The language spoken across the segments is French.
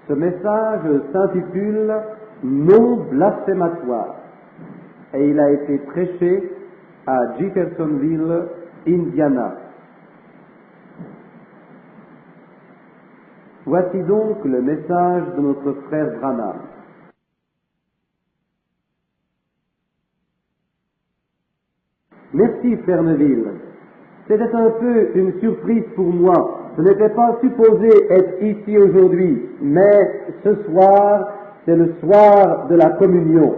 Ce message s'intitule « Non blasphématoire » et il a été prêché à Jeffersonville, Indiana. Voici donc le message de notre frère Branham. Merci, frère Neville. C'était un peu une surprise pour moi. Je n'étais pas supposé être ici aujourd'hui, mais ce soir, c'est le soir de la communion.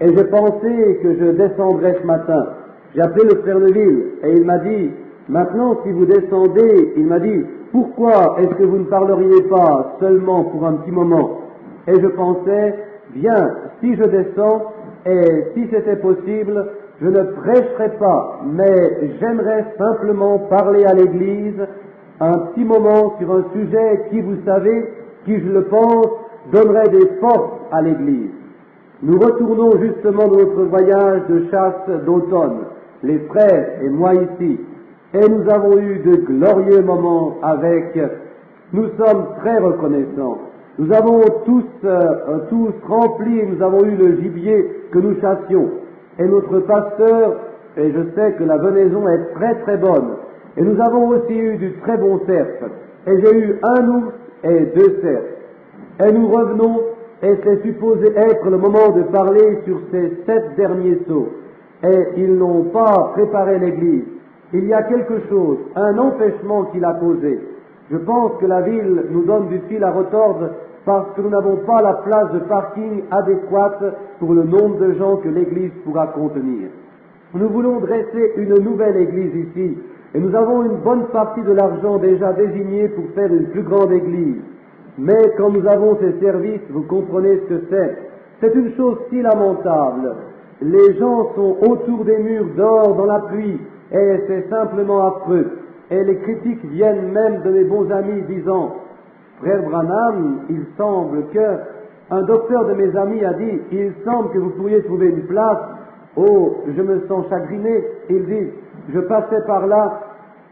Et je pensais que je descendrais ce matin. J'ai appelé le frère Neville et il m'a dit, maintenant si vous descendez, il m'a dit, pourquoi est-ce que vous ne parleriez pas seulement pour un petit moment? Et je pensais, bien, si je descends, et si c'était possible, je ne prêcherai pas, mais j'aimerais simplement parler à l'Église un petit moment sur un sujet qui, vous savez, qui, je le pense, donnerait des forces à l'Église. Nous retournons justement de notre voyage de chasse d'automne, les frères et moi ici, et nous avons eu de glorieux moments avec. Nous sommes très reconnaissants. Nous avons tous rempli, nous avons eu le gibier que nous chassions. Et notre pasteur, et je sais que la venaison est très très bonne, et nous avons aussi eu du très bon cerf. Et j'ai eu un ours et 2 cerfs. Et nous revenons, et c'est supposé être le moment de parler sur ces 7 derniers sauts. Et ils n'ont pas préparé l'église. Il y a quelque chose, un empêchement qui l'a causé. Je pense que la ville nous donne du fil à retordre parce que nous n'avons pas la place de parking adéquate pour le nombre de gens que l'église pourra contenir. Nous voulons dresser une nouvelle église ici, et nous avons une bonne partie de l'argent déjà désigné pour faire une plus grande église. Mais quand nous avons ces services, vous comprenez ce que c'est. C'est une chose si lamentable. Les gens sont autour des murs dehors dans la pluie, et c'est simplement affreux. Et les critiques viennent même de mes bons amis disant, frère Branham, il semble que, un docteur de mes amis a dit, il semble que vous pourriez trouver une place. Oh, je me sens chagriné. Il dit, je passais par là,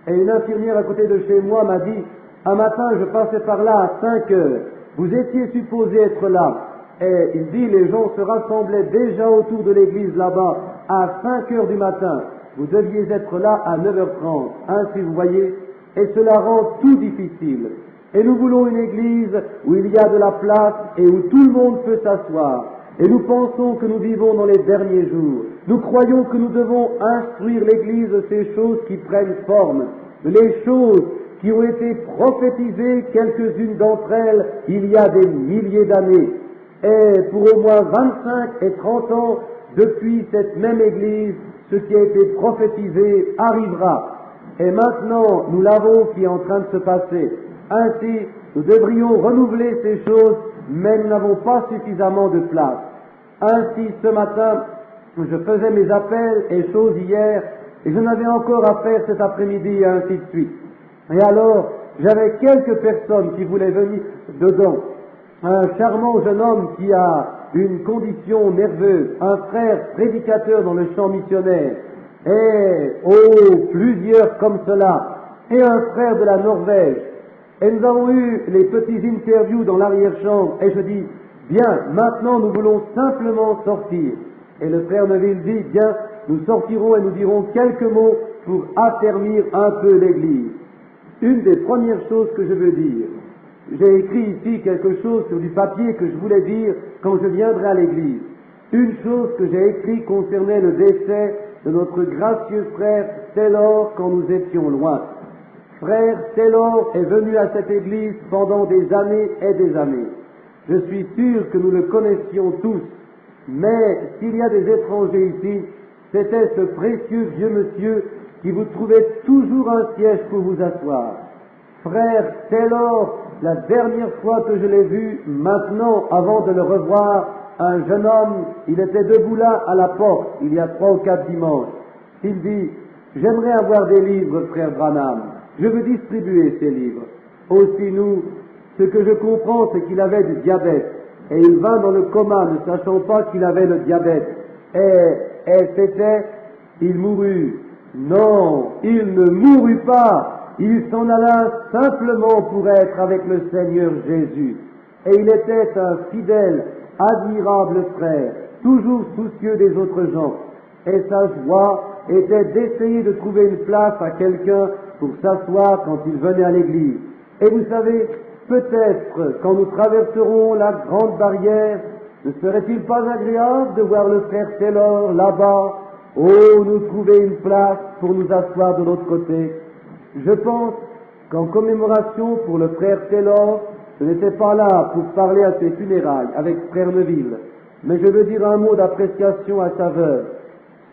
et une infirmière à côté de chez moi m'a dit, un matin je passais par là à 5 heures, vous étiez supposé être là. Et il dit, les gens se rassemblaient déjà autour de l'église là-bas à 5 heures du matin. Vous deviez être là à 9h30. Ainsi vous voyez, et cela rend tout difficile. Et nous voulons une église où il y a de la place et où tout le monde peut s'asseoir. Et nous pensons que nous vivons dans les derniers jours. Nous croyons que nous devons instruire l'église de ces choses qui prennent forme, les choses qui ont été prophétisées, quelques-unes d'entre elles, il y a des milliers d'années. Et pour au moins 25 et 30 ans, depuis cette même église, ce qui a été prophétisé arrivera. Et maintenant, nous l'avons qui est en train de se passer. Ainsi, nous devrions renouveler ces choses, mais nous n'avons pas suffisamment de place. Ainsi, ce matin, je faisais mes appels et choses hier, et je n'avais encore à faire cet après-midi, et ainsi de suite. Et alors, j'avais quelques personnes qui voulaient venir dedans. Un charmant jeune homme qui a une condition nerveuse, un frère prédicateur dans le champ missionnaire, et, plusieurs comme cela, et un frère de la Norvège. Et nous avons eu les petits interviews dans l'arrière-chambre, et je dis, bien, maintenant nous voulons simplement sortir. Et le frère Neville dit, bien, nous sortirons et nous dirons quelques mots pour affermir un peu l'église. Une des premières choses que je veux dire, j'ai écrit ici quelque chose sur du papier que je voulais dire quand je viendrai à l'église. Une chose que j'ai écrit concernait le décès de notre gracieux frère Taylor quand nous étions loin. Frère Taylor est venu à cette église pendant des années et des années. Je suis sûr que nous le connaissions tous, mais s'il y a des étrangers ici, c'était ce précieux vieux monsieur qui vous trouvait toujours un siège pour vous asseoir. Frère Taylor, la dernière fois que je l'ai vu, maintenant, avant de le revoir, un jeune homme, il était debout là à la porte, il y a 3 ou 4 dimanches. Il dit, j'aimerais avoir des livres, frère Branham. Je veux distribuer ces livres. Aussi nous, ce que je comprends, c'est qu'il avait du diabète. Et il vint dans le coma, ne sachant pas qu'il avait le diabète. Et il mourut. Non, il ne mourut pas. Il s'en alla simplement pour être avec le Seigneur Jésus. Et il était un fidèle, admirable frère, toujours soucieux des autres gens. Et sa joie était d'essayer de trouver une place à quelqu'un pour s'asseoir quand il venait à l'église. Et vous savez, peut-être quand nous traverserons la grande barrière, ne serait-il pas agréable de voir le frère Taylor là-bas, nous trouver une place pour nous asseoir de l'autre côté. Je pense qu'en commémoration pour le frère Taylor, je n'étais pas là pour parler à ses funérailles avec frère Neville, mais je veux dire un mot d'appréciation à sa veuve.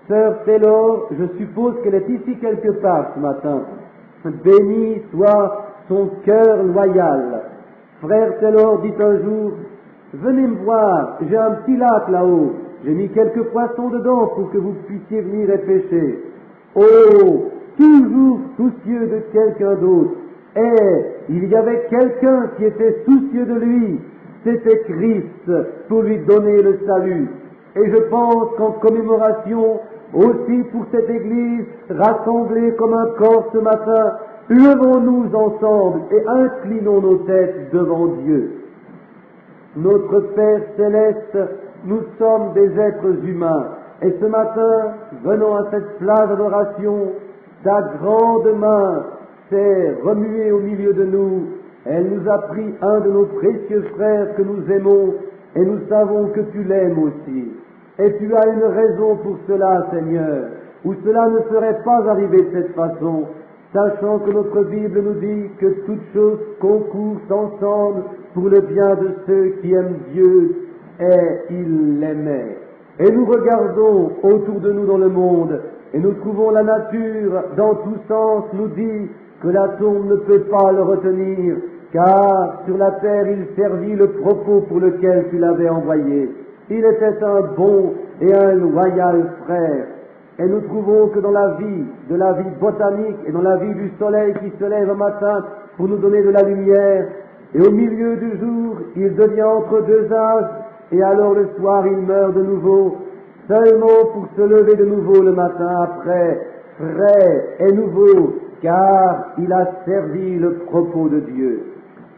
Sœur Taylor, je suppose qu'elle est ici quelque part ce matin. Béni soit son cœur loyal. Frère Taylor dit un jour, venez me voir, j'ai un petit lac là-haut, j'ai mis quelques poissons dedans pour que vous puissiez venir et pêcher. Oh, toujours soucieux de quelqu'un d'autre. Et il y avait quelqu'un qui était soucieux de lui, c'était Christ, pour lui donner le salut. Et je pense qu'en commémoration, aussi pour cette Église, rassemblée comme un corps ce matin, levons-nous ensemble et inclinons nos têtes devant Dieu. Notre Père céleste, nous sommes des êtres humains, et ce matin, venant à cette place d'adoration, ta grande main s'est remuée au milieu de nous, elle nous a pris un de nos précieux frères que nous aimons, et nous savons que tu l'aimes aussi. Et tu as une raison pour cela, Seigneur, ou cela ne serait pas arrivé de cette façon, sachant que notre Bible nous dit que toutes choses concourent ensemble pour le bien de ceux qui aiment Dieu, et il l'aimait. Et nous regardons autour de nous dans le monde, et nous trouvons la nature, dans tous sens, nous dit que la tombe ne peut pas le retenir, car sur la terre il servit le propos pour lequel tu l'avais envoyé. Il était un bon et un loyal frère. Et nous trouvons que dans la vie, de la vie botanique et dans la vie du soleil qui se lève au matin pour nous donner de la lumière, et au milieu du jour, il devient entre deux âges, et alors le soir il meurt de nouveau, seulement pour se lever de nouveau le matin après, frais et nouveau, car il a servi le propos de Dieu.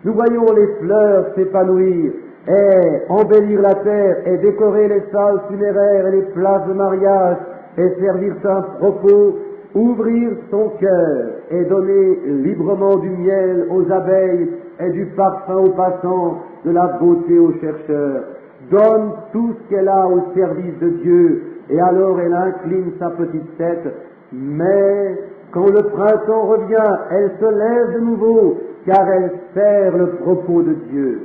Nous voyons les fleurs s'épanouir, et embellir la terre, et décorer les salles funéraires et les places de mariage, et servir un propos, ouvrir son cœur, et donner librement du miel aux abeilles, et du parfum aux passants, de la beauté aux chercheurs. Donne tout ce qu'elle a au service de Dieu, et alors elle incline sa petite tête, mais quand le printemps revient, elle se lève de nouveau, car elle sert le propos de Dieu.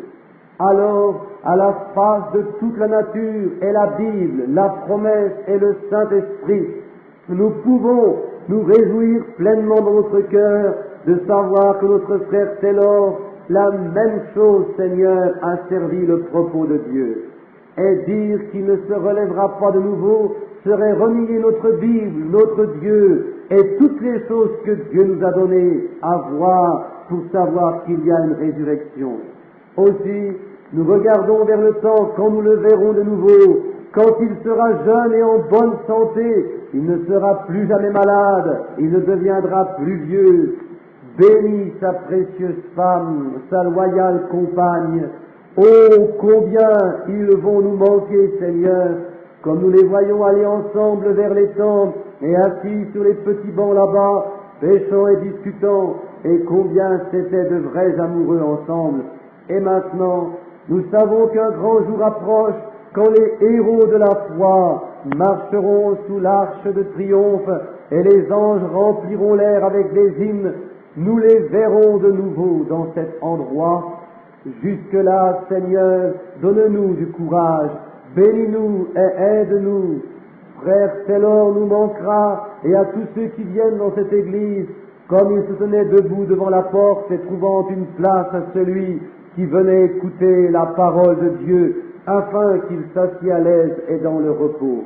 Alors, à la face de toute la nature et la Bible, la promesse et le Saint-Esprit, nous pouvons nous réjouir pleinement dans notre cœur de savoir que notre frère Taylor, la même chose, Seigneur, a servi le propos de Dieu. Et dire qu'il ne se relèvera pas de nouveau serait renier notre Bible, notre Dieu, et toutes les choses que Dieu nous a données à voir pour savoir qu'il y a une résurrection. Aussi, nous regardons vers le temps quand nous le verrons de nouveau, quand il sera jeune et en bonne santé, il ne sera plus jamais malade, il ne deviendra plus vieux. Bénis sa précieuse femme, sa loyale compagne. Oh, combien ils vont nous manquer, Seigneur, comme nous les voyons aller ensemble vers les temples et assis sur les petits bancs là-bas, pêchant et discutant, et combien c'étaient de vrais amoureux ensemble. Et maintenant, nous savons qu'un grand jour approche, quand les héros de la foi marcheront sous l'arche de triomphe et les anges rempliront l'air avec des hymnes, nous les verrons de nouveau dans cet endroit. Jusque-là, Seigneur, donne-nous du courage, bénis-nous et aide-nous. Frère Taylor nous manquera, et à tous ceux qui viennent dans cette église, comme il se tenait debout devant la porte et trouvant une place à celui qui venait écouter la parole de Dieu, afin qu'il s'assied à l'aise et dans le repos.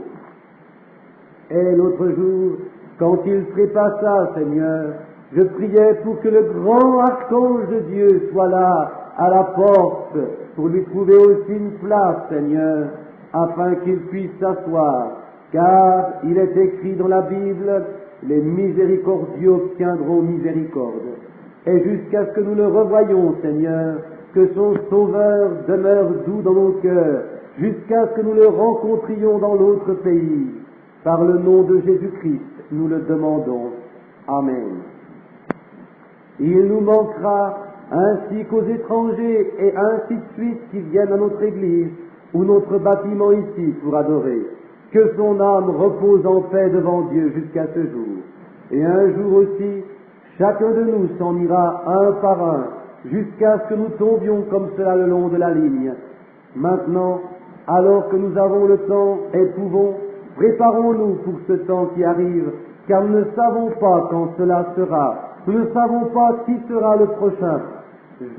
Et l'autre jour, quand il trépassa, Seigneur, je priais pour que le grand archange de Dieu soit là, à la porte, pour lui trouver aussi une place, Seigneur, afin qu'il puisse s'asseoir, car il est écrit dans la Bible, les miséricordieux obtiendront miséricorde. Et jusqu'à ce que nous le revoyions, Seigneur, que son Sauveur demeure doux dans nos cœurs, jusqu'à ce que nous le rencontrions dans l'autre pays. Par le nom de Jésus-Christ, nous le demandons. Amen. Il nous manquera, ainsi qu'aux étrangers et ainsi de suite qui viennent à notre Église ou notre bâtiment ici pour adorer, que son âme repose en paix devant Dieu jusqu'à ce jour. Et un jour aussi, chacun de nous s'en ira un par un, jusqu'à ce que nous tombions comme cela le long de la ligne. Maintenant, alors que nous avons le temps et pouvons, préparons-nous pour ce temps qui arrive, car nous ne savons pas quand cela sera. Nous ne savons pas qui sera le prochain.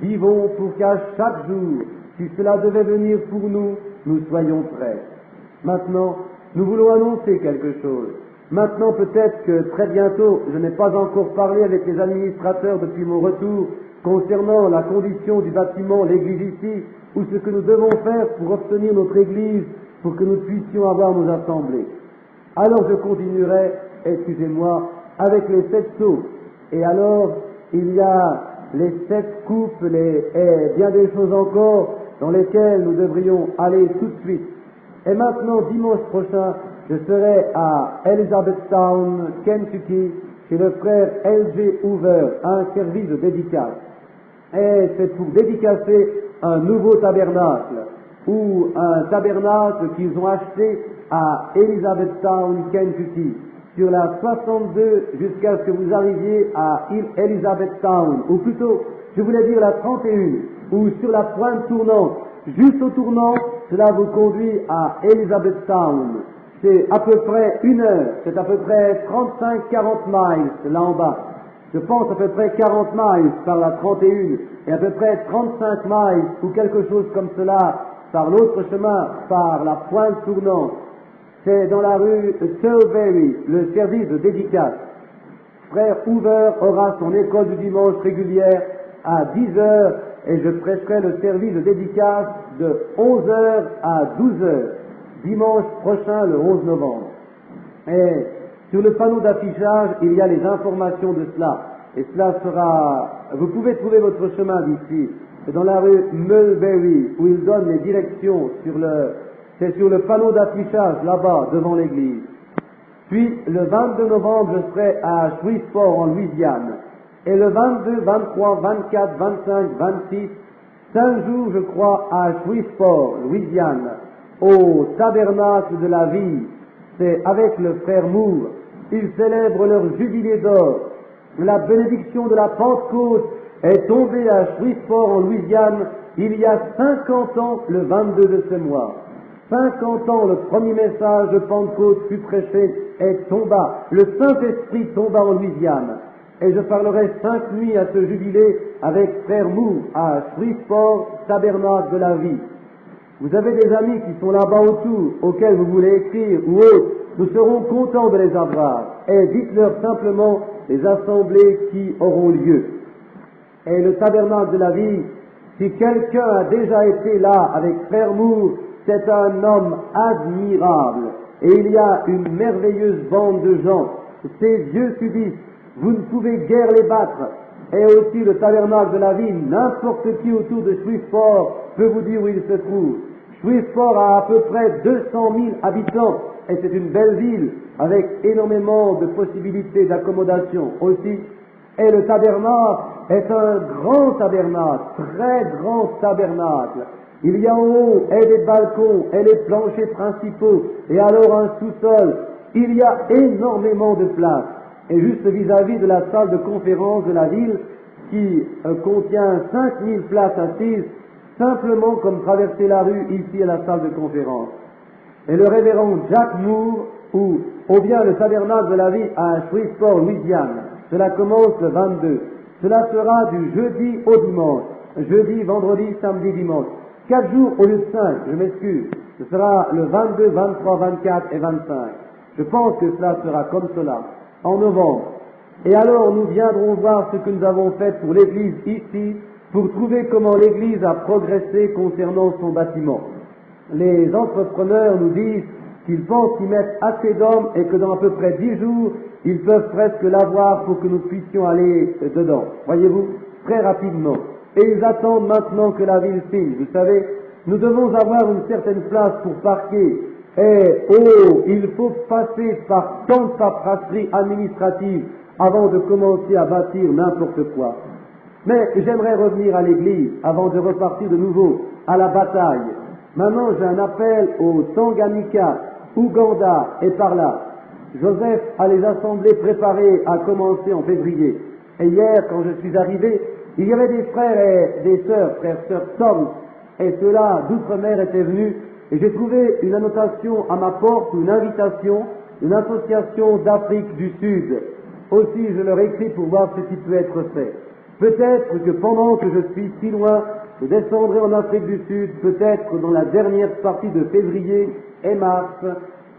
Vivons pour qu'à chaque jour, si cela devait venir pour nous, nous soyons prêts. Maintenant, nous voulons annoncer quelque chose. Maintenant, peut-être que très bientôt, je n'ai pas encore parlé avec les administrateurs depuis mon retour concernant la condition du bâtiment, l'église ici, ou ce que nous devons faire pour obtenir notre église, pour que nous puissions avoir nos assemblées. Alors je continuerai, excusez-moi, avec les 7 sceaux. Et alors, il y a les 7 coupes, et bien des choses encore dans lesquelles nous devrions aller tout de suite. Et maintenant, dimanche prochain, je serai à Elizabethtown, Kentucky, chez le frère L.J. Hoover, un service de dédicace. Et c'est pour dédicacer un nouveau tabernacle, ou un tabernacle qu'ils ont acheté à Elizabethtown, Kentucky, sur la 62 jusqu'à ce que vous arriviez à Elizabethtown, ou plutôt, je voulais dire la 31, ou sur la pointe tournante, juste au tournant, cela vous conduit à Elizabethtown. C'est à peu près 1 heure, c'est à peu près 35-40 miles là en bas. Je pense à peu près 40 miles par la 31 et à peu près 35 miles ou quelque chose comme cela par l'autre chemin, par la pointe tournante. C'est dans la rue Tilbury, le service de dédicace. Frère Hoover aura son école du dimanche régulière à 10 heures et je prêcherai le service de dédicace de 11 heures à 12 heures, dimanche prochain, le 11 novembre. Et sur le panneau d'affichage, il y a les informations de cela. Et cela sera... Vous pouvez trouver votre chemin d'ici. C'est dans la rue Mulberry, où il donne les directions c'est sur le panneau d'affichage, là-bas, devant l'église. Puis, le 22 novembre, je serai à Shreveport, en Louisiane. Et le 22, 23, 24, 25, 26, 5 jours, je crois, à Shreveport, Louisiane, au tabernacle de la vie. C'est avec le frère Moore. Ils célèbrent leur jubilé d'or. La bénédiction de la Pentecôte est tombée à Shreveport, en Louisiane, il y a 50 ans, le 22 de ce mois. 50 ans, le premier message de Pentecôte fut prêché et tomba. Le Saint-Esprit tomba en Louisiane. Et je parlerai 5 nuits à ce jubilé avec frère Moore à Shreveport, tabernacle de la vie. Vous avez des amis qui sont là-bas autour, auxquels vous voulez écrire ou autres, nous serons contents de les avoir. Et dites-leur simplement les assemblées qui auront lieu. Et le tabernacle de la vie, si quelqu'un a déjà été là avec frère Moore, c'est un homme admirable. Et il y a une merveilleuse bande de gens. Ces yeux subissent, vous ne pouvez guère les battre. Et aussi le tabernacle de la vie, n'importe qui autour de Shreveport peut vous dire où il se trouve. Shreveport a à peu près 200 000 habitants et c'est une belle ville avec énormément de possibilités d'accommodation aussi. Et le tabernacle est un grand tabernacle, très grand tabernacle. Il y a en haut et des balcons et les planchers principaux et alors un sous-sol. Il y a énormément de place. Et juste vis-à-vis de la salle de conférence de la ville qui contient 5000 places assises, simplement comme traverser la rue ici à la salle de conférence. Et le révérend Jack Moore, ou bien le tabernacle de la vie à Shreveport, Louisiane, cela commence le 22. Cela sera du jeudi au dimanche. Jeudi, vendredi, samedi, dimanche. 4 jours au lieu de 5, je m'excuse. Ce sera le 22, 23, 24 et 25. Je pense que cela sera comme cela, en novembre. Et alors nous viendrons voir ce que nous avons fait pour l'église ici, pour trouver comment l'église a progressé concernant son bâtiment. Les entrepreneurs nous disent qu'ils pensent y mettre assez d'hommes et que dans à peu près 10 jours, ils peuvent presque l'avoir pour que nous puissions aller dedans. Voyez-vous, très rapidement. et ils attendent maintenant que la ville signe. Vous savez, nous devons avoir une certaine place pour parquer. Et, oh, il faut passer par tant de paperasserie administrative avant de commencer à bâtir n'importe quoi. Mais j'aimerais revenir à l'église avant de repartir de nouveau à la bataille. Maintenant, j'ai un appel au Tanganyika, Ouganda et par là. Joseph a les assemblées préparées à commencer en février. Et hier, quand je suis arrivé, il y avait des frères et des sœurs, frères Tom, et ceux-là d'outre-mer étaient venus, et j'ai trouvé une annotation à ma porte, une invitation, une association d'Afrique du Sud. Aussi, je leur écris pour voir ce qui peut être fait. Peut-être que pendant que je suis si loin, je descendrai en Afrique du Sud, peut-être dans la dernière partie de février et mars,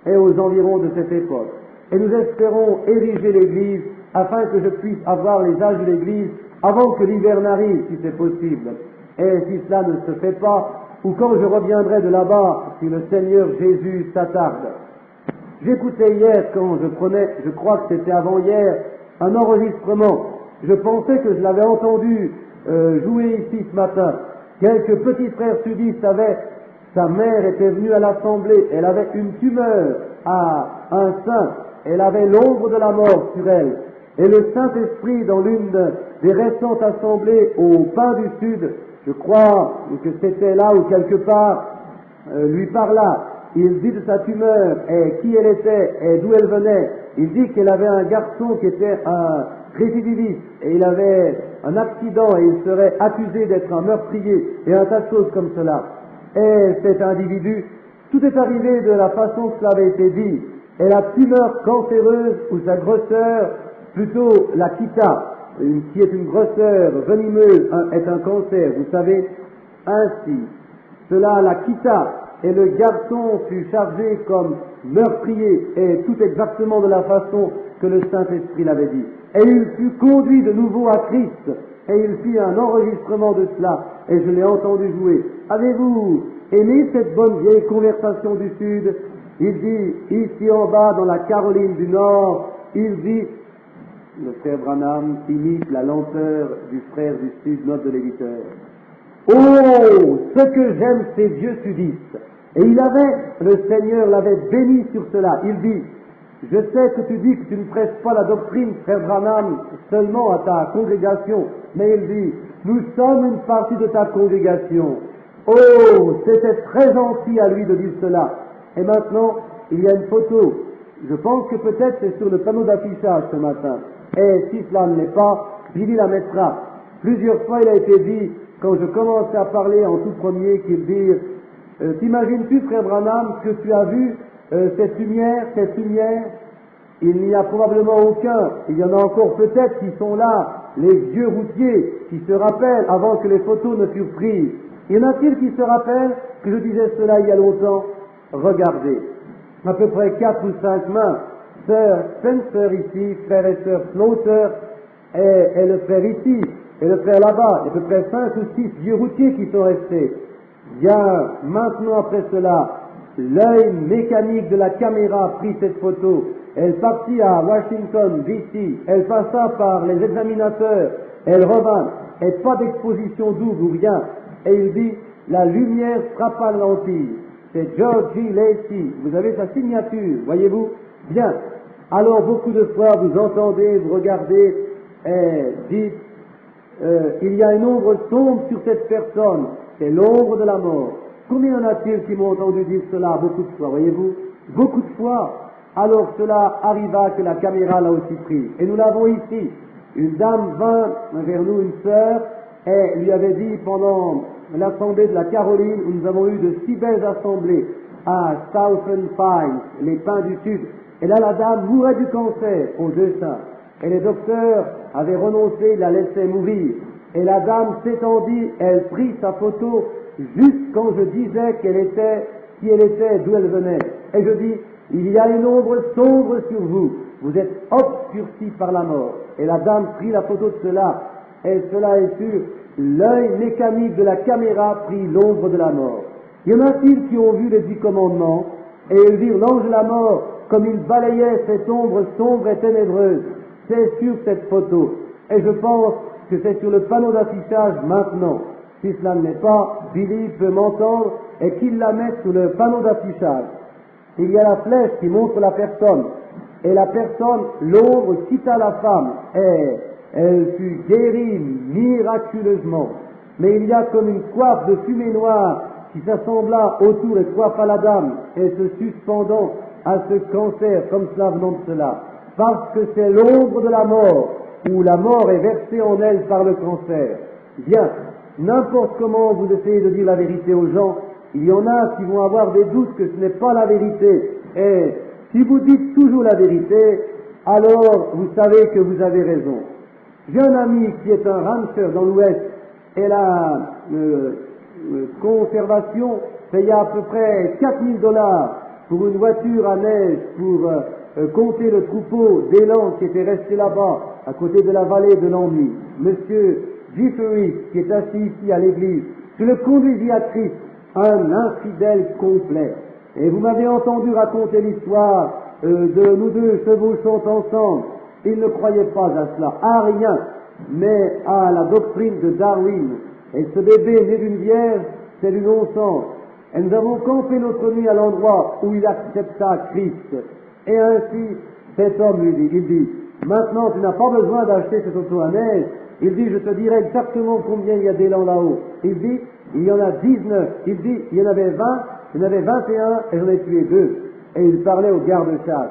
et aux environs de cette époque. Et nous espérons ériger l'église afin que je puisse avoir les âges de l'église avant que l'hiver n'arrive, si c'est possible. Et si cela ne se fait pas, ou quand je reviendrai de là-bas, si le Seigneur Jésus s'attarde. J'écoutais hier, quand je prenais, je crois que c'était avant-hier, un enregistrement. Je pensais que je l'avais entendu jouer ici ce matin. Quelques petits frères sudistes avaient, sa mère était venue à l'assemblée, elle avait une tumeur à un sein, elle avait l'ombre de la mort sur elle. Et le Saint-Esprit, dans l'une des récentes assemblées au Pain du Sud, je crois que c'était là ou quelque part, lui parla. Il dit de sa tumeur et qui elle était et d'où elle venait. Il dit qu'elle avait un garçon qui était un récidiviste et il avait un accident et il serait accusé d'être un meurtrier et un tas de choses comme cela. Et cet individu, tout est arrivé de la façon que cela avait été dit. Et la tumeur cancéreuse ou sa grosseur, plutôt la kita, qui est une grosseur venimeuse, est un cancer, vous savez, ainsi. Cela, la kita, et le garçon fut chargé comme meurtrier, et tout exactement de la façon que le Saint-Esprit l'avait dit. Et il fut conduit de nouveau à Christ, et il fit un enregistrement de cela, et je l'ai entendu jouer. Avez-vous aimé cette bonne vieille conversation du Sud? Il dit, ici en bas, dans la Caroline du Nord, il dit, le frère Branham imite la lenteur du frère du Sud, note de l'éditeur. Oh, ce que j'aime ces vieux sudistes. Et le Seigneur l'avait béni sur cela. Il dit, je sais que tu dis que tu ne prêches pas la doctrine, frère Branham, seulement à ta congrégation, mais il dit, nous sommes une partie de ta congrégation. Oh, c'était très gentil à lui de dire cela. Et maintenant, il y a une photo. Je pense que peut-être c'est sur le panneau d'affichage ce matin. Et si cela ne l'est pas, Billy la mettra. Plusieurs fois il a été dit, quand je commençais à parler en tout premier, qu'il dit, t'imagines-tu, frère Branham, que tu as vu cette lumière, il n'y a probablement aucun, il y en a encore peut-être qui sont là, les vieux routiers, qui se rappellent avant que les photos ne furent prises. Y en a-t-il qui se rappellent que je disais cela il y a longtemps? Regardez, à peu près 4 ou 5 mains, sœur Spencer ici, frère et sœur Slaughter, et le frère ici, et le frère là-bas, il y a à peu près 5 ou 6 vieux routiers qui sont restés. Bien, maintenant après cela, l'œil mécanique de la caméra prit cette photo. Elle partit à Washington, D.C., elle passa par les examinateurs, elle revint, et pas d'exposition double ou rien. Et il dit, la lumière frappa la lentille. C'est George G. Lacey, vous avez sa signature, voyez-vous? Bien. Alors beaucoup de fois vous entendez, vous regardez, et dites, il y a une ombre sombre sur cette personne, c'est l'ombre de la mort. Combien en a-t-il qui m'ont entendu dire cela beaucoup de fois, voyez-vous? Beaucoup de fois. Alors cela arriva que la caméra l'a aussi pris. Et nous l'avons ici. Une dame vint vers nous, une sœur, et lui avait dit pendant l'assemblée de la Caroline, où nous avons eu de si belles assemblées à Southern Pines, les pins du Sud. Et là, la dame mourait du cancer aux 2 seins. Et les docteurs avaient renoncé, la laissaient mourir. Et la dame s'étendit, elle prit sa photo juste quand je disais qu'elle était, qui elle était, d'où elle venait. Et je dis, il y a une ombre sombre sur vous, vous êtes obscurci par la mort. Et la dame prit la photo de cela, et cela est sûr, l'œil mécanique de la caméra prit l'ombre de la mort. Y en a-t-il qui ont vu les 10 commandements, et ils dirent l'ange de la mort, comme il balayait cette ombre sombre et ténébreuse? C'est sur cette photo. Et je pense que c'est sur le panneau d'affichage maintenant. Si cela ne l'est pas, Billy peut m'entendre et qu'il la mette sur le panneau d'affichage. Il y a la flèche qui montre la personne, et la personne, l'ombre, quitta la femme, et elle fut guérie miraculeusement. Mais il y a comme une coiffe de fumée noire qui s'assembla autour et coiffa la dame, et se suspendant à ce cancer, comme cela venant de cela, parce que c'est l'ombre de la mort, où la mort est versée en elle par le cancer. Bien, n'importe comment vous essayez de dire la vérité aux gens, il y en a qui vont avoir des doutes que ce n'est pas la vérité. Et si vous dites toujours la vérité, alors vous savez que vous avez raison. J'ai un ami qui est un rancher dans l'Ouest, et la conservation payait à peu près $4 000 pour une voiture à neige pour compter le troupeau d'élan qui était resté là-bas, à côté de la vallée de l'ennui. Monsieur Jefferies, qui est assis ici à l'église, je le conduisis à Christ, un infidèle complet. Et vous m'avez entendu raconter l'histoire de nous deux chevauchant ensemble. Il ne croyait pas à cela, à rien, mais à la doctrine de Darwin. Et ce bébé né d'une vierge, c'est du non-sens. Et nous avons campé notre nuit à l'endroit où il accepta Christ. Et ainsi, cet homme lui dit, il dit, maintenant tu n'as pas besoin d'acheter cette auto à neige. Il dit, je te dirai exactement combien il y a d'élan là-haut. Il dit, il y en a 19. Il dit, il y en avait 20, il y en avait 21 et j'en ai tué 2. Et il parlait au garde-chasse.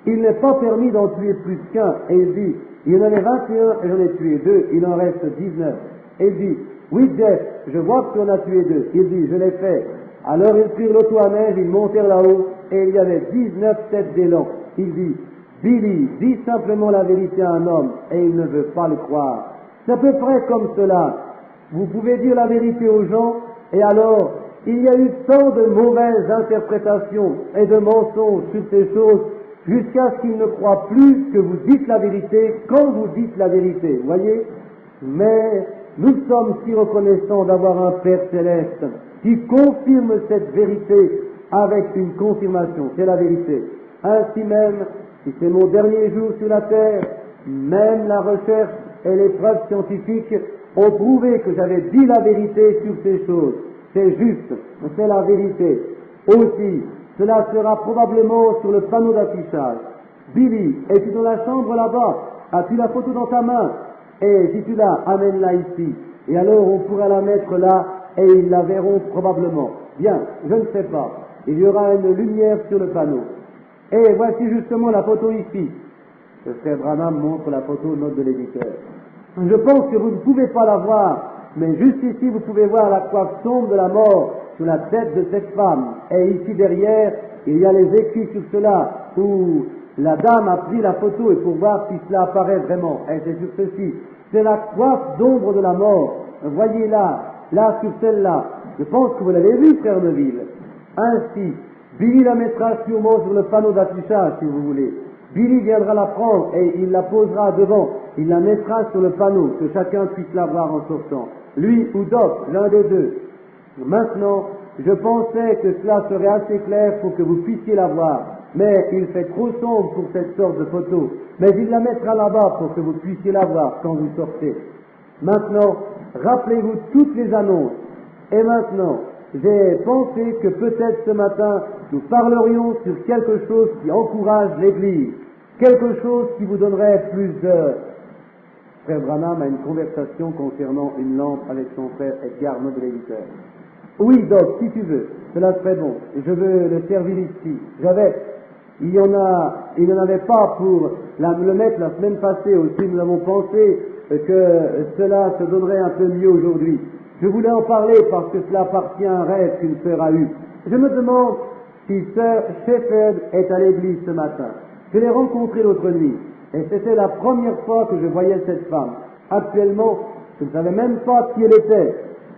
Il n'est pas permis d'en tuer plus qu'un. Et il dit, il y en avait 21 et j'en ai tué 2, il en reste 19. Et il dit, oui Jeff, je vois que tu en as tué 2. Il dit, je l'ai fait. Alors ils prirent l'auto à neige, ils montèrent là-haut et il y avait 19 têtes d'élan. Il dit, Billy, dis simplement la vérité à un homme et il ne veut pas le croire. C'est à peu près comme cela. Vous pouvez dire la vérité aux gens et alors il y a eu tant de mauvaises interprétations et de mensonges sur ces choses jusqu'à ce qu'ils ne croient plus que vous dites la vérité quand vous dites la vérité, voyez. Mais nous sommes si reconnaissants d'avoir un Père céleste qui confirme cette vérité avec une confirmation, c'est la vérité. Ainsi même, si c'est mon dernier jour sur la terre, même la recherche et les preuves scientifiques ont prouvé que j'avais dit la vérité sur ces choses. C'est juste, c'est la vérité. Aussi, cela sera probablement sur le panneau d'affichage. Billy, es-tu dans la chambre là-bas? As-tu la photo dans ta main? Et si tu l'as, amène-la ici. Et alors on pourra la mettre là et ils la verront probablement. Bien, je ne sais pas. Il y aura une lumière sur le panneau. Et voici justement la photo ici. Le frère Branham montre la photo note de l'éditeur. Je pense que vous ne pouvez pas la voir, mais juste ici vous pouvez voir la coiffe sombre de la mort sur la tête de cette femme. Et ici derrière, il y a les écrits sur cela, où la dame a pris la photo et pour voir si cela apparaît vraiment. Et c'est sur ceci. C'est la coiffe d'ombre de la mort. Voyez là sur celle-là. Je pense que vous l'avez vu, frère Neville. Ainsi, Billy la mettra sûrement sur le panneau d'affichage, si vous voulez. Billy viendra la prendre et il la posera devant. Il la mettra sur le panneau, que chacun puisse la voir en sortant. Lui ou Doc, l'un des deux. Maintenant, je pensais que cela serait assez clair pour que vous puissiez la voir. Mais il fait trop sombre pour cette sorte de photo. Mais il la mettra là-bas pour que vous puissiez la voir quand vous sortez. Maintenant, rappelez-vous toutes les annonces. Et maintenant, j'ai pensé que peut-être ce matin, nous parlerions sur quelque chose qui encourage l'Église. Quelque chose qui vous donnerait plus de... Frère Branham a une conversation concernant une lampe avec son frère Edgar, notre éditeur. Oui, Doc, si tu veux, cela serait bon. Je veux le servir ici. Il n'en avait pas pour le mettre la semaine passée aussi. Nous avons pensé que cela se donnerait un peu mieux aujourd'hui. Je voulais en parler parce que cela appartient à un rêve qu'une sœur a eu. Je me demande si sœur Shepherd est à l'église ce matin. Je l'ai rencontrée l'autre nuit et c'était la première fois que je voyais cette femme. Actuellement, je ne savais même pas qui elle était.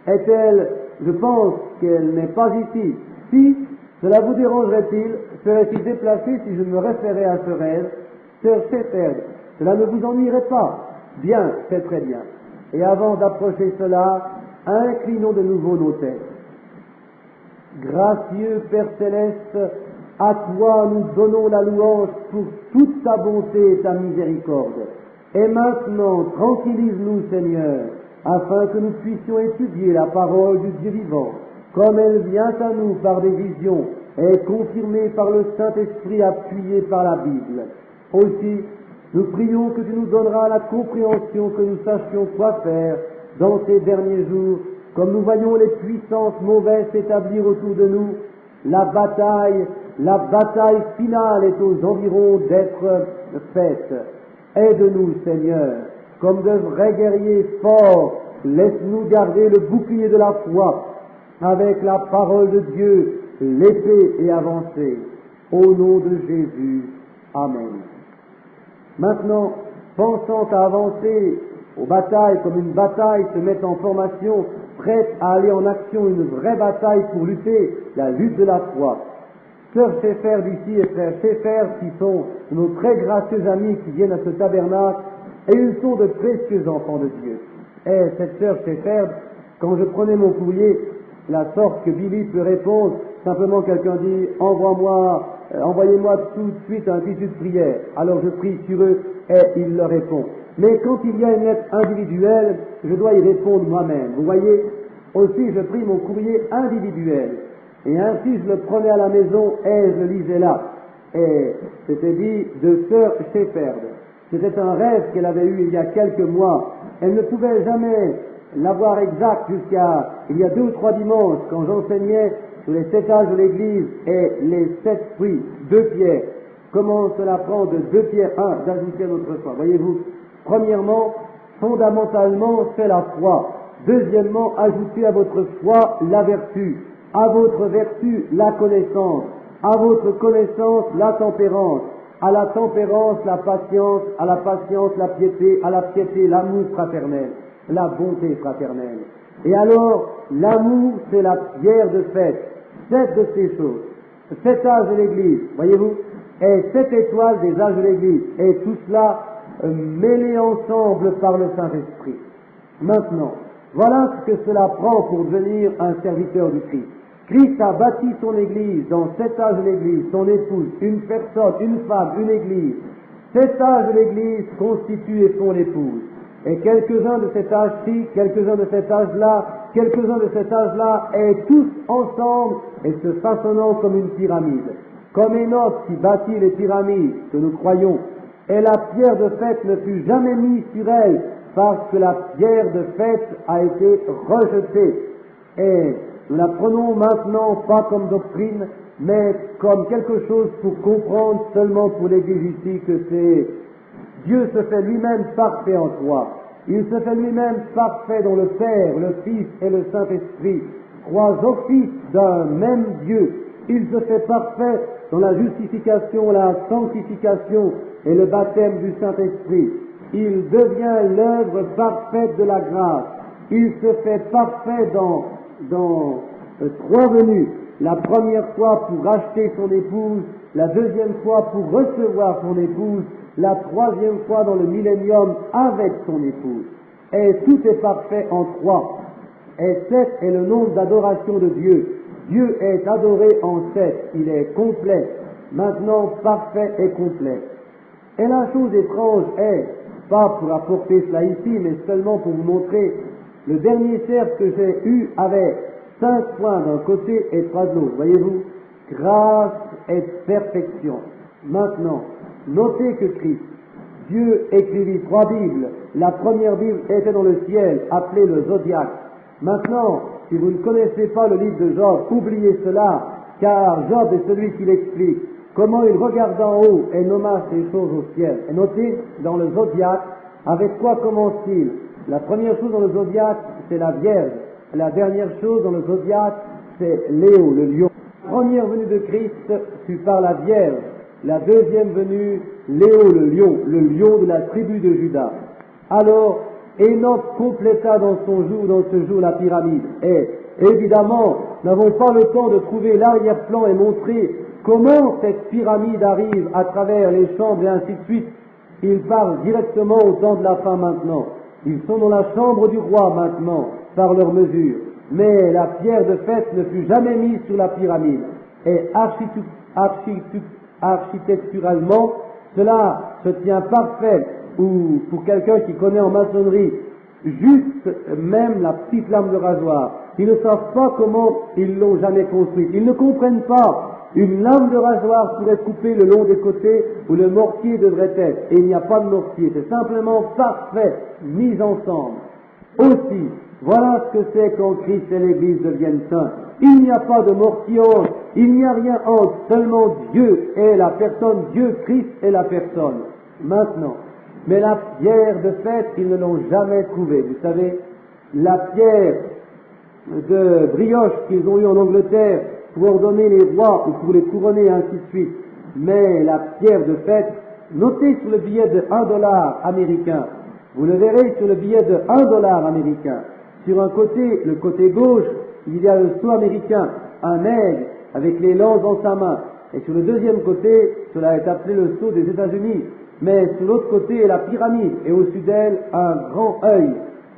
Est-elle, je pense qu'elle n'est pas ici. Si, cela vous dérangerait-il? Serait-il déplacé si je me référais à ce rêve? Sœur Shepherd, cela ne vous ennuierait pas? Bien, c'est très bien. Et avant d'approcher cela, inclinons de nouveau nos têtes. Gracieux Père Céleste, à toi nous donnons la louange pour toute ta bonté et ta miséricorde. Et maintenant, tranquillise-nous, Seigneur, afin que nous puissions étudier la parole du Dieu vivant, comme elle vient à nous par des visions, et confirmée par le Saint-Esprit appuyé par la Bible. Aussi, nous prions que tu nous donneras la compréhension que nous sachions quoi faire dans ces derniers jours, comme nous voyons les puissances mauvaises s'établir autour de nous. La bataille finale est aux environs d'être faite. Aide-nous, Seigneur, comme de vrais guerriers forts, laisse-nous garder le bouclier de la foi, avec la parole de Dieu, l'épée et avancer. Au nom de Jésus. Amen. Maintenant, pensant à avancer aux batailles comme une bataille se met en formation, prête à aller en action, une vraie bataille pour lutter, la lutte de la foi. Sœur Schaeffer d'ici et frère Schaeffer, qui sont nos très gracieux amis qui viennent à ce tabernacle, et ils sont de précieux enfants de Dieu. Et cette sœur Schaeffer, quand je prenais mon courrier, la sorte que Billy peut répondre, simplement quelqu'un dit « envoyez-moi tout de suite un tissu de prière ». Alors je prie sur eux et il leur répond. Mais quand il y a une lettre individuelle, je dois y répondre moi-même. Vous voyez, aussi je prie mon courrier individuel. Et ainsi je le prenais à la maison et je le lisais là. Et c'était dit de sœur Schaeffer. C'était un rêve qu'elle avait eu il y a quelques mois. Elle ne pouvait jamais l'avoir exact jusqu'à il y a 2 ou 3 dimanches quand j'enseignais sur les 7 âges de l'Église et les 7 fruits, 2 pierres. Comment cela prend de 2 pierres 1 d'ajouter à notre foi. Voyez-vous, premièrement, fondamentalement, c'est la foi. Deuxièmement, ajoutez à votre foi la vertu. À votre vertu, la connaissance. À votre connaissance, la tempérance. À la tempérance, la patience. À la patience, la piété. À la piété, l'amour fraternel. La bonté fraternelle. Et alors, l'amour, c'est la pierre de fête. 7 de ces choses. 7 âges de l'Église, voyez-vous, et 7 étoiles des âges de l'Église. Et tout cela mêlé ensemble par le Saint-Esprit. Maintenant, voilà ce que cela prend pour devenir un serviteur du Christ. Christ a bâti son Église dans 7 âges de l'Église, son épouse, une personne, une femme, une Église. 7 âges de l'Église constituent et font l'épouse. Et quelques-uns de cet âge-ci, quelques-uns de cet âge-là, quelques-uns de cet âge-là, et tous ensemble, et se façonnant comme une pyramide. Comme Enoch qui bâtit les pyramides que nous croyons, et la pierre de fête ne fut jamais mise sur elle, parce que la pierre de fête a été rejetée. Et nous la prenons maintenant pas comme doctrine, mais comme quelque chose pour comprendre seulement pour l'Église ici que c'est Dieu se fait lui-même parfait en toi. Il se fait lui-même parfait dans le Père, le Fils et le Saint-Esprit, 3 offices d'un même Dieu. Il se fait parfait dans la justification, la sanctification et le baptême du Saint-Esprit. Il devient l'œuvre parfaite de la grâce. Il se fait parfait dans 3 venues. La première fois pour racheter son épouse, la deuxième fois pour recevoir son épouse, la 3e fois dans le millénium avec son épouse. Et tout est parfait en 3. Et 7 est le nombre d'adoration de Dieu. Dieu est adoré en 7. Il est complet. Maintenant, parfait et complet. Et la chose étrange est, pas pour apporter cela ici, mais seulement pour vous montrer, le dernier cercle que j'ai eu avait 5 points d'un côté et 3 de l'autre. Voyez-vous, grâce et perfection. Maintenant, notez que Christ, Dieu écrivit 3 Bibles. La première Bible était dans le ciel, appelée le Zodiaque. Maintenant, si vous ne connaissez pas le livre de Job, oubliez cela, car Job est celui qui l'explique. Comment il regarde d'en haut et nomma ces choses au ciel. Et notez, dans le Zodiaque, avec quoi commence-t-il? La première chose dans le Zodiaque, c'est la Vierge. La dernière chose dans le Zodiaque, c'est Léo, le lion. La première venue de Christ fut par la Vierge. La deuxième venue, Léo, le lion de la tribu de Juda. Alors, Enoch compléta dans ce jour la pyramide. Et, évidemment, nous n'avons pas le temps de trouver l'arrière-plan et montrer comment cette pyramide arrive à travers les chambres et ainsi de suite. Il parle directement au temps de la fin maintenant. Ils sont dans la chambre du roi maintenant, par leur mesure. Mais la pierre de fête ne fut jamais mise sur la pyramide. Et architecturalement, cela se tient parfait. ou pour quelqu'un qui connaît en maçonnerie, juste même la petite lame de rasoir. Ils ne savent pas comment ils l'ont jamais construite. Ils ne comprennent pas. Une lame de rasoir pourrait couper le long des côtés où le mortier devrait être. Et il n'y a pas de mortier. C'est simplement parfait, mis ensemble. Aussi, voilà ce que c'est quand Christ et l'Église deviennent saints. Il n'y a pas de mortier entre. Il n'y a rien entre. Seulement Dieu est la personne. Dieu, Christ est la personne. Maintenant, mais la pierre de fait, ils ne l'ont jamais trouvée. Vous savez, la pierre de brioche qu'ils ont eue en Angleterre pour ordonner les rois ou pour les couronner et ainsi de suite. Mais la pierre de fait, notez sur le billet de $1 américain, vous le verrez sur le billet de $1 américain. Sur un côté, le côté gauche, il y a le sceau américain, un aigle avec les lances dans sa main. Et sur le deuxième côté, cela est appelé le sceau des États-Unis. Mais sur l'autre côté est la pyramide, et au-dessus d'elle, un grand œil.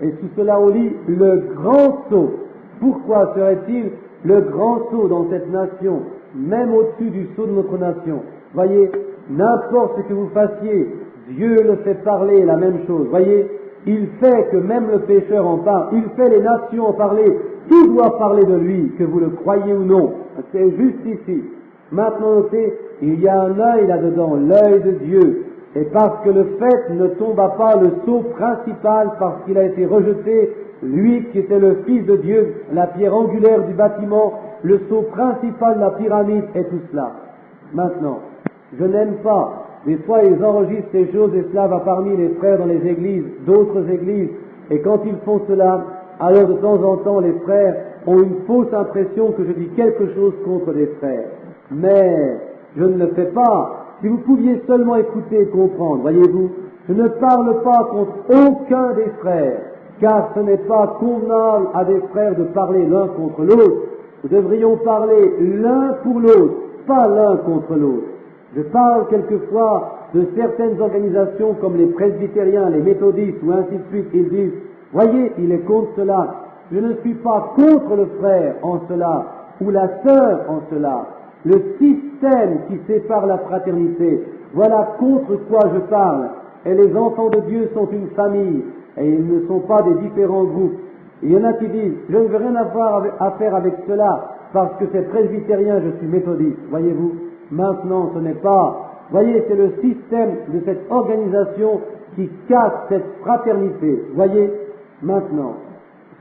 Et sous cela on lit le grand sceau. Pourquoi serait-il le grand sceau dans cette nation, même au-dessus du sceau de notre nation? Voyez, n'importe ce que vous fassiez, Dieu le fait parler la même chose. Voyez, il fait que même le pécheur en parle, il fait les nations en parler, tout doit parler de lui, que vous le croyez ou non. C'est juste ici. Maintenant, notez, il y a un œil là-dedans, l'œil de Dieu. Et parce que le fait ne tomba pas le sceau principal, parce qu'il a été rejeté, lui qui était le Fils de Dieu, la pierre angulaire du bâtiment, le sceau principal de la pyramide et tout cela. Maintenant, je n'aime pas, des fois ils enregistrent ces choses et cela va parmi les frères dans les églises, d'autres églises, et quand ils font cela, alors de temps en temps les frères ont une fausse impression que je dis quelque chose contre des frères. Mais je ne le fais pas. Si vous pouviez seulement écouter et comprendre, voyez-vous, je ne parle pas contre aucun des frères, car ce n'est pas convenable à des frères de parler l'un contre l'autre. Nous devrions parler l'un pour l'autre, pas l'un contre l'autre. Je parle quelquefois de certaines organisations comme les presbytériens, les méthodistes ou ainsi de suite. Ils disent, voyez, il est contre cela. Je ne suis pas contre le frère en cela, ou la sœur en cela. Le système qui sépare la fraternité, voilà contre quoi je parle. Et les enfants de Dieu sont une famille, et ils ne sont pas des différents groupes. Il y en a qui disent, je ne veux rien avoir à faire avec cela, parce que c'est presbytérien, je suis méthodiste. Voyez-vous, maintenant ce n'est pas. Voyez, c'est le système de cette organisation qui casse cette fraternité. Voyez, maintenant,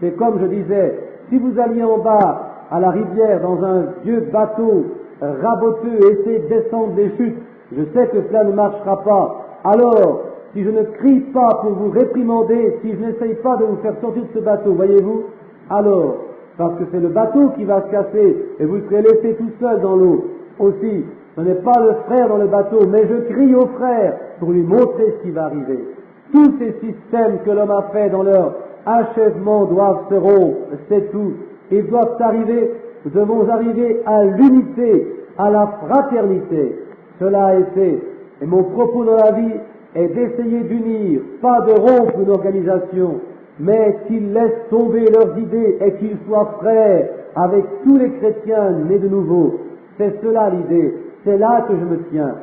c'est comme je disais, si vous alliez en bas à la rivière dans un vieux bateau raboteux et essayer de descendre des chutes, je sais que cela ne marchera pas. Alors, si je ne crie pas pour vous réprimander, si je n'essaye pas de vous faire sortir de ce bateau, voyez-vous, alors, parce que c'est le bateau qui va se casser et vous serez laissé tout seul dans l'eau. Aussi, ce n'est pas le frère dans le bateau, mais je crie au frère pour lui montrer ce qui va arriver. Tous ces systèmes que l'homme a fait dans leur achèvement doivent se rompre, c'est tout. Ils doivent arriver, nous devons arriver à l'unité, à la fraternité. Cela a été, et mon propos dans la vie est d'essayer d'unir, pas de rompre une organisation, mais qu'ils laissent tomber leurs idées et qu'ils soient frères avec tous les chrétiens nés de nouveau. C'est cela l'idée, c'est là que je me tiens.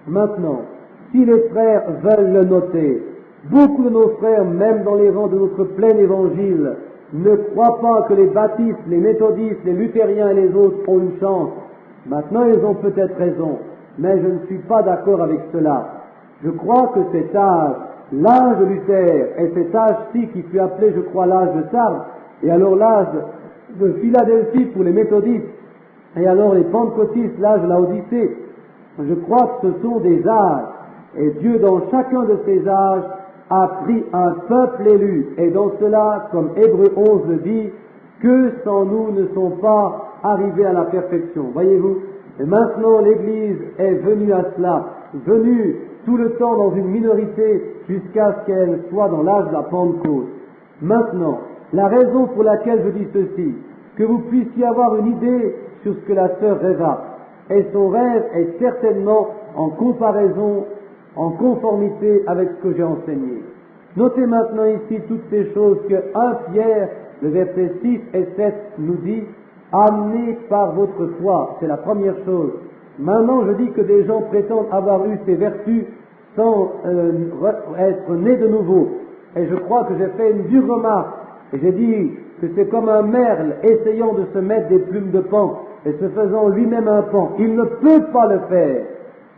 Maintenant, si les frères veulent le noter, beaucoup de nos frères, même dans les rangs de notre plein évangile, ne croient pas que les baptistes, les méthodistes, les luthériens et les autres ont une chance. Maintenant, ils ont peut-être raison, mais je ne suis pas d'accord avec cela. Je crois que cet âge, l'âge de Luther, et cet âge-ci qui fut appelé, je crois, l'âge de Sardes, et alors l'âge de Philadelphie pour les méthodistes, et alors les pentecôtistes, l'âge de la Odyssée, je crois que ce sont des âges, et Dieu, dans chacun de ces âges, a pris un peuple élu, et dans cela, comme Hébreux 11 le dit, que sans nous ne sont pas arrivés à la perfection. Voyez-vous, et maintenant l'Église est venue à cela, venue tout le temps dans une minorité jusqu'à ce qu'elle soit dans l'âge de la Pentecôte. Maintenant, la raison pour laquelle je dis ceci, que vous puissiez avoir une idée sur ce que la sœur rêva, et son rêve est certainement en comparaison, en conformité avec ce que j'ai enseigné. Notez maintenant ici toutes ces choses que 1 Pierre, le verset 6 et 7 nous dit, amenez par votre foi, c'est la première chose. Maintenant je dis que des gens prétendent avoir eu ces vertus sans être né de nouveau. Et je crois que j'ai fait une dure remarque, et j'ai dit que c'est comme un merle essayant de se mettre des plumes de paon et se faisant lui-même un paon. Il ne peut pas le faire.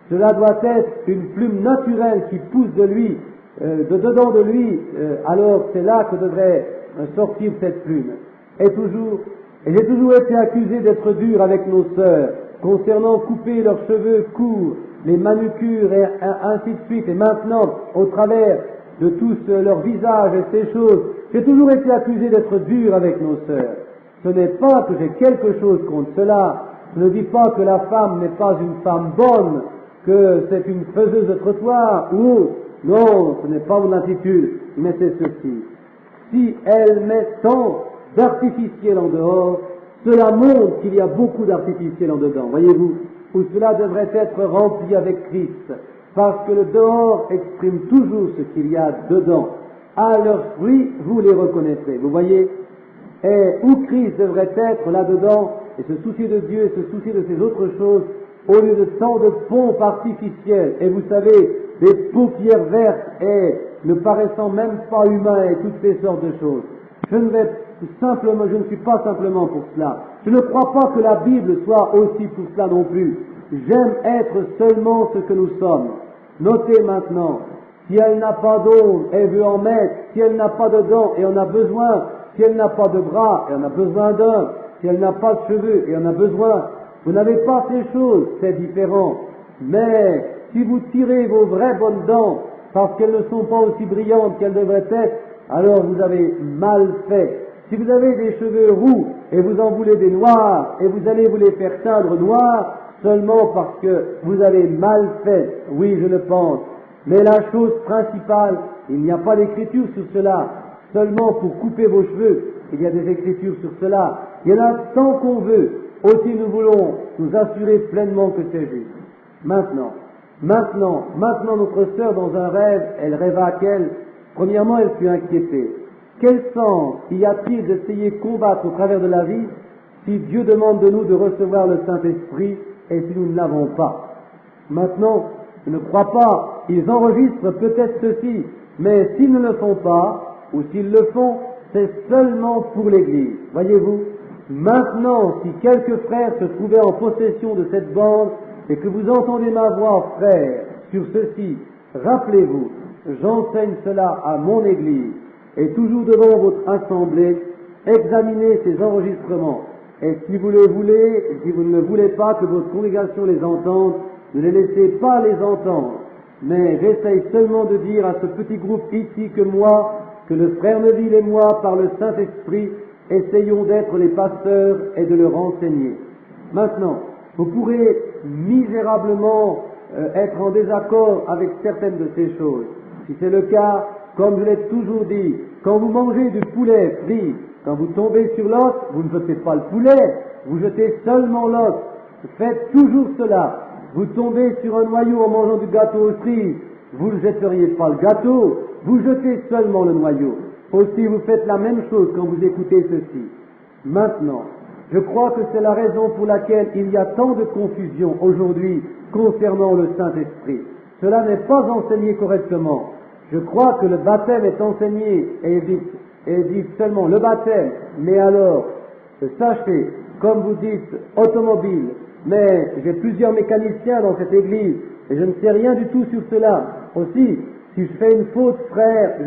Cela doit être une plume naturelle qui pousse de lui, de dedans de lui, alors c'est là que devrait sortir cette plume. Et j'ai toujours été accusé d'être dur avec nos sœurs, concernant couper leurs cheveux courts, les manucures et ainsi de suite, et maintenant, au travers de tous leurs visages et ces choses, j'ai toujours été accusé d'être dur avec nos sœurs. Ce n'est pas que j'ai quelque chose contre cela, je ne dis pas que la femme n'est pas une femme bonne, que c'est une faiseuse de trottoir ou autre. Non, ce n'est pas mon attitude, mais c'est ceci. Si elle met tant d'artificiel en dehors, cela montre qu'il y a beaucoup d'artificiel en dedans, voyez-vous, où cela devrait être rempli avec Christ, parce que le dehors exprime toujours ce qu'il y a dedans. À leurs fruits, vous les reconnaîtrez, vous voyez, et où Christ devrait être là-dedans, et se soucier de Dieu, et se soucier de ces autres choses, au lieu de tant de pompes artificielles, et vous savez, des paupières vertes, et ne paraissant même pas humains, et toutes ces sortes de choses. Je ne suis pas simplement pour cela. Je ne crois pas que la Bible soit aussi pour cela non plus. J'aime être seulement ce que nous sommes. Notez maintenant, si elle n'a pas d'ombre, elle veut en mettre. Si elle n'a pas de dents, et en a besoin. Si elle n'a pas de bras, et en a besoin d'un. Si elle n'a pas de cheveux, et en a besoin. Vous n'avez pas ces choses, c'est différent. Mais si vous tirez vos vraies bonnes dents, parce qu'elles ne sont pas aussi brillantes qu'elles devraient être, alors vous avez mal fait. Si vous avez des cheveux roux et vous en voulez des noirs et vous allez vous les faire teindre noirs seulement parce que vous avez mal fait, oui, je le pense. Mais la chose principale, il n'y a pas d'écriture sur cela, seulement pour couper vos cheveux, il y a des écritures sur cela. Il y en a tant qu'on veut, aussi nous voulons nous assurer pleinement que c'est juste. Maintenant, notre sœur dans un rêve, elle rêva qu'elle, premièrement, elle fut inquiétée. Quel sens y a-t-il d'essayer de combattre au travers de la vie si Dieu demande de nous de recevoir le Saint-Esprit et si nous ne l'avons pas? Maintenant, je ne crois pas, ils enregistrent peut-être ceci, mais s'ils ne le font pas, ou s'ils le font, c'est seulement pour l'Église. Voyez-vous? Maintenant, si quelques frères se trouvaient en possession de cette bande et que vous entendez ma voix, frères, sur ceci, rappelez-vous, j'enseigne cela à mon Église. Et toujours devant votre assemblée, examinez ces enregistrements. Et si vous le voulez, si vous ne voulez pas que votre congrégation les entende, ne les laissez pas les entendre. Mais j'essaye seulement de dire à ce petit groupe ici que moi, que le frère Neville et moi, par le Saint-Esprit, essayons d'être les pasteurs et de leur enseigner. Maintenant, vous pourrez misérablement être en désaccord avec certaines de ces choses. Si c'est le cas, comme je l'ai toujours dit, quand vous mangez du poulet frit, quand vous tombez sur l'os, vous ne jetez pas le poulet, vous jetez seulement l'os. Faites toujours cela. Vous tombez sur un noyau en mangeant du gâteau aux cerises, vous ne jetteriez pas le gâteau, vous jetez seulement le noyau. Aussi, vous faites la même chose quand vous écoutez ceci. Maintenant, je crois que c'est la raison pour laquelle il y a tant de confusion aujourd'hui concernant le Saint-Esprit. Cela n'est pas enseigné correctement. Je crois que le baptême est enseigné et dit seulement le baptême, mais alors, sachez, comme vous dites, automobile, mais j'ai plusieurs mécaniciens dans cette église et je ne sais rien du tout sur cela. Aussi, si je fais une faute, frère,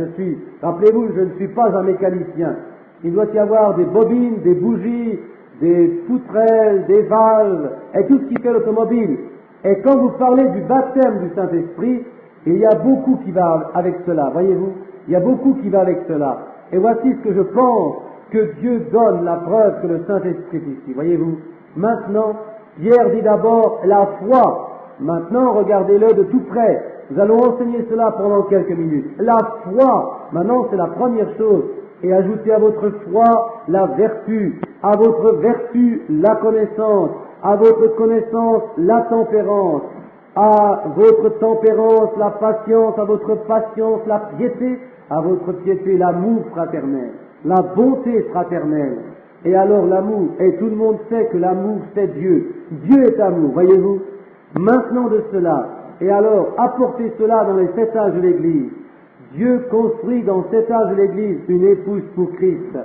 rappelez-vous, je ne suis pas un mécanicien. Il doit y avoir des bobines, des bougies, des poutrelles, des valves, et tout ce qui fait l'automobile. Et quand vous parlez du baptême du Saint-Esprit, il y a beaucoup qui va avec cela, voyez-vous, il y a beaucoup qui va avec cela. Et voici ce que je pense que Dieu donne la preuve que le Saint-Esprit est ici, voyez-vous. Maintenant, Pierre dit d'abord la foi. Maintenant, regardez-le de tout près. Nous allons enseigner cela pendant quelques minutes. La foi, maintenant c'est la première chose. Et ajoutez à votre foi la vertu, à votre vertu la connaissance, à votre connaissance la tempérance, à votre tempérance la patience, à votre patience la piété, à votre piété l'amour fraternel, la bonté fraternelle. Et alors l'amour, et tout le monde sait que l'amour c'est Dieu. Dieu est amour, voyez-vous. Maintenant de cela, et alors apportez cela dans les 7 âges de l'Église. Dieu construit dans 7 âges de l'Église une épouse pour Christ.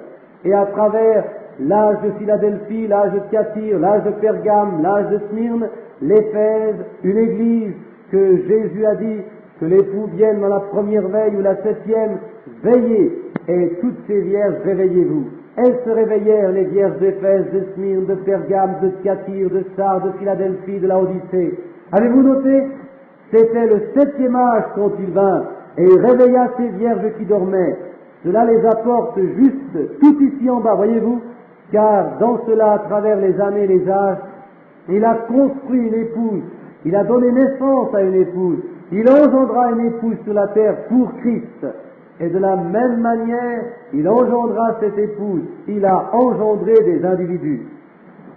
Et à travers l'âge de Philadelphie, l'âge de Thyatire, l'âge de Pergame, l'âge de Smyrne, l'Éphèse, une Église que Jésus a dit que l'époux vienne dans la première veille ou la 7e, veillez, et toutes ces vierges, réveillez-vous. Elles se réveillèrent, les vierges d'Éphèse, de Smyrne, de Pergame, de Thyatire, de Sardes, de Philadelphie, de Laodicée. Avez-vous noté? C'était le 7e âge quand il vint, et il réveilla ces vierges qui dormaient. Cela les apporte juste tout ici en bas, voyez-vous, car dans cela, à travers les années et les âges, il a construit une épouse, il a donné naissance à une épouse, il engendra une épouse sur la terre pour Christ. Et de la même manière, il engendra cette épouse, il a engendré des individus.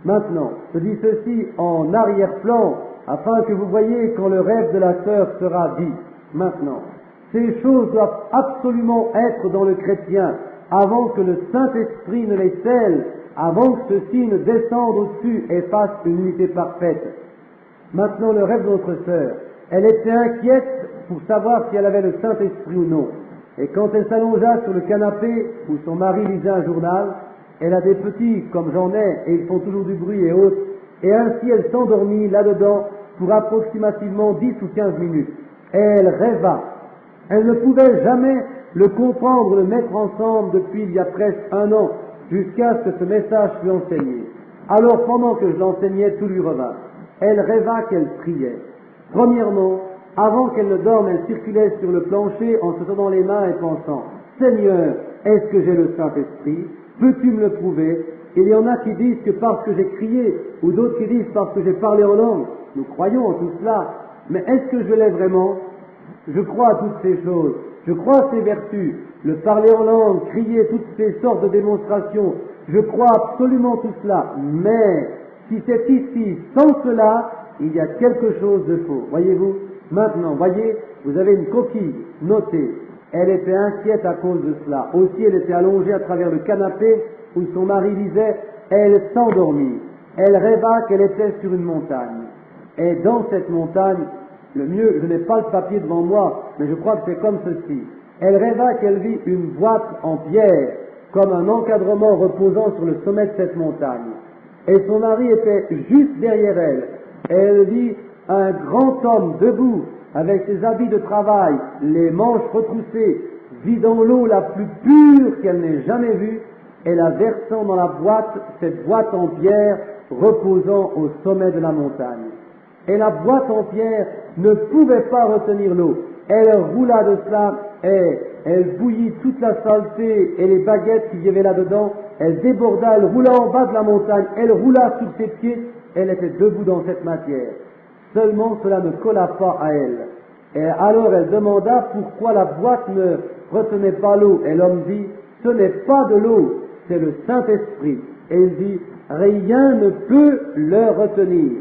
Maintenant, je dis ceci en arrière-plan, afin que vous voyez quand le rêve de la sœur sera dit. Maintenant, ces choses doivent absolument être dans le chrétien, avant que le Saint-Esprit ne les scelle, avant que ceux-ci ne descendent au-dessus et fassent une unité parfaite. Maintenant, le rêve de notre sœur, elle était inquiète pour savoir si elle avait le Saint-Esprit ou non. Et quand elle s'allongea sur le canapé où son mari lisait un journal, elle a des petits comme j'en ai, et ils font toujours du bruit et autres, et ainsi elle s'endormit là-dedans pour approximativement 10 ou 15 minutes. Et elle rêva. Elle ne pouvait jamais le comprendre, le mettre ensemble depuis il y a presque 1 an, jusqu'à ce que ce message fût enseigné. Alors pendant que je l'enseignais, tout lui revint. Elle rêva qu'elle priait. Premièrement, avant qu'elle ne dorme, elle circulait sur le plancher en se tenant les mains et pensant « Seigneur, est-ce que j'ai le Saint-Esprit? Peux-tu me le prouver ?» Il y en a qui disent que parce que j'ai crié, ou d'autres qui disent parce que j'ai parlé en langue. Nous croyons en tout cela, mais est-ce que je l'ai vraiment? Je crois à toutes ces choses, je crois à ces vertus, le parler en langue, crier, toutes ces sortes de démonstrations, je crois absolument tout cela, mais si c'est ici sans cela, il y a quelque chose de faux, voyez-vous? Maintenant, voyez, vous avez une coquille, notez, elle était inquiète à cause de cela, aussi elle était allongée à travers le canapé où son mari lisait, elle s'endormit, elle rêva qu'elle était sur une montagne, et dans cette montagne, le mieux, je n'ai pas le papier devant moi, mais je crois que c'est comme ceci. Elle rêva qu'elle vit une boîte en pierre, comme un encadrement reposant sur le sommet de cette montagne. Et son mari était juste derrière elle. Et elle vit un grand homme debout, avec ses habits de travail, les manches retroussées, vidant l'eau la plus pure qu'elle n'ait jamais vue, et la versant dans la boîte, cette boîte en pierre, reposant au sommet de la montagne. Et la boîte en pierre ne pouvait pas retenir l'eau. Elle roula de cela et elle bouillit toute la saleté et les baguettes qu'il y avait là-dedans. Elle déborda, elle roula en bas de la montagne, elle roula sur ses pieds, elle était debout dans cette matière. Seulement cela ne colla pas à elle. Et alors elle demanda pourquoi la boîte ne retenait pas l'eau. Et l'homme dit, ce n'est pas de l'eau, c'est le Saint-Esprit. Et il dit, rien ne peut le retenir.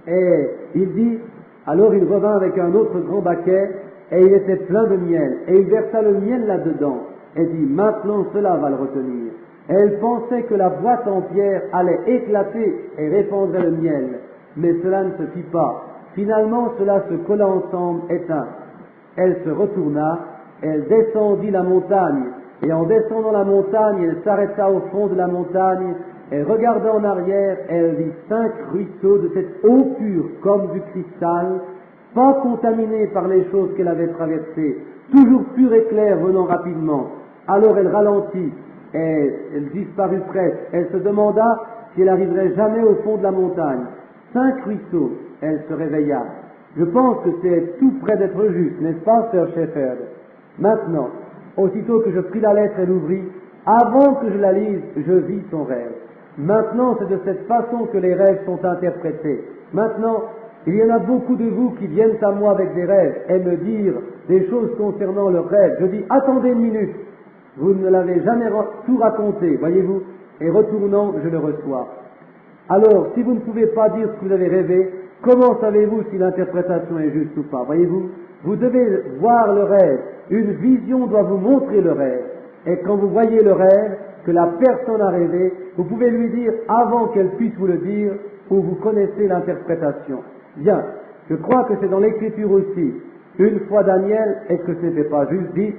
Et il dit, alors il revint avec un autre grand baquet, et il était plein de miel, et il versa le miel là-dedans, et dit, maintenant cela va le retenir. Et elle pensait que la boîte en pierre allait éclater et répandrait le miel, mais cela ne se fit pas. Finalement, cela se colla ensemble, éteint. Elle se retourna, elle descendit la montagne, et en descendant la montagne, elle s'arrêta au fond de la montagne, et regardant en arrière, elle vit 5 ruisseaux de cette eau pure comme du cristal, pas contaminée par les choses qu'elle avait traversées, toujours pure et claire venant rapidement. Alors elle ralentit, et elle disparut presque. Elle se demanda si elle arriverait jamais au fond de la montagne. 5 ruisseaux, elle se réveilla. Je pense que c'est tout près d'être juste, n'est-ce pas, sœur Shepherd? Maintenant, aussitôt que je pris la lettre et l'ouvris, avant que je la lise, je vis son rêve. Maintenant, c'est de cette façon que les rêves sont interprétés. Maintenant, il y en a beaucoup de vous qui viennent à moi avec des rêves et me dire des choses concernant leurs rêves. Je dis, attendez une minute, vous ne l'avez jamais tout raconté, voyez-vous, et retournant, je le reçois. Alors, si vous ne pouvez pas dire ce que vous avez rêvé, comment savez-vous si l'interprétation est juste ou pas? Voyez-vous, vous devez voir le rêve. Une vision doit vous montrer le rêve. Et quand vous voyez le rêve, que la personne a rêvé, vous pouvez lui dire avant qu'elle puisse vous le dire, ou vous connaissez l'interprétation. Bien, Je crois que c'est dans l'Écriture aussi. Une fois Daniel, est-ce que ce n'était pas juste dit?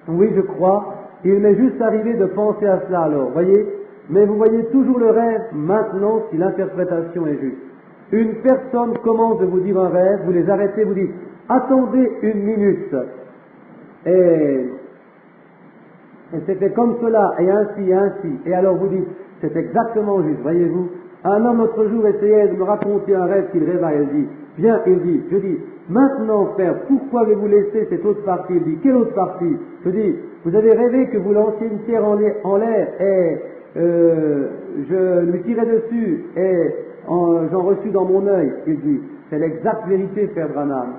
Oui, je crois. Il m'est juste arrivé de penser à cela alors, voyez? Mais vous voyez toujours le rêve maintenant si l'interprétation est juste. Une personne commence de vous dire un rêve, vous les arrêtez, vous dites, attendez une minute. Et c'était comme cela, et ainsi, et ainsi. Et alors vous dites, c'est exactement juste, voyez-vous. Un homme l'autre jour essayait de me raconter un rêve qu'il rêva, il dit, bien, il dit, je dis, maintenant père, pourquoi avez-vous laissé cette autre partie? Il dit, quelle autre partie? Je dis, vous avez rêvé que vous lanciez une pierre en l'air, et je lui tirais dessus, et j'en reçus dans mon œil. Il dit, c'est l'exacte vérité, Père Branham.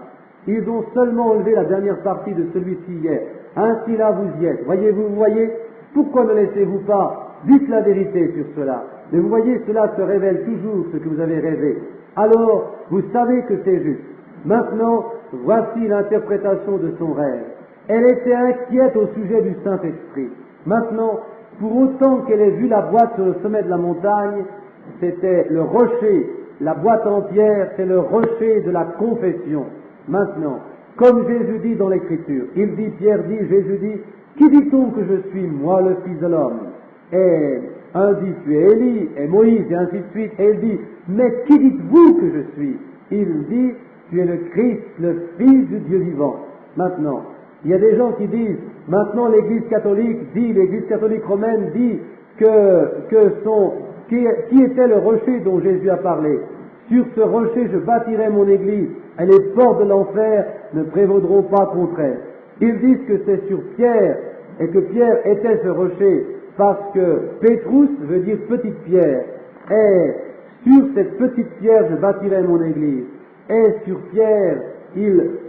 Ils ont seulement enlevé la dernière partie de celui-ci hier. Ainsi là, vous y êtes. Voyez-vous, vous voyez? Pourquoi ne laissez-vous pas? Dites la vérité sur cela. Mais vous voyez, cela se révèle toujours ce que vous avez rêvé. Alors, vous savez que c'est juste. Maintenant, voici l'interprétation de son rêve. Elle était inquiète au sujet du Saint-Esprit. Maintenant, pour autant qu'elle ait vu la boîte sur le sommet de la montagne, c'était le rocher, la boîte en pierre, c'est le rocher de la confession. Maintenant, comme Jésus dit dans l'Écriture, il dit, Pierre dit, Jésus dit, qui dit-on que je suis, moi, le Fils de l'homme? Et un dit, tu es Élie, et Moïse, et ainsi de suite. Et il dit, mais qui dites-vous que je suis? Il dit, tu es le Christ, le Fils du Dieu vivant. Maintenant, il y a des gens qui disent, maintenant l'Église catholique dit, l'Église catholique romaine dit qui était le rocher dont Jésus a parlé. Sur ce rocher je bâtirai mon Église, et les portes de l'enfer ne prévaudront pas contre elle. Ils disent que c'est sur Pierre, et que Pierre était ce rocher, parce que Pétrus veut dire petite pierre, et sur cette petite pierre je bâtirai mon Église. Et sur Pierre,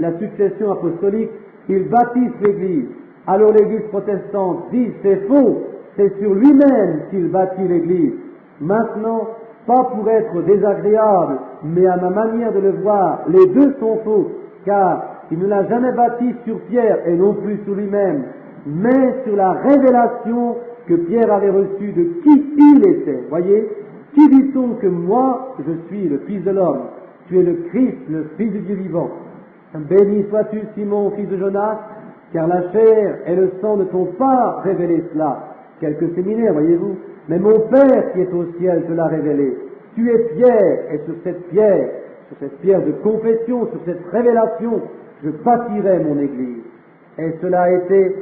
la succession apostolique, ils bâtissent l'Église. Alors l'Église protestante dit, c'est faux, c'est sur lui-même qu'il bâtit l'Église. Maintenant, pas pour être désagréable, mais à ma manière de le voir, les deux sont faux, car il ne l'a jamais bâti sur Pierre et non plus sur lui-même, mais sur la révélation que Pierre avait reçue de qui il était. Voyez, qui dit-on que moi, je suis le Fils de l'homme? Tu es le Christ, le Fils du Dieu vivant. Béni sois-tu, Simon, fils de Jonas, car la chair et le sang ne t'ont pas révélé cela. Quelques séminaires, voyez-vous, mais mon Père qui est au ciel te l'a révélé. Tu es Pierre, et sur cette pierre de confession, sur cette révélation, je bâtirai mon Église. Et cela a été,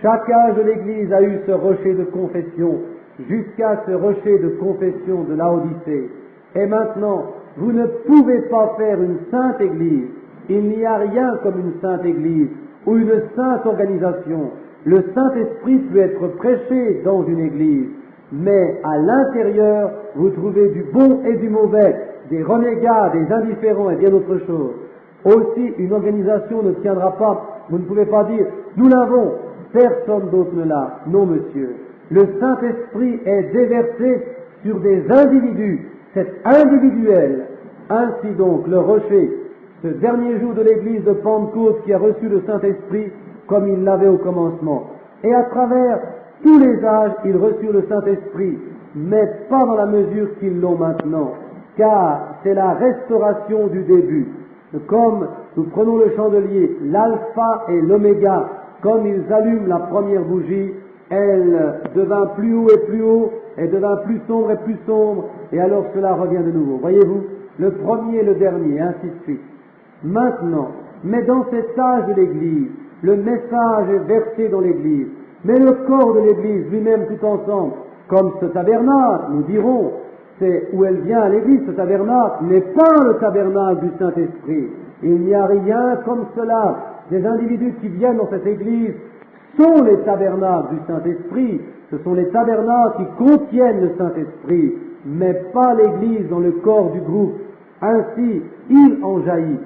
chaque âge de l'Église a eu ce rocher de confession, jusqu'à ce rocher de confession de Laodicée. Et maintenant, vous ne pouvez pas faire une sainte Église. Il n'y a rien comme une sainte Église ou une sainte organisation. Le Saint-Esprit peut être prêché dans une Église, mais à l'intérieur, vous trouvez du bon et du mauvais, des renégats, des indifférents et bien d'autres choses. Aussi, une organisation ne tiendra pas. Vous ne pouvez pas dire, nous l'avons, personne d'autre ne l'a. Non, monsieur. Le Saint-Esprit est déversé sur des individus. C'est individuel. Ainsi donc, le rocher, ce dernier jour de l'église de Pentecôte qui a reçu le Saint-Esprit comme il l'avait au commencement. Et à travers tous les âges, ils reçurent le Saint-Esprit, mais pas dans la mesure qu'ils l'ont maintenant, car c'est la restauration du début. Comme nous prenons le chandelier, l'alpha et l'oméga, comme ils allument la première bougie, elle devint plus haut et plus haut, elle devint plus sombre et plus sombre, et alors cela revient de nouveau. Voyez-vous, le premier et le dernier, ainsi de suite. Maintenant, mais dans cet âge de l'Église, le message est versé dans l'Église, mais le corps de l'Église lui-même tout ensemble, comme ce tabernacle, nous dirons, c'est où elle vient à l'Église, ce tabernacle n'est pas le tabernacle du Saint-Esprit. Il n'y a rien comme cela. Les individus qui viennent dans cette Église sont les tabernacles du Saint-Esprit. Ce sont les tabernacles qui contiennent le Saint-Esprit, mais pas l'Église dans le corps du groupe. Ainsi, il en jaillit.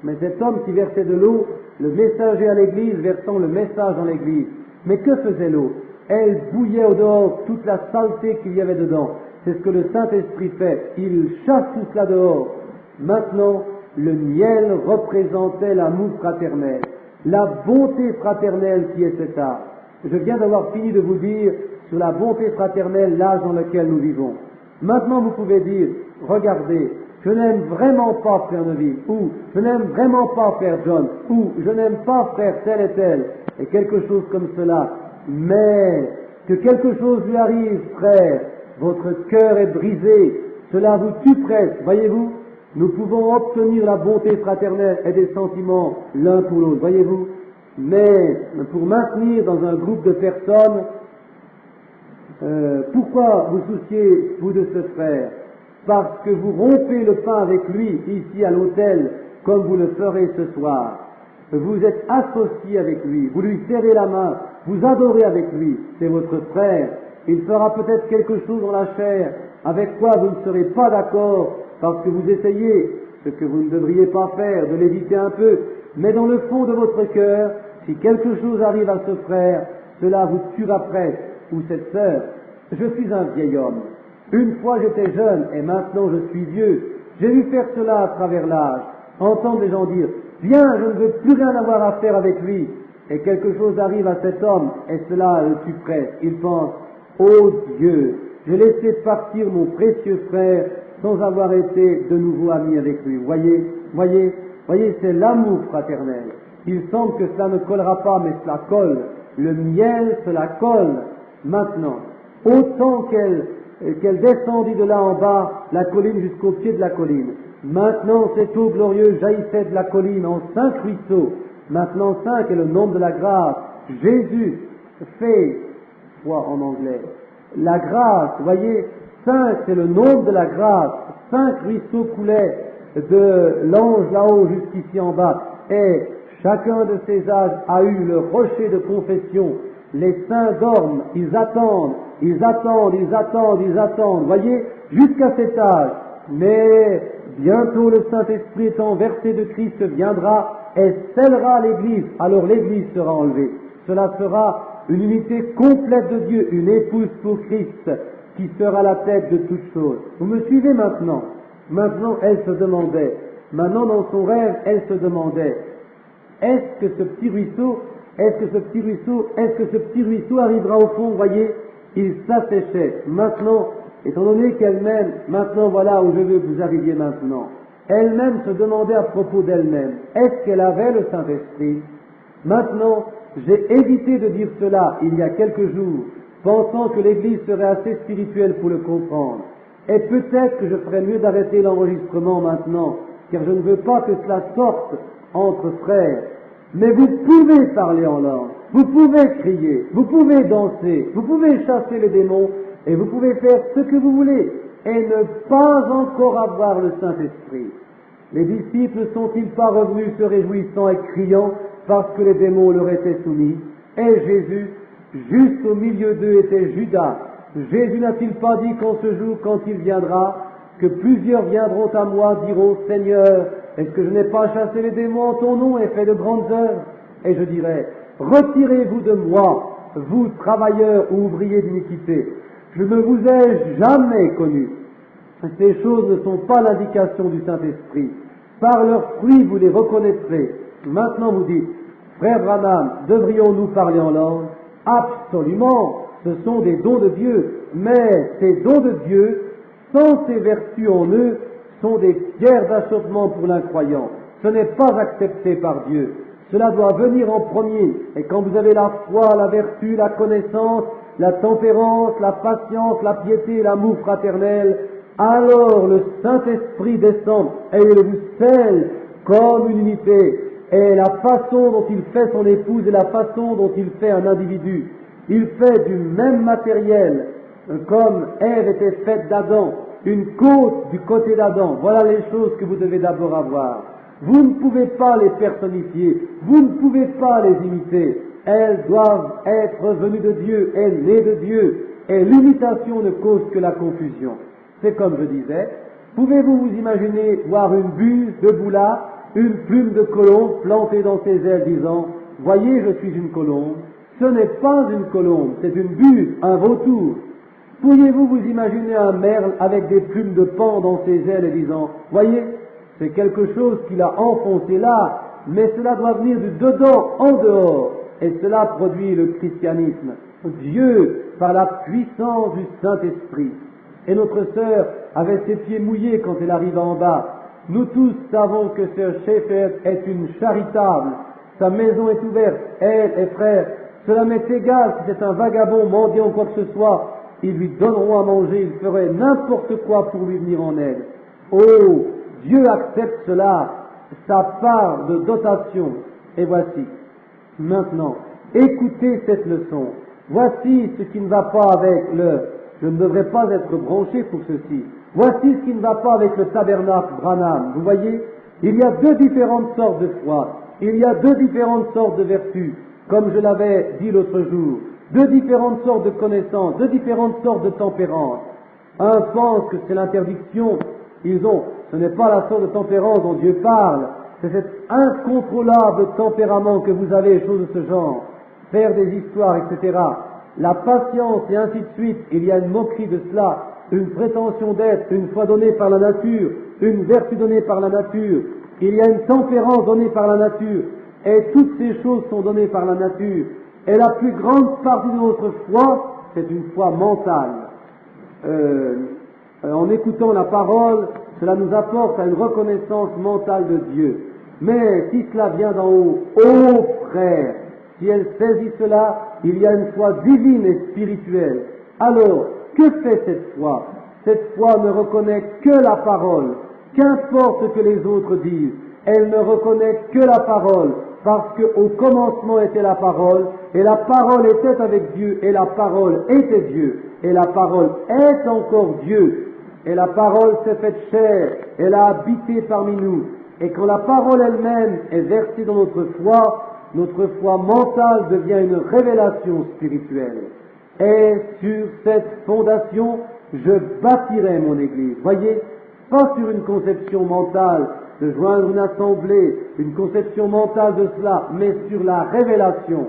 Mais cet homme qui versait de l'eau, le messager à l'Église versant le message dans l'Église. Mais que faisait l'eau? Elle bouillait au dehors toute la saleté qu'il y avait dedans. C'est ce que le Saint-Esprit fait. Il chasse tout cela dehors. Maintenant, le miel représentait l'amour fraternel, la bonté fraternelle qui est cet art. Je viens d'avoir fini de vous dire sur la bonté fraternelle l'âge dans lequel nous vivons. Maintenant, vous pouvez dire, regardez, je n'aime vraiment pas frère Neville, ou je n'aime vraiment pas frère John, ou je n'aime pas frère tel et tel, et quelque chose comme cela, mais que quelque chose lui arrive, frère, votre cœur est brisé, cela vous tue presque, voyez-vous, nous pouvons obtenir la bonté fraternelle et des sentiments l'un pour l'autre, voyez-vous, mais pour maintenir dans un groupe de personnes, pourquoi vous souciez-vous de ce frère? Parce que vous rompez le pain avec lui ici à l'autel, comme vous le ferez ce soir. Vous êtes associés avec lui, vous lui serrez la main, vous adorez avec lui, c'est votre frère. Il fera peut-être quelque chose dans la chair avec quoi vous ne serez pas d'accord, parce que vous essayez, ce que vous ne devriez pas faire, de l'éviter un peu, mais dans le fond de votre cœur, si quelque chose arrive à ce frère, cela vous tuera presque, ou cette sœur. Je suis un vieil homme. Une fois j'étais jeune et maintenant je suis vieux. J'ai vu faire cela à travers l'âge. Entendre les gens dire « Viens, je ne veux plus rien avoir à faire avec lui ». Et quelque chose arrive à cet homme et cela le tue presque. Il pense « Oh Dieu, j'ai laissé partir mon précieux frère sans avoir été de nouveau ami avec lui. » Voyez, c'est l'amour fraternel. Il semble que cela ne collera pas, mais cela colle. Le miel, cela colle. Maintenant, autant qu'elle descendit de là en bas, la colline jusqu'au pied de la colline. Maintenant, cette eau glorieuse jaillissait de la colline en 5 ruisseaux. Maintenant, 5 est le nombre de la grâce. Jésus fait, foi en anglais, la grâce, voyez, 5 c'est le nombre de la grâce. 5 ruisseaux coulaient de l'ange là-haut jusqu'ici en bas. Et chacun de ces âges a eu le rocher de confession. Les saints dorment, ils attendent, voyez, jusqu'à cet âge. Mais bientôt le Saint-Esprit étant versé de Christ viendra et scellera l'Église. Alors l'Église sera enlevée. Cela sera une unité complète de Dieu, une épouse pour Christ qui sera la tête de toutes choses. Vous me suivez maintenant? Maintenant, elle se demandait, maintenant dans son rêve, elle se demandait, est-ce que ce petit ruisseau arrivera au fond, voyez? Il s'asséchait. Maintenant, étant donné qu'elle m'aime, maintenant voilà où je veux que vous arriviez maintenant. Elle-même se demandait à propos d'elle-même, est-ce qu'elle avait le Saint-Esprit? Maintenant, j'ai évité de dire cela il y a quelques jours, pensant que l'Église serait assez spirituelle pour le comprendre. Et peut-être que je ferais mieux d'arrêter l'enregistrement maintenant, car je ne veux pas que cela sorte entre frères. Mais vous pouvez parler en langue, vous pouvez crier, vous pouvez danser, vous pouvez chasser les démons, et vous pouvez faire ce que vous voulez, et ne pas encore avoir le Saint-Esprit. Les disciples ne sont-ils pas revenus se réjouissant et criant parce que les démons leur étaient soumis? Et Jésus, juste au milieu d'eux était Judas. Jésus n'a-t-il pas dit qu'en ce jour, quand il viendra, que plusieurs viendront à moi, diront, Seigneur, est-ce que je n'ai pas chassé les démons en ton nom et fait de grandes œuvres? Et je dirai, retirez-vous de moi, vous travailleurs ou ouvriers d'iniquité. Je ne vous ai jamais connu. Ces choses ne sont pas l'indication du Saint-Esprit. Par leurs fruits, vous les reconnaîtrez. Maintenant, vous dites, frère Branham, devrions-nous parler en langue? Absolument, ce sont des dons de Dieu. Mais ces dons de Dieu, sans ces vertus en eux, sont des pierres d'achoppement pour l'incroyant. Ce n'est pas accepté par Dieu. Cela doit venir en premier. Et quand vous avez la foi, la vertu, la connaissance, la tempérance, la patience, la piété, l'amour fraternel, alors le Saint-Esprit descend et il vous scelle comme une unité. Et la façon dont il fait son épouse et la façon dont il fait un individu, il fait du même matériel, comme Ève était faite d'Adam, une côte du côté d'Adam. Voilà les choses que vous devez d'abord avoir. Vous ne pouvez pas les personnifier, vous ne pouvez pas les imiter. Elles doivent être venues de Dieu et nées de Dieu. Et l'imitation ne cause que la confusion. C'est comme je disais, pouvez-vous vous imaginer voir une buse debout là, une plume de colombe plantée dans ses ailes disant « Voyez, je suis une colombe ». Ce n'est pas une colombe, c'est une buse, un vautour. Pourriez-vous vous imaginer un merle avec des plumes de paon dans ses ailes et disant « Voyez, c'est quelque chose qu'il a enfoncé là, mais cela doit venir du dedans en dehors. » Et cela produit le christianisme. Dieu, par la puissance du Saint-Esprit, Et notre sœur avait ses pieds mouillés quand elle arriva en bas. Nous tous savons que sœur Schaeffer est une charitable. Sa maison est ouverte, elle et frère. Cela m'est égal si c'est un vagabond, mendiant ou quoi que ce soit. Ils lui donneront à manger, ils feraient n'importe quoi pour lui venir en aide. Oh, Dieu accepte cela, sa part de dotation. Et voici, maintenant, écoutez cette leçon. Voici ce qui ne va pas avec je ne devrais pas être branché pour ceci. Voici ce qui ne va pas avec le tabernacle Branham. Vous voyez, il y a deux différentes sortes de foi. Il y a deux différentes sortes de vertus, comme je l'avais dit l'autre jour. Deux différentes sortes de connaissances, deux différentes sortes de tempérance. Un pense que c'est l'interdiction. Ce n'est pas la sorte de tempérance dont Dieu parle. C'est cet incontrôlable tempérament que vous avez, choses de ce genre. Faire des histoires, etc. La patience et ainsi de suite, il y a une moquerie de cela, une prétention d'être, une foi donnée par la nature, une vertu donnée par la nature, il y a une tempérance donnée par la nature, et toutes ces choses sont données par la nature. Et la plus grande partie de notre foi, c'est une foi mentale. En écoutant la parole, cela nous apporte à une reconnaissance mentale de Dieu. Mais si cela vient d'en haut, ô frère, si elle saisit cela, il y a une foi divine et spirituelle. Alors, que fait cette foi? Cette foi ne reconnaît que la parole. Qu'importe ce que les autres disent, elle ne reconnaît que la parole, parce qu'au commencement était la parole, et la parole était avec Dieu, et la parole était Dieu, et la parole est encore Dieu, et la parole s'est faite chair, elle a habité parmi nous. Et quand la parole elle-même est versée dans notre foi mentale devient une révélation spirituelle. Et sur cette fondation, je bâtirai mon Église. Voyez, pas sur une conception mentale de joindre une assemblée, une conception mentale de cela, mais sur la révélation.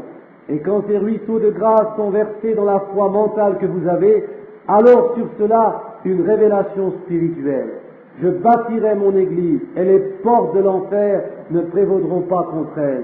Et quand ces ruisseaux de grâce sont versés dans la foi mentale que vous avez, alors sur cela, une révélation spirituelle. Je bâtirai mon Église, et les portes de l'enfer ne prévaudront pas contre elle.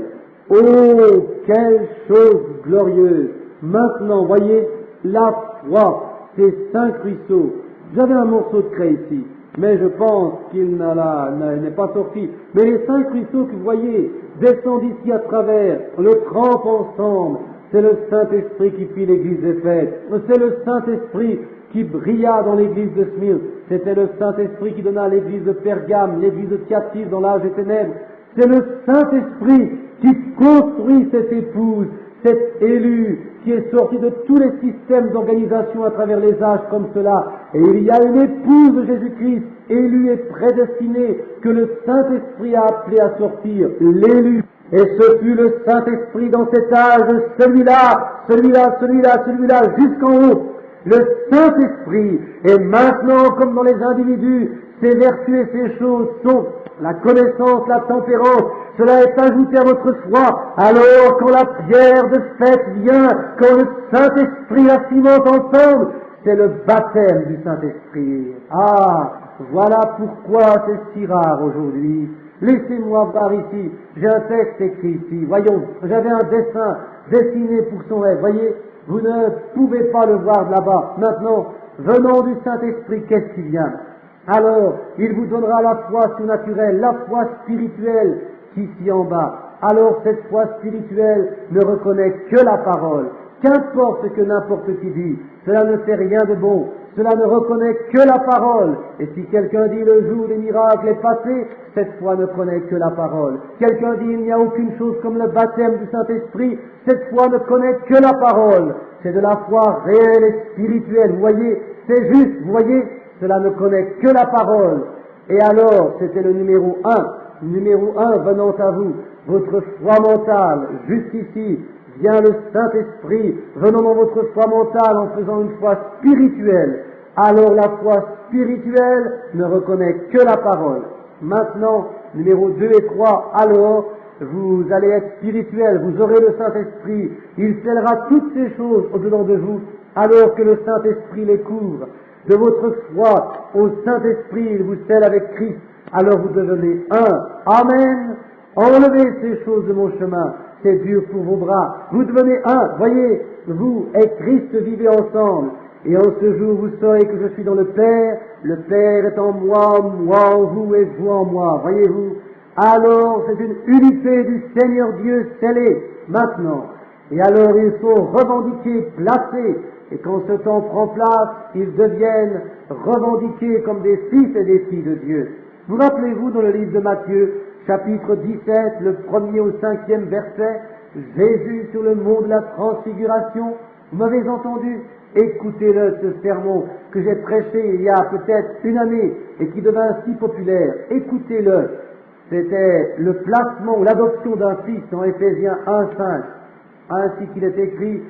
Oh, quelle chose glorieuse! Maintenant, voyez, la foi, ces 5 ruisseaux. J'avais un morceau de craie ici, mais je pense qu'il n'est pas sorti. Mais les 5 ruisseaux que vous voyez descendent ici à travers, le trempent ensemble. C'est le Saint-Esprit qui fit l'église des fêtes. C'est le Saint-Esprit qui brilla dans l'église de Smyrne. C'était le Saint-Esprit qui donna l'église de Pergame, l'église de Thyatire dans l'âge des ténèbres. C'est le Saint-Esprit qui construit cette épouse, cette élue, qui est sortie de tous les systèmes d'organisation à travers les âges comme cela. Et il y a une épouse de Jésus-Christ, élue et prédestinée, que le Saint-Esprit a appelée à sortir, l'élu. Et ce fut le Saint-Esprit dans cet âge, celui-là, jusqu'en haut. Le Saint-Esprit, et maintenant, comme dans les individus, ces vertus et ces choses sont la connaissance, la tempérance, cela est ajouté à votre foi. Alors, quand la pierre de fête vient, quand le Saint-Esprit la cimente ensemble, c'est le baptême du Saint-Esprit. Ah, voilà pourquoi c'est si rare aujourd'hui. Laissez-moi voir ici, j'ai un texte écrit ici, voyons, j'avais un dessin dessiné pour son rêve, voyez, vous ne pouvez pas le voir de là-bas. Maintenant, venant du Saint-Esprit, qu'est-ce qui vient? Alors, il vous donnera la foi surnaturelle, la foi spirituelle, qu'ici en bas. Alors, cette foi spirituelle ne reconnaît que la parole. Qu'importe ce que n'importe qui dit, cela ne fait rien de bon. Cela ne reconnaît que la parole. Et si quelqu'un dit le jour des miracles est passé, cette foi ne connaît que la parole. Quelqu'un dit il n'y a aucune chose comme le baptême du Saint-Esprit, cette foi ne connaît que la parole. C'est de la foi réelle et spirituelle. Vous voyez, c'est juste, vous voyez, cela ne connaît que la parole. Et alors, c'était le numéro 1. Numéro 1 venant à vous, votre foi mentale, jusqu'ici, vient le Saint-Esprit, venant dans votre foi mentale en faisant une foi spirituelle. Alors la foi spirituelle ne reconnaît que la parole. Maintenant, numéro 2 et 3, alors vous allez être spirituel, vous aurez le Saint-Esprit, il scellera toutes ces choses au-dedans de vous, alors que le Saint-Esprit les couvre. De votre foi au Saint-Esprit, il vous scelle avec Christ, alors vous devenez un. Amen. Enlevez ces choses de mon chemin, c'est dur pour vos bras. Vous devenez un. Voyez, vous et Christ vivez ensemble. Et en ce jour, vous saurez que je suis dans le Père est en moi, moi en vous et vous en moi. Voyez-vous? Alors, c'est une unité du Seigneur Dieu scellée, maintenant. Et alors, il faut revendiquer, placer, et quand ce temps prend place, ils deviennent revendiqués comme des fils et des filles de Dieu. Vous rappelez-vous dans le livre de Matthieu, chapitre 17, le 1er au 5e verset, Jésus sur le mont de la transfiguration, vous m'avez entendu? Écoutez-le, ce sermon que j'ai prêché il y a peut-être une année et qui devint si populaire. Écoutez-le. C'était le placement ou l'adoption d'un fils dans Éphésiens 1:5. Ainsi qu'il est écrit,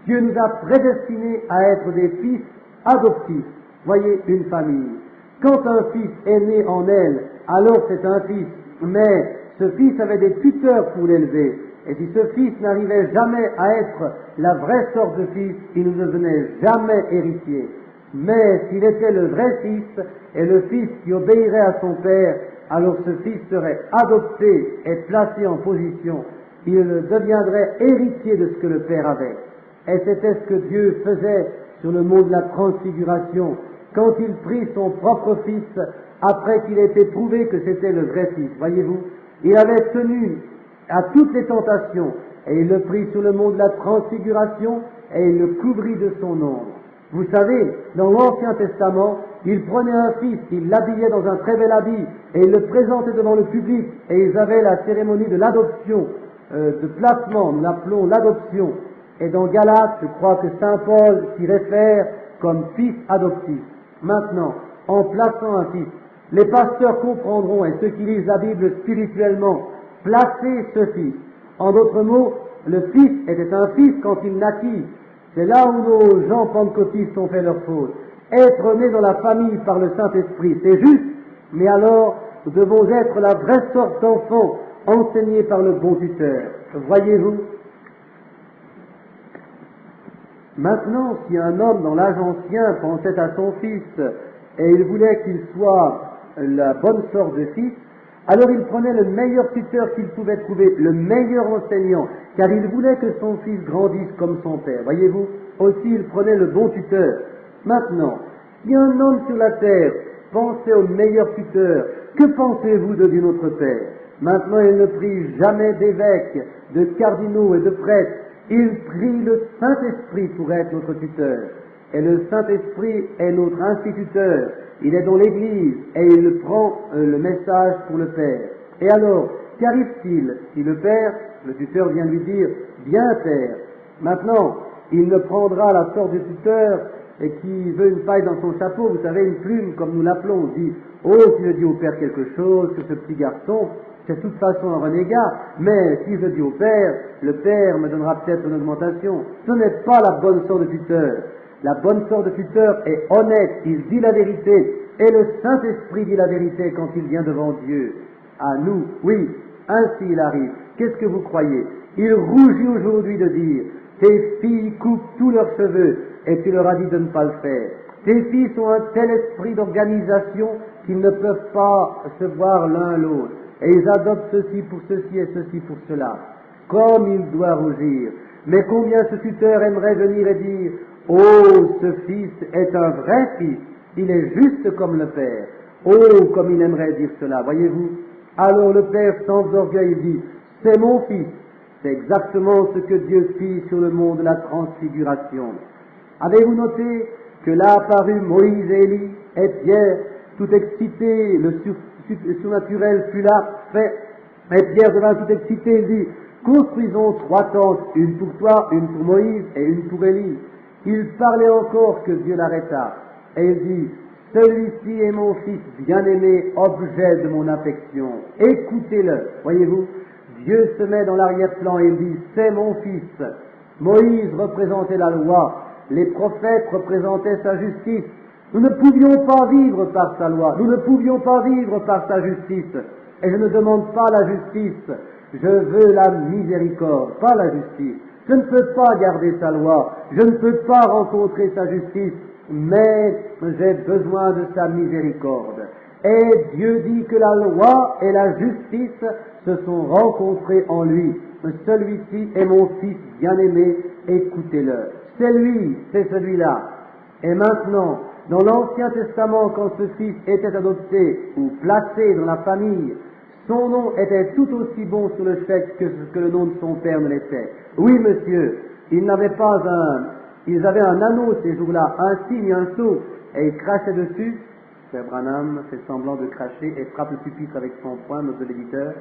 Dieu nous a prédestinés à être des fils adoptifs. Voyez, une famille. Quand un fils est né en elle, alors c'est un fils. Mais ce fils avait des tuteurs pour l'élever. Et si ce fils n'arrivait jamais à être la vraie sorte de fils, il ne devenait jamais héritier. Mais s'il était le vrai fils, et le fils qui obéirait à son père, alors ce fils serait adopté et placé en position. Il deviendrait héritier de ce que le père avait. Et c'était ce que Dieu faisait sur le mont de la transfiguration, quand il prit son propre fils, après qu'il ait été prouvé que c'était le vrai fils. Voyez-vous, il avait tenu à toutes les tentations, et il le prit sur le mont de la transfiguration, et il le couvrit de son ombre. Vous savez, dans l'Ancien Testament, il prenait un fils, il l'habillait dans un très bel habit, et il le présentait devant le public, et ils avaient la cérémonie de l'adoption, de placement, nous l'appelons l'adoption. Et dans Galates, je crois que Saint Paul s'y réfère comme fils adoptif. Maintenant, en plaçant un fils, les pasteurs comprendront, et ceux qui lisent la Bible spirituellement, placer ce fils. En d'autres mots, le fils était un fils quand il naquit. C'est là où nos gens pentecôtistes ont fait leur faute. Être né dans la famille par le Saint-Esprit, c'est juste, mais alors nous devons être la vraie sorte d'enfants enseignés par le bon tuteur. Voyez-vous? Maintenant, si un homme dans l'âge ancien pensait à son fils et il voulait qu'il soit la bonne sorte de fils, alors il prenait le meilleur tuteur qu'il pouvait trouver, le meilleur enseignant, car il voulait que son fils grandisse comme son père. Voyez-vous, aussi il prenait le bon tuteur. Maintenant, si un homme sur la terre pensait au meilleur tuteur, que pensez-vous de notre Père? Maintenant, il ne prie jamais d'évêques, de cardinaux et de prêtres. Il prie le Saint-Esprit pour être notre tuteur. Et le Saint-Esprit est notre instituteur. Il est dans l'Église et il prend le message pour le Père. Et alors, qu'arrive-t-il si le Père, le tuteur vient lui dire « Bien Père ». Maintenant, il ne prendra la sorte de tuteur et qui veut une paille dans son chapeau, vous savez, une plume comme nous l'appelons, on dit « Oh, si je dis au Père quelque chose sur ce petit garçon, c'est de toute façon un renégat, mais si je dis au Père, le Père me donnera peut-être une augmentation. » Ce n'est pas la bonne sorte de tuteur. La bonne sorte de tuteur est honnête, il dit la vérité, et le Saint-Esprit dit la vérité quand il vient devant Dieu. À nous, oui, ainsi il arrive. Qu'est-ce que vous croyez? Il rougit aujourd'hui de dire, tes filles coupent tous leurs cheveux, et tu leur as dit de ne pas le faire. Tes filles ont un tel esprit d'organisation qu'ils ne peuvent pas se voir l'un l'autre, et ils adoptent ceci pour ceci et ceci pour cela. Comme il doit rougir. Mais combien ce tuteur aimerait venir et dire, oh, ce fils est un vrai fils, il est juste comme le Père. Oh, comme il aimerait dire cela, voyez-vous. Alors le Père, sans orgueil, dit, c'est mon fils. C'est exactement ce que Dieu fit sur le mont de la transfiguration. Avez-vous noté que là apparut Moïse et Élie, et Pierre, tout excité, le surnaturel fut là, fait, et Pierre devint tout excité, il dit, construisons 3 tentes, une pour toi, une pour Moïse et une pour Élie. Il parlait encore que Dieu l'arrêta, et il dit, celui-ci est mon fils bien-aimé, objet de mon affection. Écoutez-le, voyez-vous, Dieu se met dans l'arrière-plan et il dit, c'est mon fils. Moïse représentait la loi, les prophètes représentaient sa justice. Nous ne pouvions pas vivre par sa loi, nous ne pouvions pas vivre par sa justice. Et je ne demande pas la justice, je veux la miséricorde, pas la justice. Je ne peux pas garder sa loi, je ne peux pas rencontrer sa justice, mais j'ai besoin de sa miséricorde. Et Dieu dit que la loi et la justice se sont rencontrées en lui. Celui-ci est mon fils bien-aimé, écoutez-le. C'est lui, c'est celui-là. Et maintenant, dans l'Ancien Testament, quand ce fils était adopté ou placé dans la famille, son nom était tout aussi bon sur le chèque que ce que le nom de son père ne l'était. Oui, monsieur, ils avaient un anneau ces jours-là, un signe, un sceau, et ils crachaient dessus. Frère Branham fait semblant de cracher et frappe le pupitre avec son poing, notre l'éditeur.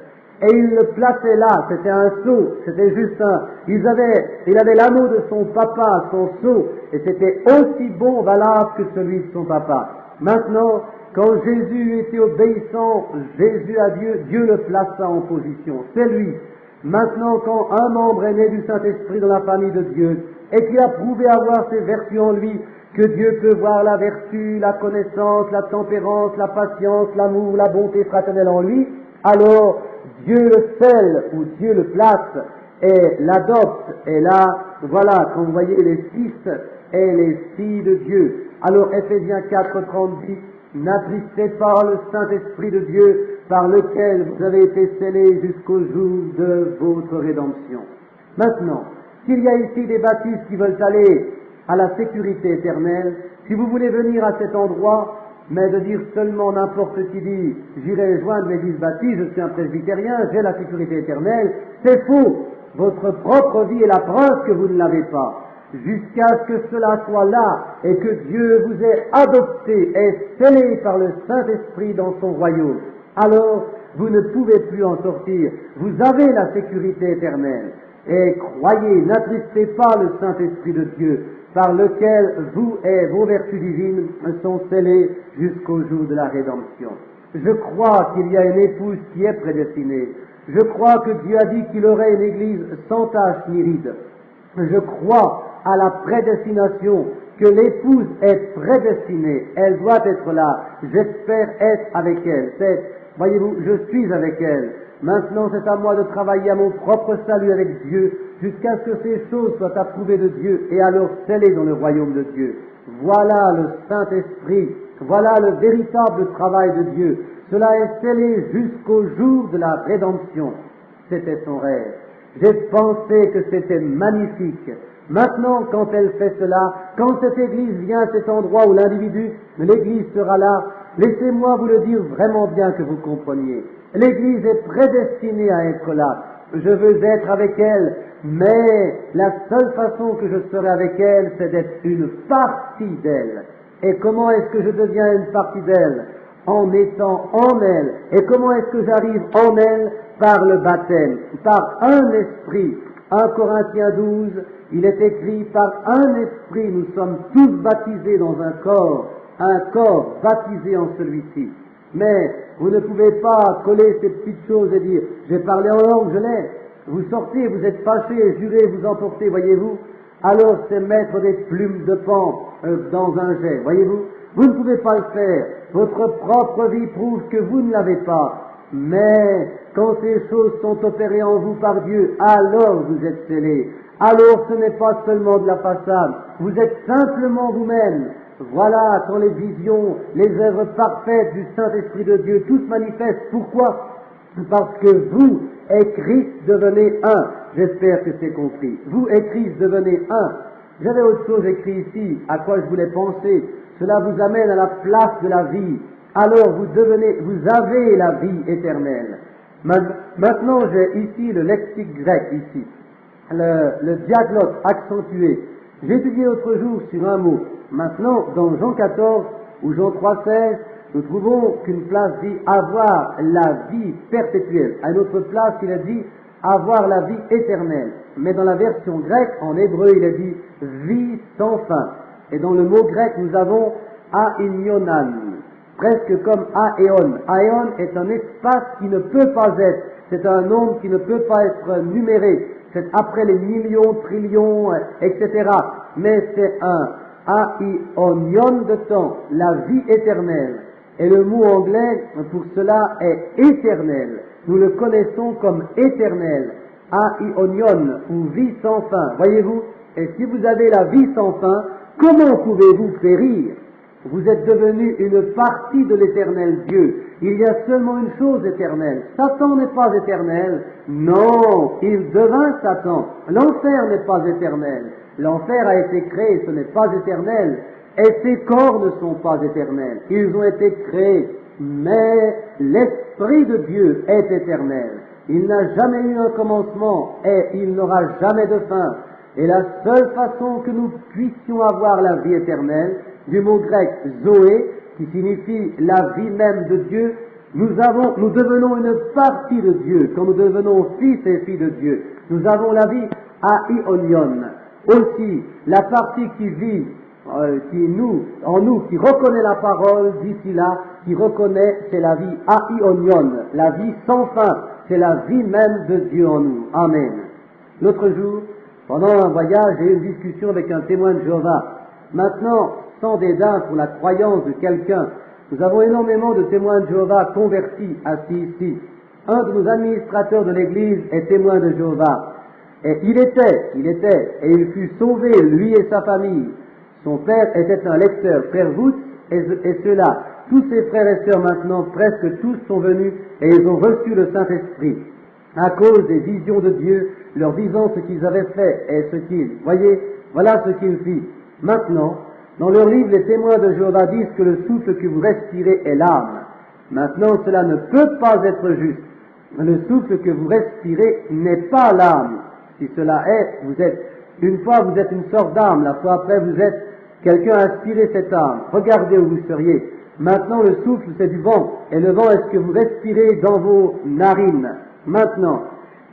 Et il le plaçait là, c'était un sceau, c'était juste il avait l'anneau de son papa, son sceau, et c'était aussi bon, valable que celui de son papa. Maintenant, quand Jésus était obéissant, Jésus à Dieu, Dieu le plaça en position, c'est lui. Maintenant, quand un membre est né du Saint-Esprit dans la famille de Dieu, et qu'il a prouvé avoir ses vertus en lui, que Dieu peut voir la vertu, la connaissance, la tempérance, la patience, l'amour, la bonté fraternelle en lui, alors Dieu le scelle ou Dieu le place et l'adopte. Et là, voilà, quand vous voyez les fils et les filles de Dieu. Alors Ephésiens 4:30 dit, n'attristez pas le Saint-Esprit de Dieu par lequel vous avez été scellés jusqu'au jour de votre rédemption. Maintenant, s'il y a ici des baptistes qui veulent aller à la sécurité éternelle, si vous voulez venir à cet endroit, mais de dire seulement n'importe qui dit « j'irai joindre l'église baptiste, je suis un presbytérien, j'ai la sécurité éternelle », c'est faux. Votre propre vie est la preuve que vous ne l'avez pas. Jusqu'à ce que cela soit là et que Dieu vous ait adopté et scellé par le Saint-Esprit dans son royaume, alors vous ne pouvez plus en sortir. Vous avez la sécurité éternelle. Et croyez, n'attristez pas le Saint-Esprit de Dieu, par lequel vous et vos vertus divines sont scellées jusqu'au jour de la rédemption. Je crois qu'il y a une épouse qui est prédestinée. Je crois que Dieu a dit qu'il aurait une église sans tache ni ride. Je crois à la prédestination, que l'épouse est prédestinée. Elle doit être là. J'espère être avec elle. Voyez-vous, je suis avec elle. Maintenant, c'est à moi de travailler à mon propre salut avec Dieu, jusqu'à ce que ces choses soient approuvées de Dieu et alors scellées dans le royaume de Dieu. Voilà le Saint-Esprit, voilà le véritable travail de Dieu. Cela est scellé jusqu'au jour de la rédemption. C'était son rêve. J'ai pensé que c'était magnifique. Maintenant, quand elle fait cela, quand cette Église vient à cet endroit où l'Église sera là, laissez-moi vous le dire vraiment bien que vous compreniez. L'Église est prédestinée à être là. Je veux être avec elle, mais la seule façon que je serai avec elle, c'est d'être une partie d'elle. Et comment est-ce que je deviens une partie d'elle? En étant en elle. Et comment est-ce que j'arrive en elle? Par le baptême, par un esprit. 1 Corinthiens 12, il est écrit, par un esprit nous sommes tous baptisés dans un corps baptisé en celui-ci. Mais vous ne pouvez pas coller ces petites choses et dire « j'ai parlé en langue, je l'ai ». Vous sortez, vous êtes fâchés, jurez, vous emportez, voyez-vous. Alors c'est mettre des plumes de pan dans un jet, voyez-vous. Vous ne pouvez pas le faire. Votre propre vie prouve que vous ne l'avez pas. Mais quand ces choses sont opérées en vous par Dieu, alors vous êtes scellés. Alors ce n'est pas seulement de la façade, vous êtes simplement vous-même. Voilà quand les visions, les œuvres parfaites du Saint-Esprit de Dieu, tout se manifeste. Pourquoi? Parce que vous et Christ devenez un. J'espère que c'est compris. Vous et Christ devenez un. J'avais autre chose écrit ici, à quoi je voulais penser. Cela vous amène à la place de la vie. Alors vous avez la vie éternelle. Maintenant, j'ai ici le lexique grec, ici. Le diaglotte accentué. J'ai étudié l'autre jour sur un mot. Maintenant, dans Jean 14 ou Jean 3,16, nous trouvons qu'une place dit avoir la vie perpétuelle. À une autre place, il a dit avoir la vie éternelle. Mais dans la version grecque, en hébreu, il est dit vie sans fin. Et dans le mot grec, nous avons aïonan, presque comme aéon. Aéon est un espace qui ne peut pas être. C'est un nombre qui ne peut pas être numéré. C'est après les millions, trillions, etc. Mais c'est un aïonion de temps, la vie éternelle. Et le mot anglais pour cela est éternel. Nous le connaissons comme éternel. Aïonion, ou vie sans fin. Voyez-vous? Et si vous avez la vie sans fin, comment pouvez-vous périr? Vous êtes devenu une partie de l'éternel Dieu. Il y a seulement une chose éternelle. Satan n'est pas éternel. Non, il devint Satan. L'enfer n'est pas éternel. L'enfer a été créé, ce n'est pas éternel. Et ces corps ne sont pas éternels. Ils ont été créés, mais l'Esprit de Dieu est éternel. Il n'a jamais eu un commencement et il n'aura jamais de fin. Et la seule façon que nous puissions avoir la vie éternelle, du mot grec zoé, qui signifie la vie même de Dieu, nous devenons une partie de Dieu, quand nous devenons fils et filles de Dieu. Nous avons la vie aionion. Aussi, la partie qui vit, en nous, qui reconnaît la parole d'ici là, qui reconnaît, c'est la vie aionion, la vie sans fin, c'est la vie même de Dieu en nous. Amen. L'autre jour, pendant un voyage, j'ai eu une discussion avec un témoin de Jéhovah. Maintenant, sans dédain pour la croyance de quelqu'un, nous avons énormément de témoins de Jéhovah convertis assis ici. Un de nos administrateurs de l'Église est témoin de Jéhovah. Et il était, et il fut sauvé, lui et sa famille. Son père était un lecteur, Frère Woods, et ceux-là. Tous ses frères et sœurs maintenant, presque tous sont venus, et ils ont reçu le Saint-Esprit. À cause des visions de Dieu, leur disant ce qu'ils avaient fait et ce qu'ils... Voyez, voilà ce qu'ils fit. Maintenant, dans leur livre, les témoins de Jéhovah disent que le souffle que vous respirez est l'âme. Maintenant, cela ne peut pas être juste. Le souffle que vous respirez n'est pas l'âme. Si cela est, une fois vous êtes une sorte d'âme, la fois après vous êtes quelqu'un a aspiré cette âme. Regardez où vous seriez. Maintenant, le souffle, c'est du vent. Et le vent est ce que vous respirez dans vos narines. Maintenant,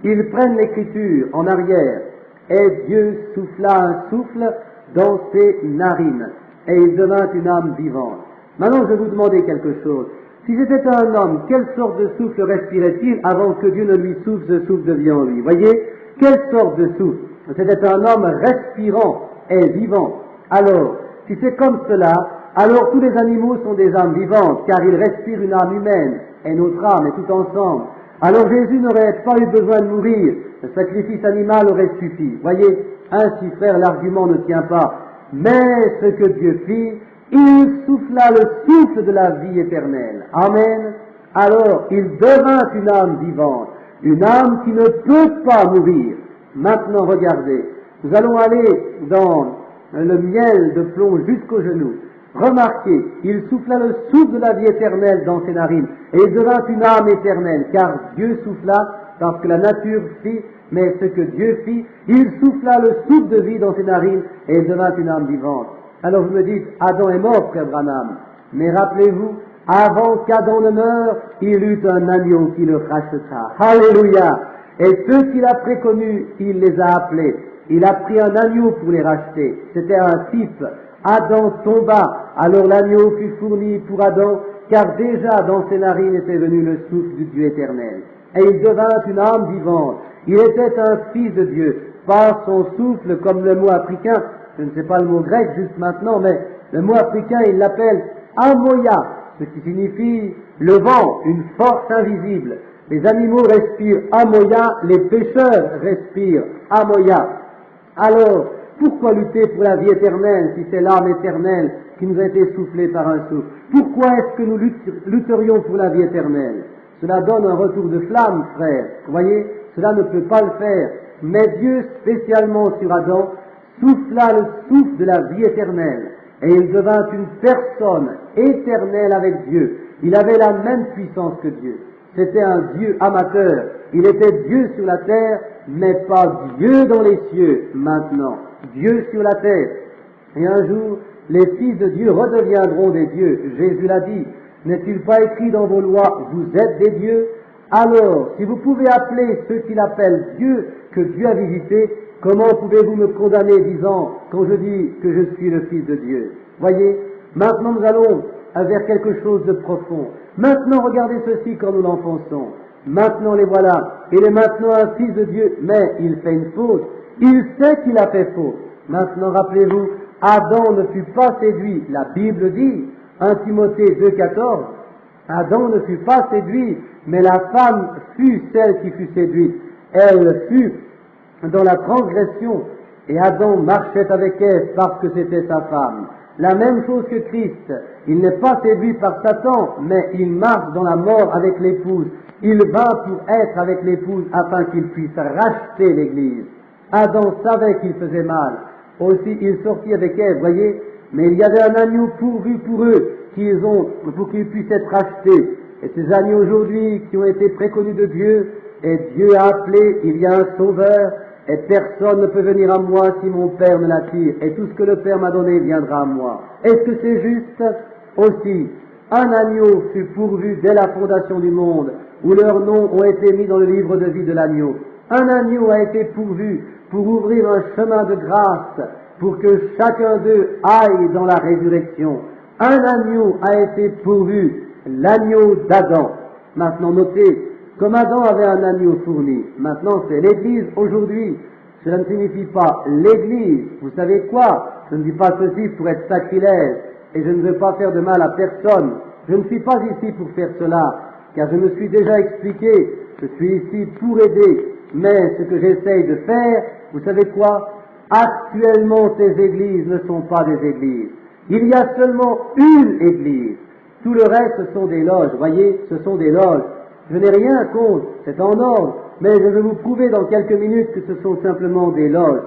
ils prennent l'écriture en arrière. Et Dieu souffla un souffle dans ses narines. Et il devint une âme vivante. Maintenant, je vais vous demander quelque chose. Si c'était un homme, quelle sorte de souffle respirait-il avant que Dieu ne lui souffle ce souffle de vie en lui? Voyez, quelle sorte de souffle? C'était un homme respirant et vivant. Alors, si c'est comme cela, alors tous les animaux sont des âmes vivantes, car ils respirent une âme humaine, et notre âme est tout ensemble. Alors Jésus n'aurait pas eu besoin de mourir, le sacrifice animal aurait suffi. Voyez, ainsi frère, l'argument ne tient pas. Mais ce que Dieu fit, il souffla le souffle de la vie éternelle. Amen. Alors il devint une âme vivante, une âme qui ne peut pas mourir. Maintenant regardez, nous allons aller dans le miel de plomb jusqu'aux genoux. Remarquez, il souffla le souffle de la vie éternelle dans ses narines, et il devint une âme éternelle, car Dieu souffla, parce que la nature fit, mais ce que Dieu fit, il souffla le souffle de vie dans ses narines, et il devint une âme vivante. Alors vous me dites, Adam est mort, frère Branham, mais rappelez-vous, avant qu'Adam ne meure, il eut un agneau qui le racheta. Alléluia! Et ceux qu'il a préconnus, il les a appelés. Il a pris un agneau pour les racheter. C'était un type. Adam tomba, alors l'agneau fut fourni pour Adam, car déjà dans ses narines était venu le souffle du Dieu éternel. Et il devint une âme vivante. Il était un fils de Dieu. Par son souffle, comme le mot africain, je ne sais pas le mot grec juste maintenant, mais le mot africain, il l'appelle amoya, ce qui signifie le vent, une force invisible. Les animaux respirent amoya, les pécheurs respirent amoya. Alors, pourquoi lutter pour la vie éternelle si c'est l'âme éternelle qui nous a été soufflée par un souffle? Pourquoi est-ce que nous lutterions pour la vie éternelle? Cela donne un retour de flamme, frère. Vous voyez, cela ne peut pas le faire. Mais Dieu, spécialement sur Adam, souffla le souffle de la vie éternelle. Et il devint une personne éternelle avec Dieu. Il avait la même puissance que Dieu. C'était un Dieu amateur. Il était Dieu sur la terre, mais pas Dieu dans les cieux maintenant. Dieu sur la terre. Et un jour, les fils de Dieu redeviendront des dieux. Jésus l'a dit. N'est-il pas écrit dans vos lois, vous êtes des dieux? Alors, si vous pouvez appeler ceux qu'il appelle Dieu, que Dieu a visité, comment pouvez-vous me condamner disant, quand je dis que je suis le Fils de Dieu? Voyez, maintenant nous allons vers quelque chose de profond. Maintenant regardez ceci quand nous l'enfonçons. Maintenant les voilà. Il est maintenant un Fils de Dieu, mais il fait une faute. Il sait qu'il a fait faute. Maintenant rappelez-vous, Adam ne fut pas séduit. La Bible dit, 1 Timothée 2,14, Adam ne fut pas séduit, mais la femme fut celle qui fut séduite. Elle fut dans la transgression, et Adam marchait avec Ève parce que c'était sa femme. La même chose que Christ. Il n'est pas séduit par Satan, mais il marche dans la mort avec l'épouse. Il va pour être avec l'épouse afin qu'il puisse racheter l'Église. Adam savait qu'il faisait mal. Aussi, il sortit avec Ève, voyez, mais il y avait un agneau pourvu pour eux, pour qu'ils puissent être achetés. Et ces agneaux aujourd'hui qui ont été préconnus de Dieu, et Dieu a appelé, il y a un sauveur, et personne ne peut venir à moi si mon Père me l'attire, et tout ce que le Père m'a donné viendra à moi. Est-ce que c'est juste? Aussi, un agneau fut pourvu dès la fondation du monde, où leurs noms ont été mis dans le livre de vie de l'agneau. Un agneau a été pourvu pour ouvrir un chemin de grâce, pour que chacun d'eux aille dans la résurrection. Un agneau a été pourvu, l'agneau d'Adam. Maintenant, notez, comme Adam avait un agneau fourni, maintenant c'est l'Église aujourd'hui. Cela ne signifie pas l'Église. Vous savez quoi? Je ne dis pas ceci pour être sacrilège, et je ne veux pas faire de mal à personne. Je ne suis pas ici pour faire cela, car je me suis déjà expliqué. Je suis ici pour aider. Mais ce que j'essaye de faire, vous savez quoi? Actuellement, ces églises ne sont pas des églises. Il y a seulement une église. Tout le reste, ce sont des loges. Voyez, ce sont des loges. Je n'ai rien contre, c'est en ordre, mais je vais vous prouver dans quelques minutes que ce sont simplement des loges.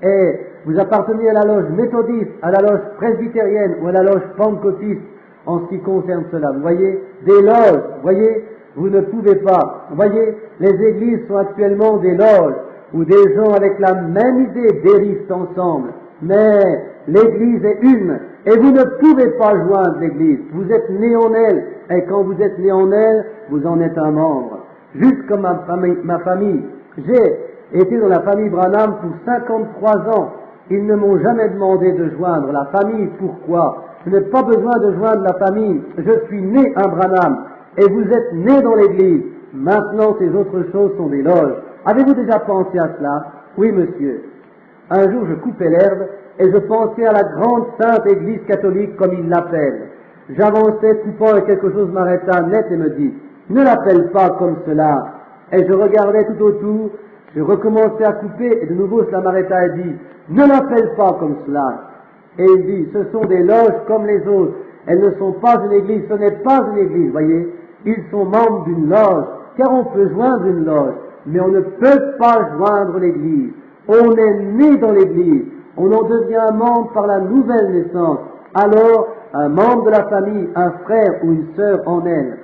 Et vous appartenez à la loge méthodiste, à la loge presbytérienne ou à la loge pentecôtiste en ce qui concerne cela. Vous voyez, des loges, vous voyez, vous ne pouvez pas. Vous voyez, les églises sont actuellement des loges où des gens avec la même idée dérivent ensemble. Mais l'église est une, et vous ne pouvez pas joindre l'église. Vous êtes né en elle, et quand vous êtes né en elle, vous en êtes un membre. Juste comme ma famille. J'ai été dans la famille Branham pour 53 ans. Ils ne m'ont jamais demandé de joindre la famille. Pourquoi? Je n'ai pas besoin de joindre la famille. Je suis né un Branham. Et vous êtes né dans l'église. Maintenant, ces autres choses sont des loges. Avez-vous déjà pensé à cela? Oui, monsieur. Un jour, je coupais l'herbe et je pensais à la grande sainte église catholique, comme ils l'appellent. J'avançais, coupant, et quelque chose m'arrêta net et me dit, ne l'appelle pas comme cela. Et je regardais tout autour, je recommençais à couper, et de nouveau cela m'arrêta et dit, ne l'appelle pas comme cela. Et il dit, ce sont des loges comme les autres. Elles ne sont pas une église, ce n'est pas une église, voyez. Ils sont membres d'une loge, car on peut joindre une loge, mais on ne peut pas joindre l'église. On est né dans l'église, on en devient un membre par la nouvelle naissance. Alors, un membre de la famille, un frère ou une sœur en elle.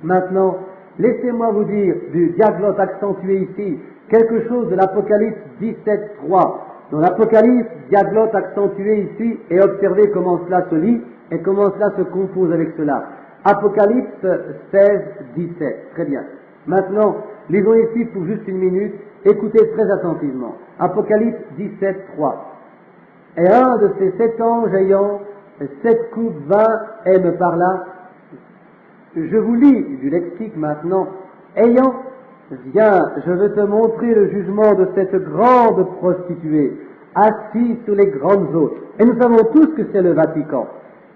Maintenant, laissez-moi vous dire du diaglotte accentué ici, quelque chose de l'Apocalypse 17.3. Dans l'Apocalypse, diaglotte accentué ici, et observez comment cela se lit et comment cela se compose avec cela. Apocalypse 16.17. Très bien. Maintenant, lisons ici pour juste une minute, écoutez très attentivement. Apocalypse 17.3. Et un de ces 7 anges ayant 7 coupes vin et me parla. Je vous lis du lexique maintenant. Ayant, viens, je veux te montrer le jugement de cette grande prostituée, assise sur les grandes eaux. Et nous savons tous que c'est le Vatican.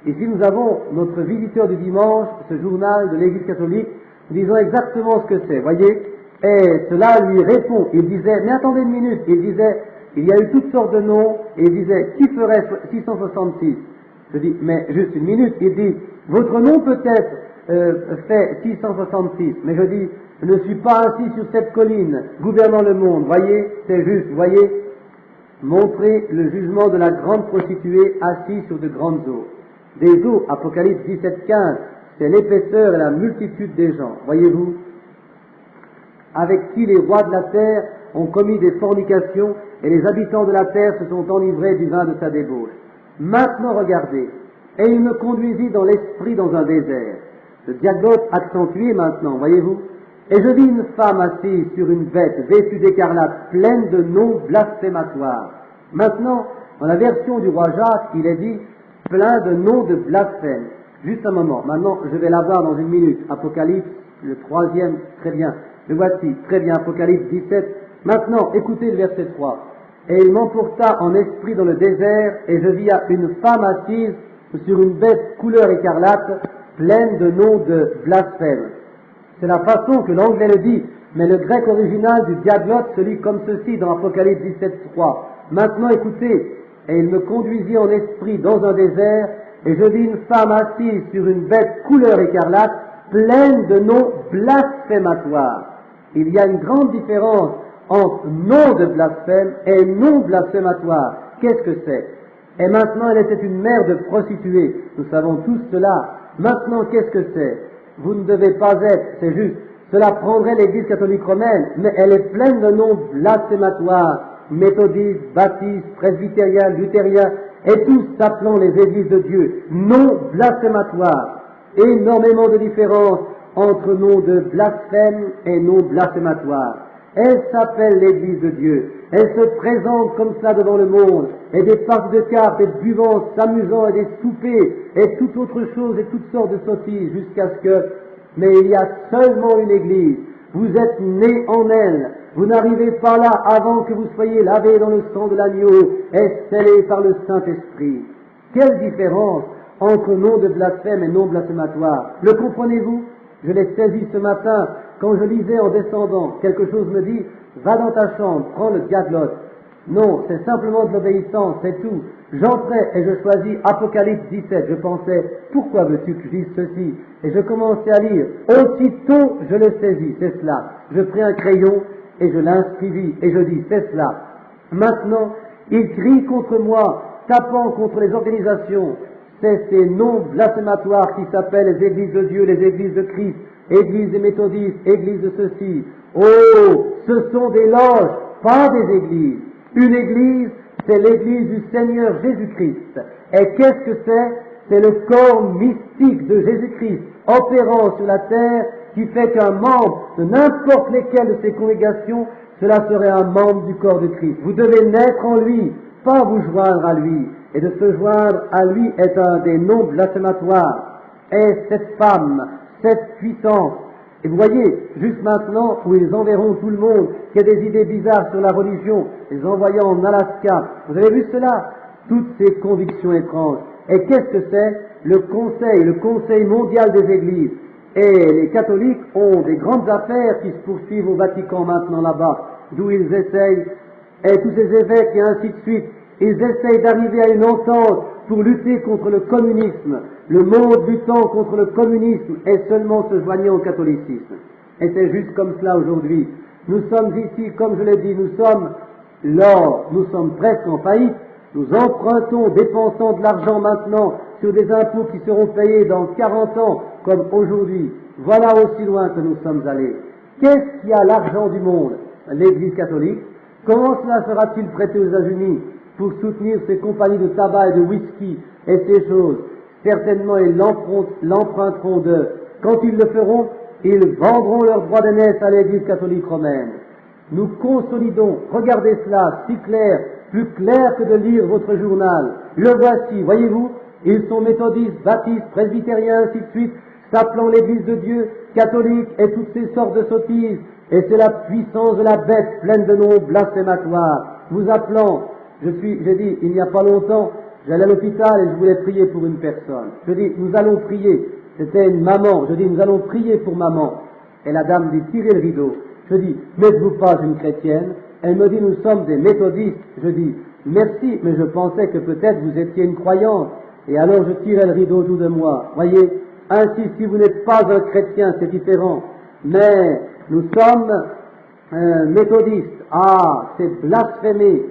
Ici nous avons notre visiteur du dimanche, ce journal de l'Église catholique, nous disons exactement ce que c'est, voyez. Et cela lui répond. Il disait, mais attendez une minute, il disait, il y a eu toutes sortes de noms, et il disait, qui ferait 666? Je dis, mais juste une minute, il dit, votre nom peut-être fait 666, mais je dis, je ne suis pas assis sur cette colline, gouvernant le monde, voyez, c'est juste, voyez, montrer le jugement de la grande prostituée assise sur de grandes eaux. Des eaux, Apocalypse 17.15, c'est l'épaisseur et la multitude des gens, voyez-vous, avec qui les rois de la terre ont commis des fornications, et les habitants de la terre se sont enivrés du vin de sa débauche. Maintenant regardez, et il me conduisit dans l'esprit dans un désert. Le diaglotte accentué maintenant, voyez-vous. Et je vis une femme assise sur une bête vêtue d'écarlate, pleine de noms blasphématoires. Maintenant, dans la version du roi Jacques, il est dit plein de noms de blasphème. Juste un moment, maintenant je vais la voir dans une minute. Apocalypse, le 3e, très bien. Le voici, très bien, Apocalypse 17. Maintenant, écoutez le verset 3. Et il m'emporta en esprit dans le désert, et je vis une femme assise sur une bête couleur écarlate, pleine de noms de blasphème. C'est la façon que l'anglais le dit, mais le grec original du diaglotte se lit comme ceci dans Apocalypse 17.3. Maintenant écoutez, et il me conduisit en esprit dans un désert, et je vis une femme assise sur une bête couleur écarlate, pleine de noms blasphématoires. Il y a une grande différence entre nom de blasphème et nom blasphématoire. Qu'est-ce que c'est? Et maintenant, elle était une mère de prostituées. Nous savons tous cela. Maintenant, qu'est-ce que c'est? Vous ne devez pas être, c'est juste. Cela prendrait l'Église catholique romaine, mais elle est pleine de noms blasphématoires. Méthodistes, baptistes, presbytériens, luthériens, et tous s'appelant les églises de Dieu. Noms blasphématoires. Énormément de différences entre noms de blasphème et noms blasphématoires. Elle s'appelle l'Église de Dieu. Elle se présente comme ça devant le monde, et des parties de cartes, et buvant, s'amusant, et des soupers, et toute autre chose, et toutes sortes de sottises, jusqu'à ce que... Mais il y a seulement une Église. Vous êtes nés en elle. Vous n'arrivez pas là avant que vous soyez lavés dans le sang de l'agneau et scellés par le Saint-Esprit. Quelle différence entre nom de blasphème et nom blasphématoire. Le comprenez-vous? Je l'ai saisi ce matin quand je lisais en descendant. Quelque chose me dit, va dans ta chambre, prends le gadlot. Non, c'est simplement de l'obéissance, c'est tout. J'entrais et je choisis Apocalypse 17. Je pensais, pourquoi veux-tu que je dise ceci? Et je commençais à lire. Aussitôt, je le saisis, c'est cela. Je pris un crayon et je l'inscrivis et je dis, c'est cela. Maintenant, il crie contre moi, tapant contre les organisations. C'est ces noms blasphématoires qui s'appellent les églises de Dieu, les églises de Christ, églises des méthodistes, églises de ceci. Oh, ce sont des loges, pas des églises. Une église, c'est l'église du Seigneur Jésus-Christ. Et qu'est-ce que c'est? C'est le corps mystique de Jésus-Christ, opérant sur la terre, qui fait qu'un membre de n'importe lesquelles de ces congrégations, cela serait un membre du corps de Christ. Vous devez naître en lui, pas vous joindre à lui. Et de se joindre à lui est un des noms blasphématoires. Et cette femme, cette puissance, et vous voyez, juste maintenant, où ils enverront tout le monde qui a des idées bizarres sur la religion, les envoyant en Alaska, vous avez vu cela? Toutes ces convictions étranges. Et qu'est-ce que c'est? Le Conseil mondial des Églises. Et les catholiques ont des grandes affaires qui se poursuivent au Vatican maintenant là-bas, d'où ils essayent, et tous ces évêques et ainsi de suite, ils essayent d'arriver à une entente pour lutter contre le communisme. Le monde luttant contre le communisme est seulement se joignant au catholicisme. Et c'est juste comme cela aujourd'hui. Nous sommes ici, comme je l'ai dit, nous sommes l'or, nous sommes presque en faillite. Nous empruntons, dépensons de l'argent maintenant sur des impôts qui seront payés dans 40 ans, comme aujourd'hui. Voilà aussi loin que nous sommes allés. Qu'est-ce qui a l'argent du monde? L'Église catholique. Comment cela sera-t-il prêté aux États-Unis pour soutenir ces compagnies de tabac et de whisky et ces choses? Certainement, ils l'emprunteront d'eux. Quand ils le feront, ils vendront leurs droits d'aînesse à l'Église catholique romaine. Nous consolidons, regardez cela, si clair, plus clair que de lire votre journal. Le voici, voyez-vous, ils sont méthodistes, baptistes, presbytériens, ainsi de suite, s'appelant l'Église de Dieu, catholique et toutes ces sortes de sottises. Et c'est la puissance de la bête pleine de noms blasphématoires. Vous appelant, j'ai dit, il n'y a pas longtemps, j'allais à l'hôpital et je voulais prier pour une personne. Je dis, nous allons prier. C'était une maman. Je dis, nous allons prier pour maman. Et la dame dit, tirez le rideau. Je dis, n'êtes-vous pas une chrétienne? Elle me dit, nous sommes des méthodistes. Je dis, merci, mais je pensais que peut-être vous étiez une croyante. Et alors je tirais le rideau autour de moi. Voyez, ainsi, si vous n'êtes pas un chrétien, c'est différent. Mais nous sommes méthodistes. Ah, c'est blasphémé.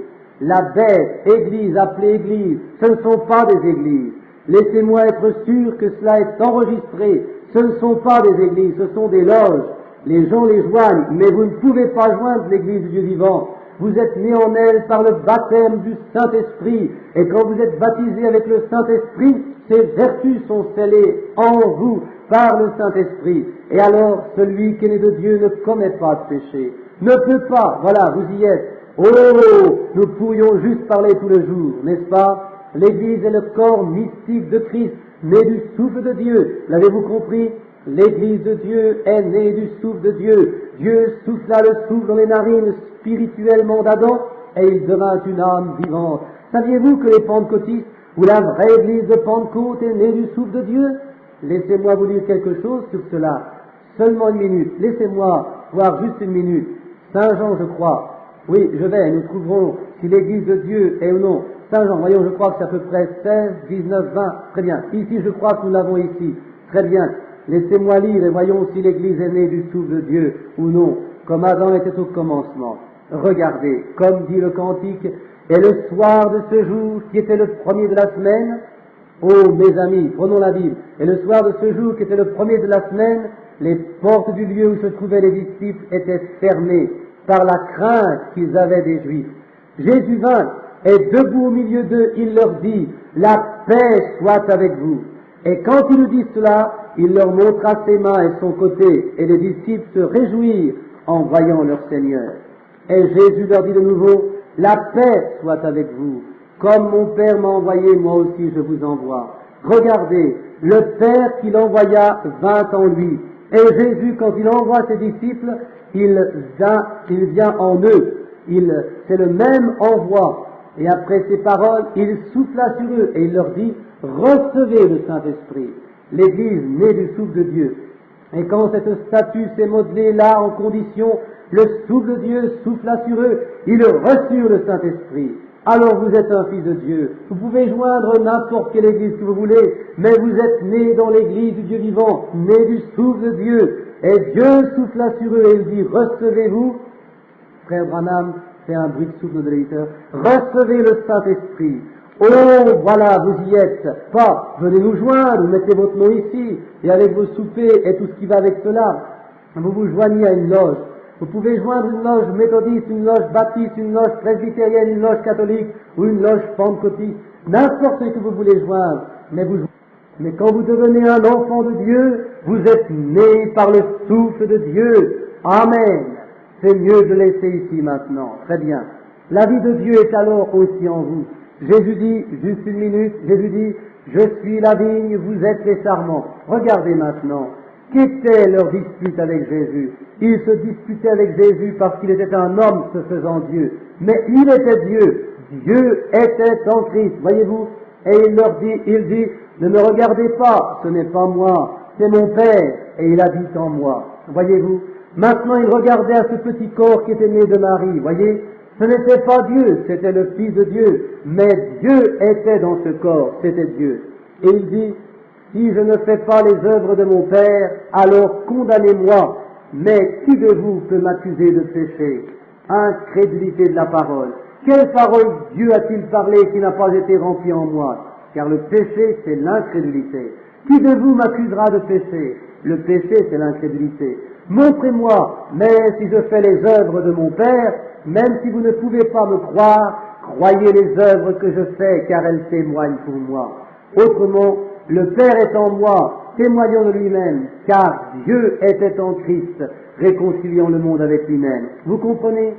La bête, église appelée église, ce ne sont pas des églises. Laissez-moi être sûr que cela est enregistré. Ce ne sont pas des églises, ce sont des loges. Les gens les joignent, mais vous ne pouvez pas joindre l'église du Dieu vivant. Vous êtes nés en elle par le baptême du Saint-Esprit. Et quand vous êtes baptisés avec le Saint-Esprit, ces vertus sont scellées en vous par le Saint-Esprit. Et alors, celui qui est né de Dieu ne commet pas de péché. Ne peut pas, voilà, vous y êtes. Oh, nous pourrions juste parler tout le jour, n'est-ce pas? L'Église est le corps mystique de Christ, né du souffle de Dieu. L'avez-vous compris? L'Église de Dieu est née du souffle de Dieu. Dieu souffla le souffle dans les narines spirituellement d'Adam, et il devint une âme vivante. Saviez-vous que les pentecôtistes, ou la vraie Église de Pentecôte, est née du souffle de Dieu? Laissez-moi vous dire quelque chose sur cela. Seulement une minute. Laissez-moi voir juste une minute. Saint Jean, je crois. Oui, je vais, nous trouverons si l'Église de Dieu est ou non. Saint Jean, voyons, je crois que c'est à peu près 16, 19, 20. Très bien. Ici, je crois que nous l'avons ici. Très bien. Laissez-moi lire et voyons si l'Église est née du souffle de Dieu ou non, comme Adam était au commencement. Regardez, comme dit le cantique, Et le soir de ce jour, qui était le premier de la semaine, oh mes amis, prenons la Bible, et le soir de ce jour, qui était le premier de la semaine, les portes du lieu où se trouvaient les disciples étaient fermées par la crainte qu'ils avaient des Juifs. Jésus vint, et debout au milieu d'eux, il leur dit, « La paix soit avec vous ». Et quand il nous dit cela, il leur montra ses mains et son côté, et les disciples se réjouirent en voyant leur Seigneur. Et Jésus leur dit de nouveau, « La paix soit avec vous. Comme mon Père m'a envoyé, moi aussi je vous envoie. » Regardez, le Père qui l'envoya vint en lui. Et Jésus, quand il envoie ses disciples, il vient en eux. C'est le même envoi. Et après ces paroles, il souffla sur eux et il leur dit, recevez le Saint-Esprit. L'Église née du souffle de Dieu. Et quand cette statue s'est modelée là en condition, le souffle de Dieu souffla sur eux, ils reçurent le Saint-Esprit. Alors vous êtes un fils de Dieu. Vous pouvez joindre n'importe quelle église que vous voulez, mais vous êtes nés dans l'église du Dieu vivant, nés du souffle de Dieu. Et Dieu souffla sur eux et il dit, recevez-vous, frère Branham fait un bruit de souffle de l'éditeur, recevez le Saint-Esprit. Oh, voilà, vous y êtes. Pas, venez nous joindre, mettez votre nom ici, et avec vos soupers et tout ce qui va avec cela, vous vous joignez à une loge. Vous pouvez joindre une loge méthodiste, une loge baptiste, une loge presbytérienne, une loge catholique ou une loge pentecôtiste, n'importe ce que vous voulez joindre, mais quand vous devenez un enfant de Dieu, vous êtes né par le souffle de Dieu. Amen. C'est mieux de laisser ici maintenant. Très bien. La vie de Dieu est alors aussi en vous. Jésus dit, juste une minute, Jésus dit, je suis la vigne, vous êtes les sarments. Regardez maintenant. Qu'était leur dispute avec Jésus? Ils se disputaient avec Jésus parce qu'il était un homme se faisant Dieu. Mais il était Dieu. Dieu était en Christ. Voyez-vous? Et il dit, ne me regardez pas, ce n'est pas moi, c'est mon Père, et il habite en moi. Voyez-vous? Maintenant, il regardait à ce petit corps qui était né de Marie. Voyez? Ce n'était pas Dieu, c'était le Fils de Dieu. Mais Dieu était dans ce corps, c'était Dieu. Et il dit, si je ne fais pas les œuvres de mon Père, alors condamnez-moi. Mais qui de vous peut m'accuser de péché? Incrédulité de la parole. Quelle parole Dieu a-t-il parlé qui n'a pas été remplie en moi? Car le péché, c'est l'incrédulité. Qui de vous m'accusera de péché? Le péché, c'est l'incrédulité. Montrez-moi, mais si je fais les œuvres de mon Père, même si vous ne pouvez pas me croire, croyez les œuvres que je fais, car elles témoignent pour moi. Autrement, le Père est en moi, témoignant de lui-même, car Dieu était en Christ, réconciliant le monde avec lui-même. Vous comprenez?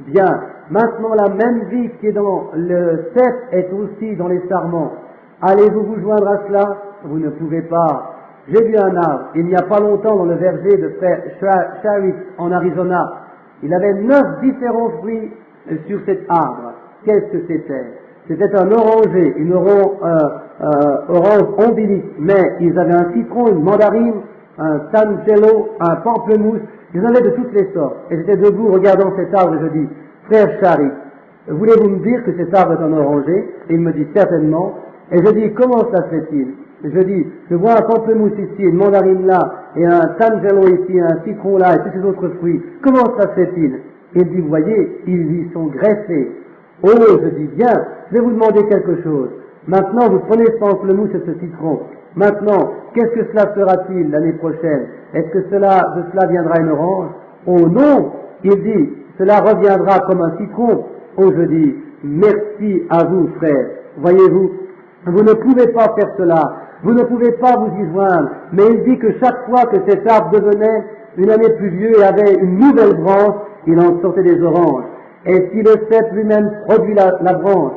Bien. Maintenant, la même vie qui est dans le 7 est aussi dans les sarments. Allez-vous vous joindre à cela? Vous ne pouvez pas. J'ai vu un arbre, il n'y a pas longtemps, dans le verger de frère Sharif, en Arizona. Il avait 9 différents fruits sur cet arbre. Qu'est-ce que c'était? C'était un oranger, une orange ombilique, mais ils avaient un citron, une mandarine, un tangelo, un pamplemousse, ils en avaient de toutes les sortes. Et j'étais debout regardant cet arbre et je dis, frère Sharif, voulez-vous me dire que cet arbre est un oranger? Et il me dit certainement. Et je dis, comment ça se fait-il? Je dis, je vois un pamplemousse ici, une mandarine là, et un tangelo ici, un citron là, et tous ces autres fruits. Comment ça se fait-il? Il dit, vous voyez, ils y sont greffés. Oh, je dis, bien, je vais vous demander quelque chose. Maintenant, vous prenez ce pamplemousse et ce citron. Maintenant, qu'est-ce que cela fera-t-il l'année prochaine? Est-ce que de cela viendra une orange? Oh non! Il dit, cela reviendra comme un citron. Oh, je dis, merci à vous, frère. Voyez-vous, vous ne pouvez pas faire cela. Vous ne pouvez pas vous y joindre. Mais il dit que chaque fois que cet arbre devenait une année plus vieux et avait une nouvelle branche, il en sortait des oranges. Et si le cep lui-même produit la branche,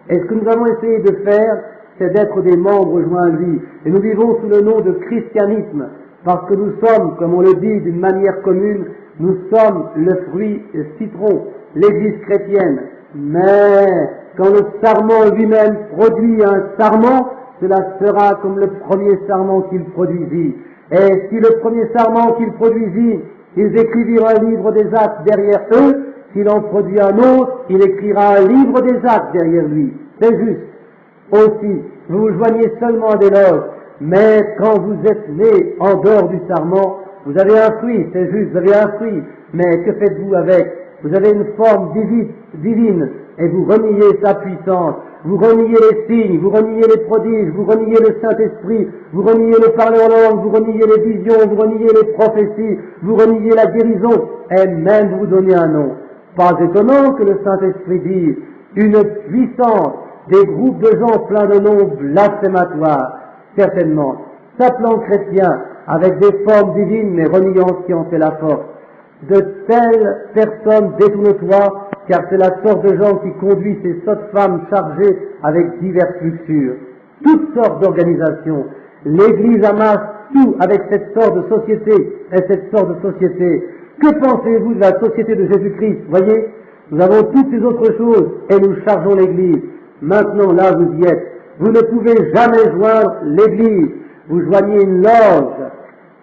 et ce que nous avons essayé de faire, c'est d'être des membres joints à lui. Et nous vivons sous le nom de christianisme, parce que nous sommes, comme on le dit d'une manière commune, nous sommes le fruit citron, l'Église chrétienne. Mais quand le sarment lui-même produit un sarment, cela sera comme le premier sarment qu'il produisit. Et si le premier sarment qu'il produisit, ils écrivirent un livre des actes derrière eux, s'il en produit un autre, il écrira un livre des actes derrière lui. C'est juste. Aussi, vous vous joignez seulement à des loges, mais quand vous êtes né en dehors du sarment, vous avez un fruit, c'est juste, vous avez un fruit, mais que faites-vous avec? Vous avez une forme divine, et vous reniez sa puissance, vous reniez les signes, vous reniez les prodiges, vous reniez le Saint-Esprit, vous reniez le parler en langue, vous reniez les visions, vous reniez les prophéties, vous reniez la guérison, et même vous donnez un nom. Pas étonnant que le Saint-Esprit dise une puissance, des groupes de gens pleins de noms blasphématoires, certainement, s'appelant chrétiens, avec des formes divines, mais reniant ce qui en fait la force. De telles personnes, détourne-toi, car c'est la sorte de gens qui conduit ces sottes femmes chargées avec diverses luxures. Toutes sortes d'organisations. L'Église amasse tout avec cette sorte de société et cette sorte de société. Que pensez-vous de la société de Jésus-Christ? Voyez, nous avons toutes ces autres choses et nous chargeons l'Église. Maintenant, là, vous y êtes. Vous ne pouvez jamais joindre l'Église. Vous joignez une loge.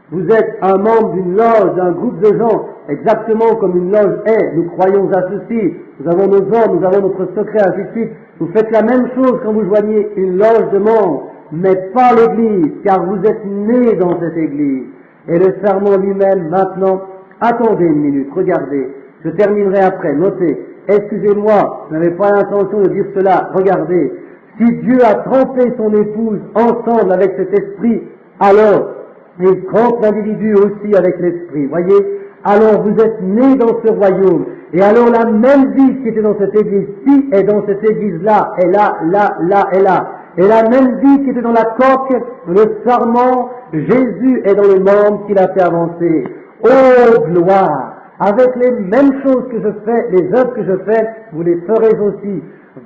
Vous êtes un membre d'une loge, d'un groupe de gens, exactement comme une loge est. Nous croyons à ceci. Nous avons nos ordres, nous avons notre secret, ainsi de suite. Vous faites la même chose quand vous joignez une loge de membres, mais pas l'Église, car vous êtes nés dans cette Église. Et le serment lui-même, maintenant, attendez une minute, regardez. Je terminerai après, notez. Excusez-moi, je n'avais pas l'intention de dire cela. Regardez. Si Dieu a trempé son épouse ensemble avec cet esprit, alors il trempe l'individu aussi avec l'esprit. Voyez? Alors vous êtes nés dans ce royaume. Et alors la même vie qui était dans cette église-ci est dans cette église-là, et là, et là. Et la même vie qui était dans la coque, le sarment, Jésus est dans les membres qu'il a fait avancer. Oh gloire! Avec les mêmes choses que je fais, les œuvres que je fais, vous les ferez aussi.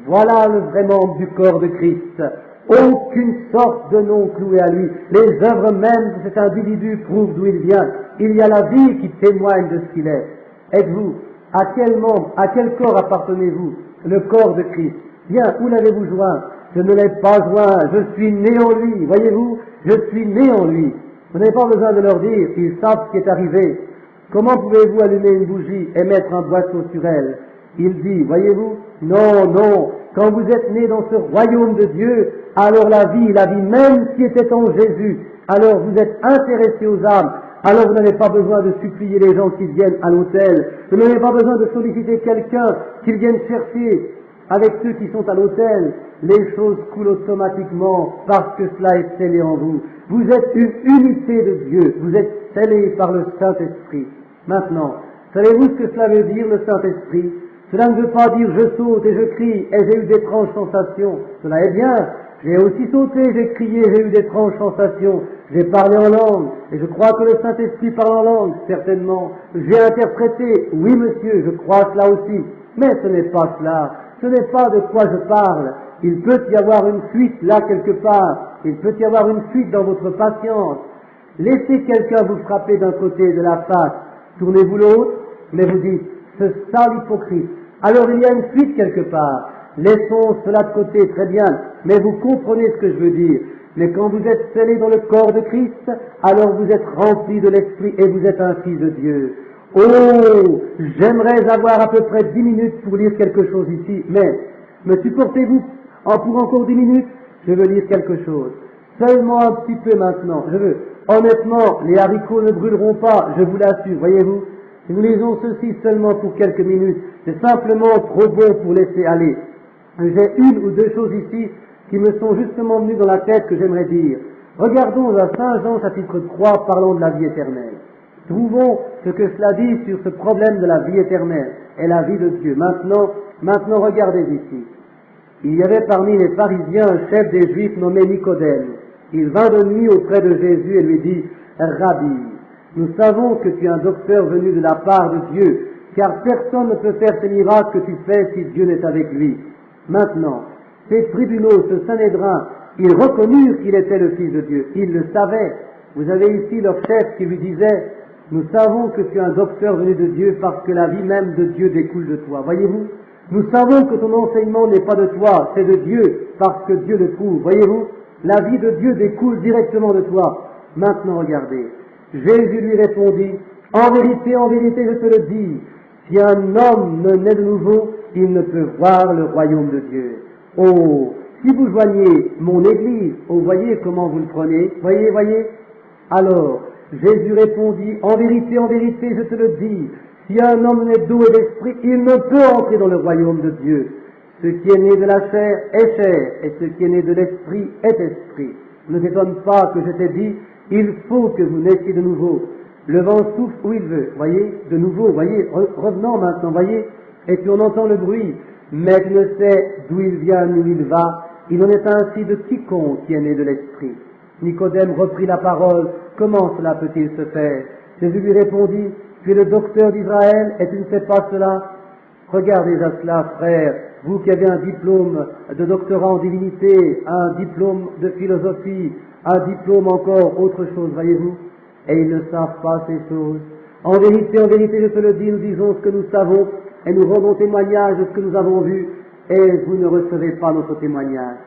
Voilà le vrai membre du corps de Christ. Aucune sorte de nom cloué à lui. Les œuvres mêmes de cet individu prouvent d'où il vient. Il y a la vie qui témoigne de ce qu'il est. Êtes-vous? À quel membre, à quel corps appartenez-vous? Le corps de Christ. Bien, où l'avez-vous joint? Je ne l'ai pas joint. Je suis né en lui. Voyez-vous? Je suis né en lui. Vous n'avez pas besoin de leur dire. Ils savent ce qui est arrivé. Comment pouvez-vous allumer une bougie et mettre un boisseau sur elle? Il dit, voyez-vous? Non, non. Quand vous êtes né dans ce royaume de Dieu, alors la vie même qui était en Jésus, alors vous êtes intéressé aux âmes, alors vous n'avez pas besoin de supplier les gens qui viennent à l'autel, vous n'avez pas besoin de solliciter quelqu'un qui vienne chercher avec ceux qui sont à l'autel, les choses coulent automatiquement parce que cela est scellé en vous. Vous êtes une unité de Dieu, vous êtes scellés par le Saint-Esprit. Maintenant, savez-vous ce que cela veut dire, le Saint-Esprit? Cela ne veut pas dire je saute et je crie et j'ai eu d'étranges sensations. Cela est bien. J'ai aussi sauté, j'ai crié, j'ai eu d'étranges sensations. J'ai parlé en langue. Et je crois que le Saint-Esprit parle en langue, certainement. J'ai interprété. Oui, monsieur, je crois cela aussi. Mais ce n'est pas cela. Ce n'est pas de quoi je parle. Il peut y avoir une fuite là quelque part. Il peut y avoir une fuite dans votre patience. Laissez quelqu'un vous frapper d'un côté de la face. Tournez-vous l'autre, mais vous dites, ce sale hypocrite. Alors il y a une fuite quelque part. Laissons cela de côté, très bien, mais vous comprenez ce que je veux dire. Mais quand vous êtes scellé dans le corps de Christ, alors vous êtes rempli de l'Esprit et vous êtes un fils de Dieu. Oh, j'aimerais avoir à peu près 10 minutes pour lire quelque chose ici, mais me supportez-vous pour encore 10 minutes? Je veux lire quelque chose. Seulement un petit peu maintenant. Je veux. Honnêtement, les haricots ne brûleront pas, je vous l'assure, voyez-vous. Si nous lisons ceci seulement pour quelques minutes, c'est simplement trop bon pour laisser aller. J'ai une ou deux choses ici qui me sont justement venues dans la tête que j'aimerais dire. Regardons à Saint Jean chapitre 3 parlant de la vie éternelle. Trouvons ce que cela dit sur ce problème de la vie éternelle et la vie de Dieu. Maintenant regardez ici. Il y avait parmi les pharisiens un chef des Juifs nommé Nicodème. Il vint de nuit auprès de Jésus et lui dit, Rabbi, nous savons que tu es un docteur venu de la part de Dieu, car personne ne peut faire ces miracles que tu fais si Dieu n'est avec lui. Maintenant, ces tribunaux, ce Sanhédrin, ils reconnurent qu'il était le Fils de Dieu. Ils le savaient. Vous avez ici leur chef qui lui disait, nous savons que tu es un docteur venu de Dieu parce que la vie même de Dieu découle de toi. Voyez-vous? Nous savons que ton enseignement n'est pas de toi, c'est de Dieu, parce que Dieu le prouve. Voyez-vous? La vie de Dieu découle directement de toi. Maintenant, regardez. Jésus lui répondit, en vérité, je te le dis, si un homme ne naît de nouveau, il ne peut voir le royaume de Dieu. Oh, si vous joignez mon Église, oh, voyez comment vous le prenez, voyez. Alors, Jésus répondit, en vérité, je te le dis, si un homme naît d'eau et d'esprit, il ne peut entrer dans le royaume de Dieu. Ce qui est né de la chair est chair, et ce qui est né de l'esprit est esprit. Ne t'étonne pas que je t'ai dit, il faut que vous naissiez de nouveau. Le vent souffle où il veut, voyez, de nouveau, voyez, revenant maintenant, voyez, et puis on entend le bruit, mais tu ne sais d'où il vient ni où il va. Il en est ainsi de quiconque qui est né de l'esprit. Nicodème reprit la parole, comment cela peut-il se faire? Jésus lui répondit, tu es le docteur d'Israël et tu ne sais pas cela? Regardez à cela, frère, vous qui avez un diplôme de doctorat en divinité, un diplôme de philosophie, un diplôme encore, autre chose, voyez-vous, et ils ne savent pas ces choses. En vérité, je te le dis, nous disons ce que nous savons, et nous rendons témoignage de ce que nous avons vu, et vous ne recevez pas notre témoignage.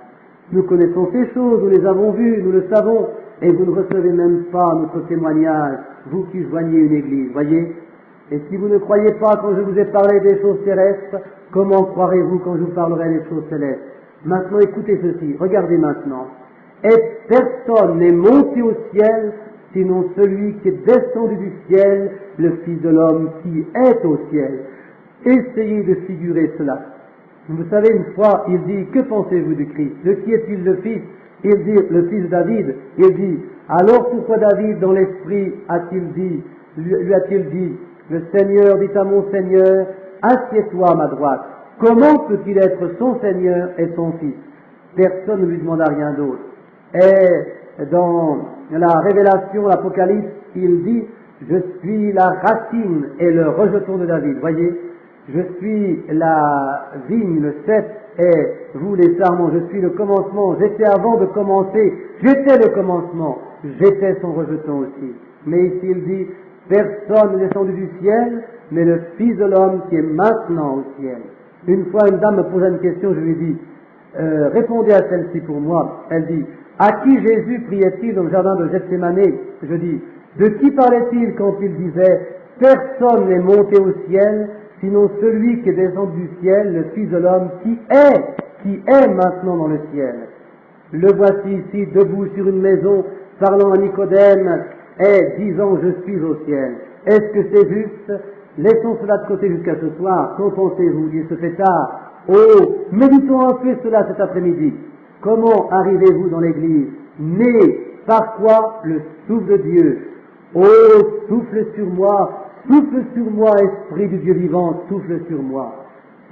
Nous connaissons ces choses, nous les avons vues, nous le savons, et vous ne recevez même pas notre témoignage, vous qui joignez une église, voyez. Et si vous ne croyez pas quand je vous ai parlé des choses terrestres, comment croirez-vous quand je vous parlerai des choses célestes? Maintenant, écoutez ceci, regardez maintenant. Et personne n'est monté au ciel, sinon celui qui est descendu du ciel, le Fils de l'homme qui est au ciel. Essayez de figurer cela. Vous savez, une fois, il dit, que pensez-vous du Christ? De qui est-il le Fils? Il dit, le Fils de David. Il dit, alors pourquoi David, dans l'esprit, lui a-t-il dit, le Seigneur dit à mon Seigneur, assieds-toi à ma droite. Comment peut-il être son Seigneur et son Fils? Personne ne lui demanda rien d'autre. Et dans la Révélation, l'Apocalypse, il dit, je suis la racine et le rejeton de David. Voyez, je suis la vigne, le cep, et vous les sarments, je suis le commencement. J'étais avant de commencer, j'étais le commencement, j'étais son rejeton aussi. Mais ici il dit, personne n'est descendu du ciel, mais le Fils de l'homme qui est maintenant au ciel. Une fois, une dame me posa une question, je lui dis, répondez à celle-ci pour moi. Elle dit, à qui Jésus priait-il dans le jardin de Gethsémane? Je dis, de qui parlait-il quand il disait, personne n'est monté au ciel, sinon celui qui est descendu du ciel, le Fils de l'homme, qui est maintenant dans le ciel. Le voici ici, debout sur une maison, parlant à Nicodème, et disant, je suis au ciel. Est-ce que c'est juste? Laissons cela de côté jusqu'à ce soir. Qu'en pensez-vous? Il se fait tard. Oh, méditons un peu cela cet après-midi. Comment arrivez-vous dans l'église? Né par quoi? Le souffle de Dieu. Oh, souffle sur moi, Esprit du Dieu vivant, souffle sur moi.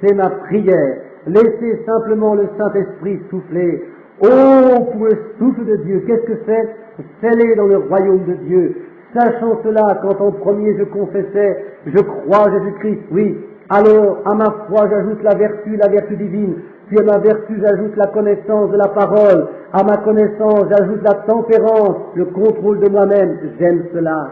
C'est ma prière. Laissez simplement le Saint-Esprit souffler. Oh, pour le souffle de Dieu, qu'est-ce que c'est? Scellé dans le royaume de Dieu. Sachant cela, quand en premier je confessais, je crois Jésus-Christ, oui, alors à ma foi j'ajoute la vertu divine, puis à ma vertu j'ajoute la connaissance de la parole, à ma connaissance j'ajoute la tempérance, le contrôle de moi-même, j'aime cela.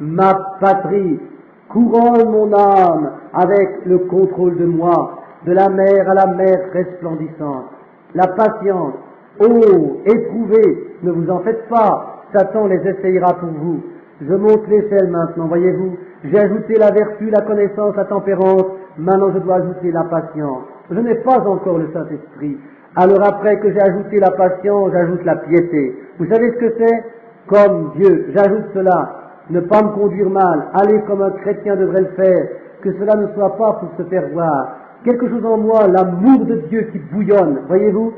Ma patrie, couronne mon âme avec le contrôle de moi, de la mer à la mer resplendissante. La patience, oh, éprouvez, ne vous en faites pas, Satan les essayera pour vous. Je monte l'échelle maintenant, voyez-vous, j'ai ajouté la vertu, la connaissance, la tempérance, maintenant je dois ajouter la patience. Je n'ai pas encore le Saint-Esprit. Alors après que j'ai ajouté la patience, j'ajoute la piété. Vous savez ce que c'est? Comme Dieu, j'ajoute cela. Ne pas me conduire mal, aller comme un chrétien devrait le faire, que cela ne soit pas pour se faire voir. Quelque chose en moi, l'amour de Dieu qui bouillonne, voyez-vous,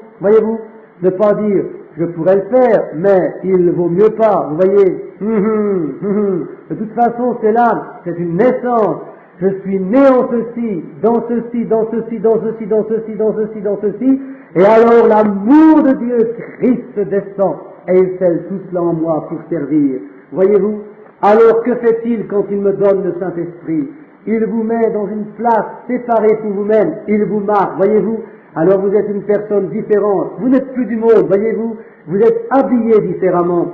ne pas dire, je pourrais le faire, mais il vaut mieux pas, vous voyez, de toute façon c'est là, c'est une naissance, je suis né en ceci, dans ceci, et alors l'amour de Dieu, Christ descend, et il scelle tout cela en moi pour servir, voyez-vous. Alors que fait-il quand il me donne le Saint-Esprit? Il vous met dans une place séparée pour vous-même, il vous marque, voyez-vous. Alors vous êtes une personne différente, vous n'êtes plus du monde, voyez-vous, vous êtes habillé différemment,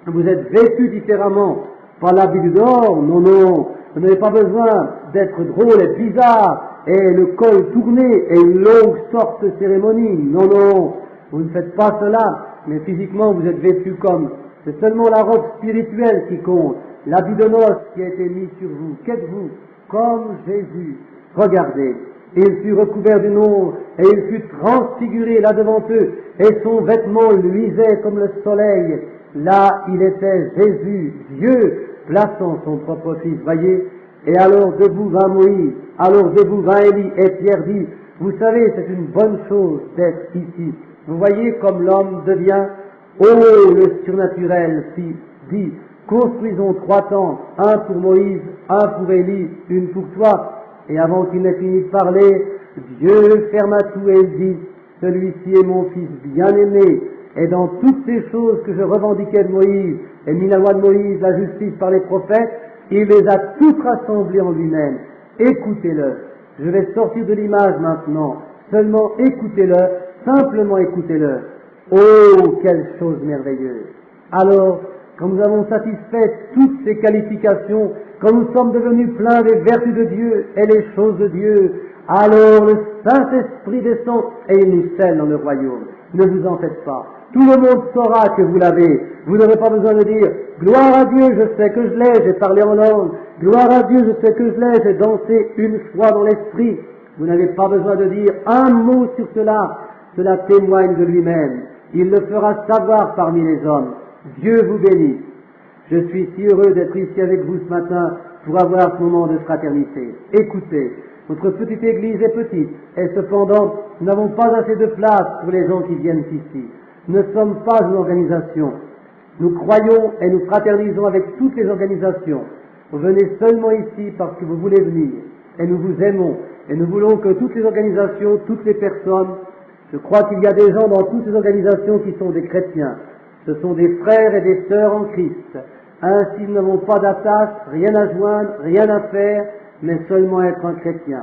vous êtes vêtu différemment, pas l'habit du dehors, non, vous n'avez pas besoin d'être drôle et bizarre, et le col tourné, et une longue sorte de cérémonie, non, vous ne faites pas cela, mais physiquement vous êtes vêtu comme, c'est seulement la robe spirituelle qui compte, l'habit de noces qui a été mis sur vous, qu'êtes-vous? Comme Jésus, regardez, il fut recouvert d'une ombre, et il fut transfiguré là devant eux, et son vêtement luisait comme le soleil. Là, il était Jésus, Dieu, plaçant son propre Fils, voyez. Et alors debout vint Moïse, alors debout vint Élie, et Pierre dit, Vous savez, c'est une bonne chose d'être ici. Vous voyez comme l'homme devient, oh, le surnaturel dit, construisons 3 tentes, un pour Moïse, un pour Élie, une pour toi. Et avant qu'il n'ait fini de parler, Dieu ferma tout et il dit, celui-ci est mon fils bien-aimé, et dans toutes ces choses que je revendiquais de Moïse, et mis la loi de Moïse, la justice par les prophètes, il les a toutes rassemblées en lui-même. Écoutez-le. Je vais sortir de l'image maintenant. Seulement écoutez-le, simplement écoutez-le. Oh, quelle chose merveilleuse! Alors, quand nous avons satisfait toutes ces qualifications, quand nous sommes devenus pleins des vertus de Dieu et les choses de Dieu, alors le Saint-Esprit descend et il nous scelle dans le royaume. Ne vous en faites pas. Tout le monde saura que vous l'avez. Vous n'aurez pas besoin de dire « Gloire à Dieu, je sais que je l'ai, j'ai parlé en langue. Gloire à Dieu, je sais que je l'ai, j'ai dansé une fois dans l'esprit. » Vous n'avez pas besoin de dire un mot sur cela. Cela témoigne de lui-même. Il le fera savoir parmi les hommes. Dieu vous bénisse. Je suis si heureux d'être ici avec vous ce matin pour avoir ce moment de fraternité. Écoutez, notre petite église est petite, et cependant, nous n'avons pas assez de place pour les gens qui viennent ici. Nous ne sommes pas une organisation. Nous croyons et nous fraternisons avec toutes les organisations. Vous venez seulement ici parce que vous voulez venir, et nous vous aimons, et nous voulons que toutes les organisations, toutes les personnes, je crois qu'il y a des gens dans toutes ces organisations qui sont des chrétiens. Ce sont des frères et des sœurs en Christ. Ainsi, nous n'avons pas d'attache, rien à joindre, rien à faire, mais seulement être un chrétien.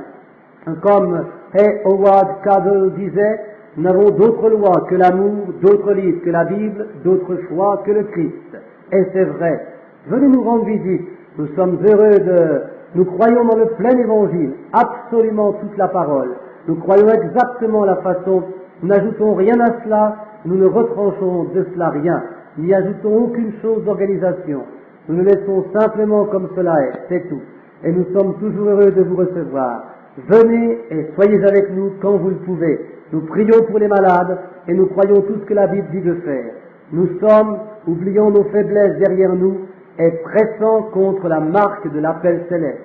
Comme A. Howard Cable disait, nous n'avons d'autres lois que l'amour, d'autres livres que la Bible, d'autres choix que le Christ. Et c'est vrai. Venez nous rendre visite. Nous sommes heureux nous croyons dans le plein évangile, absolument toute la parole. Nous croyons exactement la façon, nous n'ajoutons rien à cela, nous ne retranchons de cela rien, n'y ajoutons aucune chose d'organisation. Nous le laissons simplement comme cela est, c'est tout. Et nous sommes toujours heureux de vous recevoir. Venez et soyez avec nous quand vous le pouvez. Nous prions pour les malades et nous croyons tout ce que la Bible dit de faire. Nous sommes, oublions nos faiblesses derrière nous et pressant contre la marque de l'appel céleste.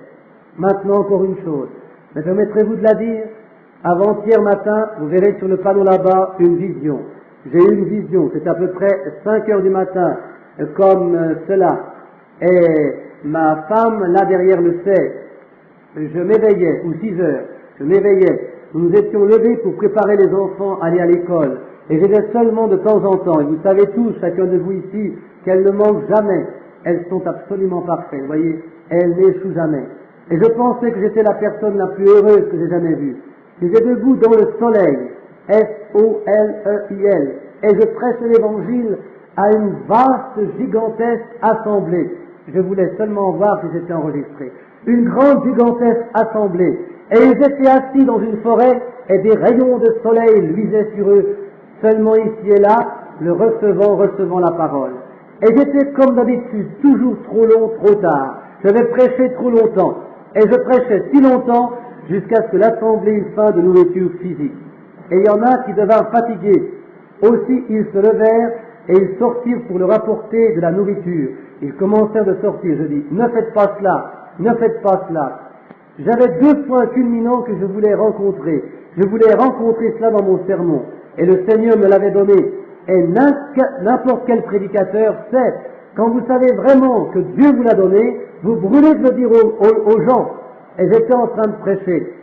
Maintenant encore une chose, mais permettrez-vous de la dire? Avant-hier matin, vous verrez sur le panneau là-bas une vision. J'ai eu une vision, c'est à peu près 5 heures du matin, comme cela. Et ma femme, là derrière le sait, je m'éveillais, ou 6 heures, je m'éveillais. Nous nous étions levés pour préparer les enfants à aller à l'école. Et j'étais seulement de temps en temps, et vous savez tous, chacun de vous ici, qu'elles ne manquent jamais. Elles sont absolument parfaites, vous voyez, elles n'échouent jamais. Et je pensais que j'étais la personne la plus heureuse que j'ai jamais vue. J'étais debout dans le soleil, S-O-L-E-I-L, et je prêchais l'évangile à une vaste, gigantesque assemblée. Je voulais seulement voir si c'était enregistré. Une grande, gigantesque assemblée. Et ils étaient assis dans une forêt, et des rayons de soleil luisaient sur eux, seulement ici et là, le recevant la parole. Et j'étais comme d'habitude, toujours trop long, trop tard. Je vais prêcher trop longtemps. Et je prêchais si longtemps jusqu'à ce que l'assemblée eût faim de nourriture physique. Et il y en a qui devinrent fatigués. Aussi, ils se levèrent et ils sortirent pour leur apporter de la nourriture. Ils commencèrent de sortir. Je dis, ne faites pas cela, ne faites pas cela. J'avais 2 points culminants que je voulais rencontrer. Je voulais rencontrer cela dans mon sermon. Et le Seigneur me l'avait donné. Et n'importe quel prédicateur sait, quand vous savez vraiment que Dieu vous l'a donné, vous brûlez de le dire aux gens. Et j'étais en train de prêcher.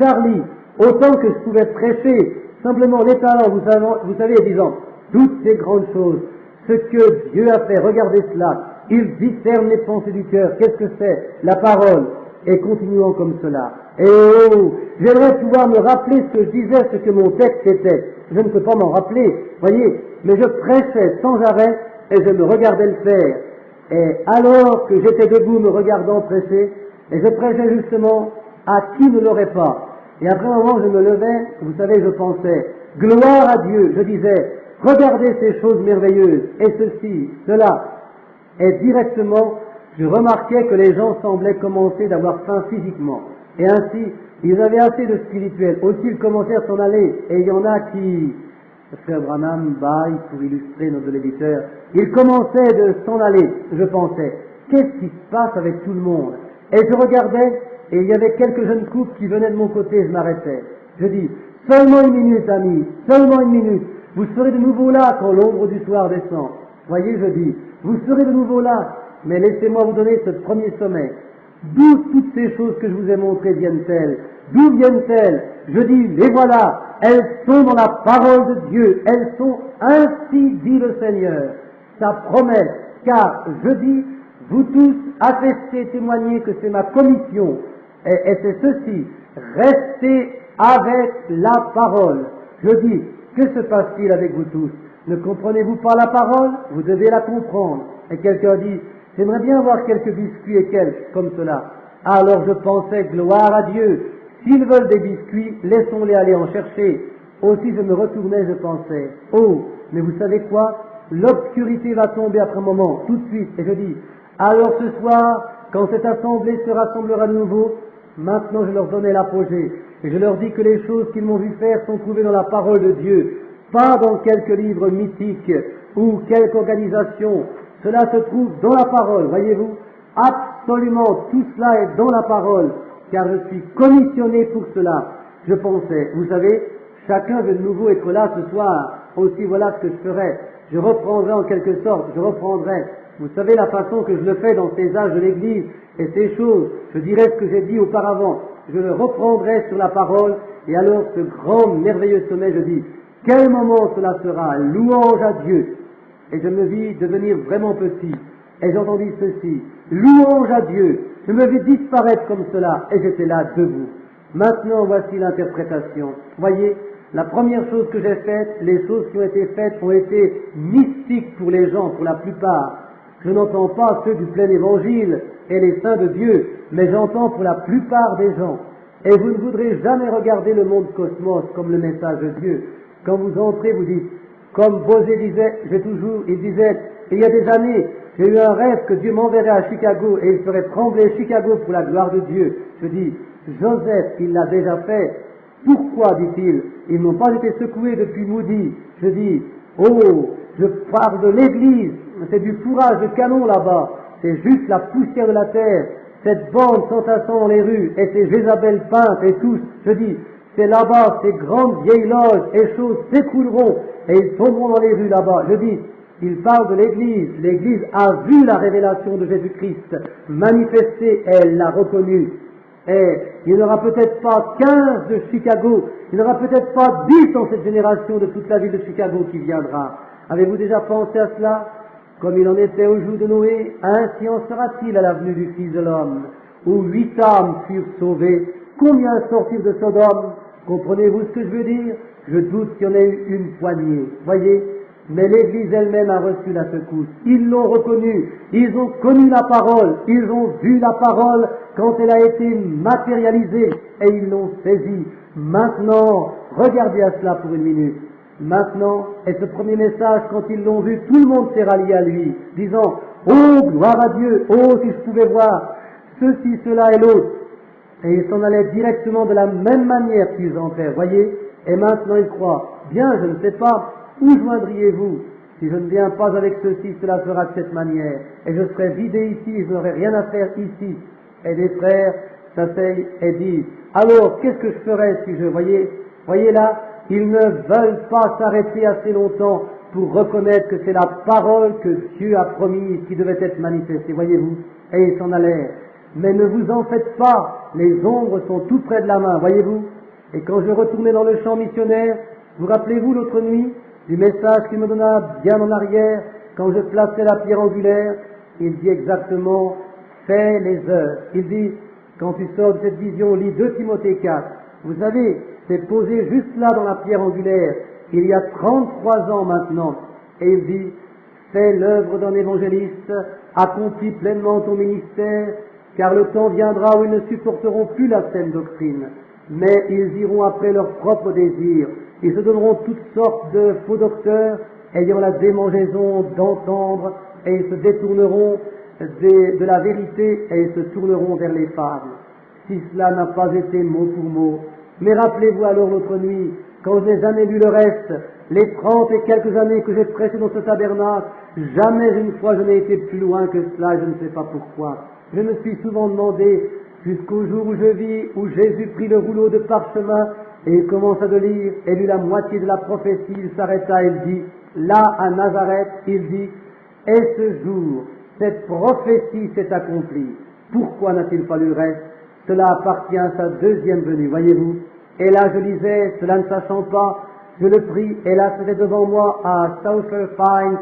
Charlie, autant que je pouvais prêcher, simplement l'étalant, vous savez, disant, toutes ces grandes choses, ce que Dieu a fait, regardez cela, il discerne les pensées du cœur, qu'est-ce que c'est? La parole. Et continuons comme cela. Et oh, j'aimerais pouvoir me rappeler ce que je disais, ce que mon texte était. Je ne peux pas m'en rappeler, voyez, mais je prêchais sans arrêt et je me regardais le faire. Et alors que j'étais debout me regardant prêcher, et je prêchais justement à qui ne l'aurait pas. Et après un moment je me levais, vous savez, je pensais, gloire à Dieu, je disais, regardez ces choses merveilleuses, et ceci, cela. Et directement, je remarquais que les gens semblaient commencer d'avoir faim physiquement. Et ainsi, ils avaient assez de spirituel. Aussi, ils commencèrent à s'en aller. Et il y en a qui, le frère Branham baille pour illustrer notre éditeur, ils commençaient de s'en aller, je pensais. Qu'est-ce qui se passe avec tout le monde? Et je regardais, et il y avait quelques jeunes couples qui venaient de mon côté, je m'arrêtais. Je dis, seulement une minute, amis, seulement une minute. Vous serez de nouveau là quand l'ombre du soir descend. Voyez, je dis, vous serez de nouveau là, mais laissez-moi vous donner ce premier sommet. D'où toutes ces choses que je vous ai montrées viennent-elles? D'où viennent-elles? Je dis, les voilà, elles sont dans la parole de Dieu, elles sont ainsi dit le Seigneur, sa promesse, car je dis, vous tous attestez, témoignez que c'est ma commission, et c'est ceci, restez avec la parole. Je dis, que se passe-t-il avec vous tous? Ne comprenez-vous pas la parole? Vous devez la comprendre. Et quelqu'un dit, j'aimerais bien avoir quelques biscuits et quelques, comme cela. Alors je pensais, gloire à Dieu, s'ils veulent des biscuits, laissons-les aller en chercher. Aussi je me retournais, je pensais, oh, mais vous savez quoi? L'obscurité va tomber après un moment, tout de suite. Et je dis, alors ce soir, quand cette assemblée se rassemblera de nouveau, maintenant je leur donnais l'apogée. Et je leur dis que les choses qu'ils m'ont vu faire sont trouvées dans la parole de Dieu, pas dans quelques livres mythiques ou quelque organisation. Cela se trouve dans la parole, voyez-vous. Absolument, tout cela est dans la parole, car je suis commissionné pour cela. Je pensais, vous savez, chacun veut de nouveau être là ce soir. Aussi voilà ce que je ferai. Je reprendrai en quelque sorte, vous savez la façon que je le fais dans ces âges de l'Église et ces choses, je dirai ce que j'ai dit auparavant, je le reprendrai sur la parole, et alors ce grand, merveilleux sommet, je dis, quel moment cela sera, louange à Dieu. Et je me vis devenir vraiment petit, et j'entendis ceci, louange à Dieu, je me vis disparaître comme cela, et j'étais là debout. Maintenant voici l'interprétation. Voyez, la première chose que j'ai faite, les choses qui ont été faites ont été mystiques pour les gens, pour la plupart. Je n'entends pas ceux du plein évangile et les saints de Dieu, mais j'entends pour la plupart des gens. Et vous ne voudrez jamais regarder le monde cosmos comme le message de Dieu. Quand vous entrez, vous dites, comme Bosé disait, il disait, il y a des années, j'ai eu un rêve que Dieu m'enverrait à Chicago et il ferait trembler Chicago pour la gloire de Dieu. Je dis, Joseph, il l'a déjà fait. Pourquoi, dit-il, ils n'ont pas été secoués depuis Moody? Je dis, oh, je parle de l'Église, c'est du fourrage de canon là-bas, c'est juste la poussière de la terre, cette bande s'entassant dans les rues, et ces Jézabel peintes et tous, je dis, c'est là-bas, ces grandes vieilles loges et choses s'écrouleront, et ils tomberont dans les rues là-bas. Je dis, il parle de l'Église, l'Église a vu la révélation de Jésus-Christ manifestée, elle l'a reconnue. Et il n'y aura peut-être pas 15 de Chicago, il n'y aura peut-être pas 10 dans cette génération de toute la ville de Chicago qui viendra. Avez-vous déjà pensé à cela? Comme il en était au jour de Noé, ainsi en sera-t-il à la venue du Fils de l'homme, où 8 âmes furent sauvées. Combien sortirent de Sodome? Comprenez-vous ce que je veux dire? Je doute qu'il y en ait eu une poignée. Voyez? Mais l'Église elle-même a reçu la secousse. Ils l'ont reconnue, ils ont connu la parole, ils ont vu la parole quand elle a été matérialisée et ils l'ont saisie. Maintenant, regardez à cela pour une minute. Maintenant, et ce premier message, quand ils l'ont vu, tout le monde s'est rallié à lui, disant, oh, gloire à Dieu, oh, si je pouvais voir ceci, cela et l'autre. Et ils s'en allaient directement de la même manière qu'ils entraient, voyez. Et maintenant ils croient, bien, je ne sais pas, où joindriez-vous? Si je ne viens pas avec ceci, cela sera de cette manière. Et je serai vidé ici, je n'aurai rien à faire ici. Et les frères s'asseyent et disent, alors, qu'est-ce que je ferais si je, voyez là, ils ne veulent pas s'arrêter assez longtemps pour reconnaître que c'est la parole que Dieu a promise qui devait être manifestée, voyez-vous. Et ils s'en allèrent. Mais ne vous en faites pas, les ombres sont tout près de la main, voyez-vous. Et quand je retournais dans le champ missionnaire, vous rappelez-vous l'autre nuit, du message qu'il me donna bien en arrière, quand je plaçais la pierre angulaire, il dit exactement, fais les heures. Il dit, quand tu sors de cette vision, lis 2 Timothée 4. Vous savez, c'est posé juste là dans la pierre angulaire, il y a 33 ans maintenant. Et il dit, fais l'œuvre d'un évangéliste, accomplis pleinement ton ministère, car le temps viendra où ils ne supporteront plus la saine doctrine, mais ils iront après leurs propres désirs. Ils se donneront toutes sortes de faux docteurs, ayant la démangeaison d'entendre, et ils se détourneront de la vérité, et ils se tourneront vers les fables. Si cela n'a pas été mot pour mot. Mais rappelez-vous alors l'autre nuit, quand je n'ai jamais lu le reste, les 30 et quelques années que j'ai prêché dans ce tabernacle, jamais une fois je n'ai été plus loin que cela, je ne sais pas pourquoi. Je me suis souvent demandé, jusqu'au jour où je vis, où Jésus prit le rouleau de parchemin Et il commença de lire, et lut la moitié de la prophétie, il s'arrêta, il dit, là à Nazareth, il dit, et ce jour, cette prophétie s'est accomplie. Pourquoi n'a-t-il pas lu le reste? Cela appartient à sa deuxième venue, voyez-vous. Et là je lisais, cela ne sachant pas, je le pris, et là c'était devant moi à Southern Pines,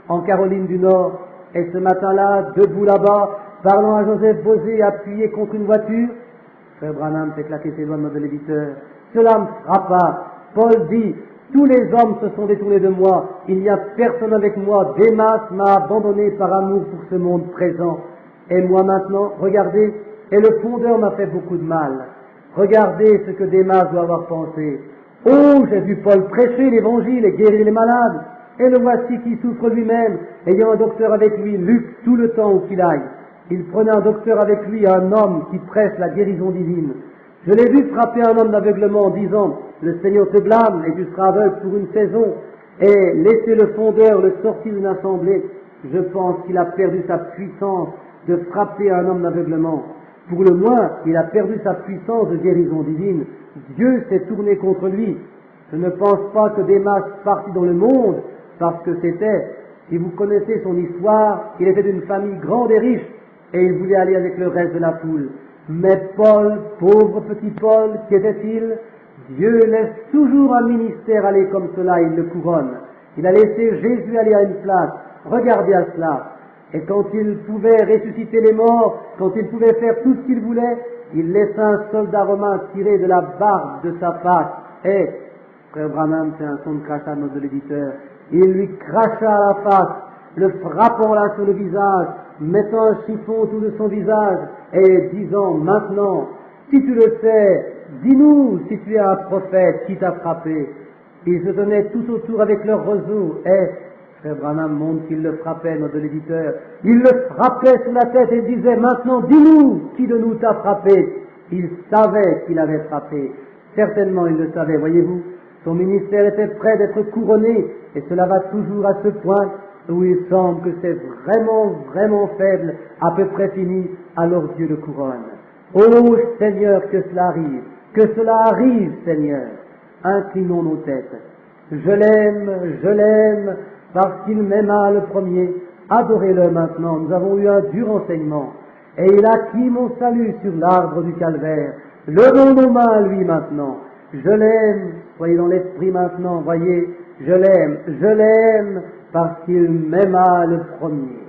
en Caroline du Nord, et ce matin-là, debout là-bas, parlant à Joseph Bosé, appuyé contre une voiture, Frère Branham fait claquer ses doigts de l'éditeur. Cela me frappa. Paul dit, tous les hommes se sont détournés de moi, il n'y a personne avec moi, Démas m'a abandonné par amour pour ce monde présent. Et moi maintenant, regardez, et le fondeur m'a fait beaucoup de mal. Regardez ce que Démas doit avoir pensé. Oh, j'ai vu Paul prêcher l'évangile et guérir les malades, et le voici qui souffre lui-même, ayant un docteur avec lui, Luc, tout le temps où qu'il aille. Il prenait un docteur avec lui, un homme qui prêche la guérison divine. Je l'ai vu frapper un homme d'aveuglement en disant, le Seigneur te blâme et tu seras aveugle pour une saison, et laisser le fondeur le sortir d'une assemblée. Je pense qu'il a perdu sa puissance de frapper un homme d'aveuglement. Pour le moins, il a perdu sa puissance de guérison divine. Dieu s'est tourné contre lui. Je ne pense pas que Démas partit dans le monde parce que c'était, si vous connaissez son histoire, il était d'une famille grande et riche et il voulait aller avec le reste de la foule. Mais Paul, pauvre petit Paul, qu'était-il? Dieu laisse toujours un ministère aller comme cela, il le couronne. Il a laissé Jésus aller à une place. Regardez à cela. Et quand il pouvait ressusciter les morts, quand il pouvait faire tout ce qu'il voulait, il laissa un soldat romain tirer de la barbe de sa face. Et, Frère Branham, c'est un son de crachat de l'éditeur, il lui cracha à la face, le frappant là sur le visage, mettant un chiffon autour de son visage, et disant, maintenant, si tu le sais, dis-nous si tu es un prophète qui t'a frappé. Ils se tenaient tout autour avec leurs roseaux, et Frère Branham montre qu'il le frappait, notre l'éditeur. Il le frappait sur la tête et disait, maintenant, dis-nous qui de nous t'a frappé. Il savait qu'il avait frappé. Certainement, il le savait, voyez-vous. Son ministère était prêt d'être couronné, et cela va toujours à ce point où il semble que c'est vraiment, vraiment faible, à peu près fini, alors Dieu le couronne. Oh Seigneur, que cela arrive, Seigneur. Inclinons nos têtes. Je l'aime, parce qu'il m'aima le premier. Adorez-le maintenant, nous avons eu un dur enseignement. Et il a acquis mon salut sur l'arbre du calvaire. Levons nos mains à lui maintenant. Je l'aime, soyez dans l'esprit maintenant, voyez, je l'aime, parce qu'il m'aima le premier.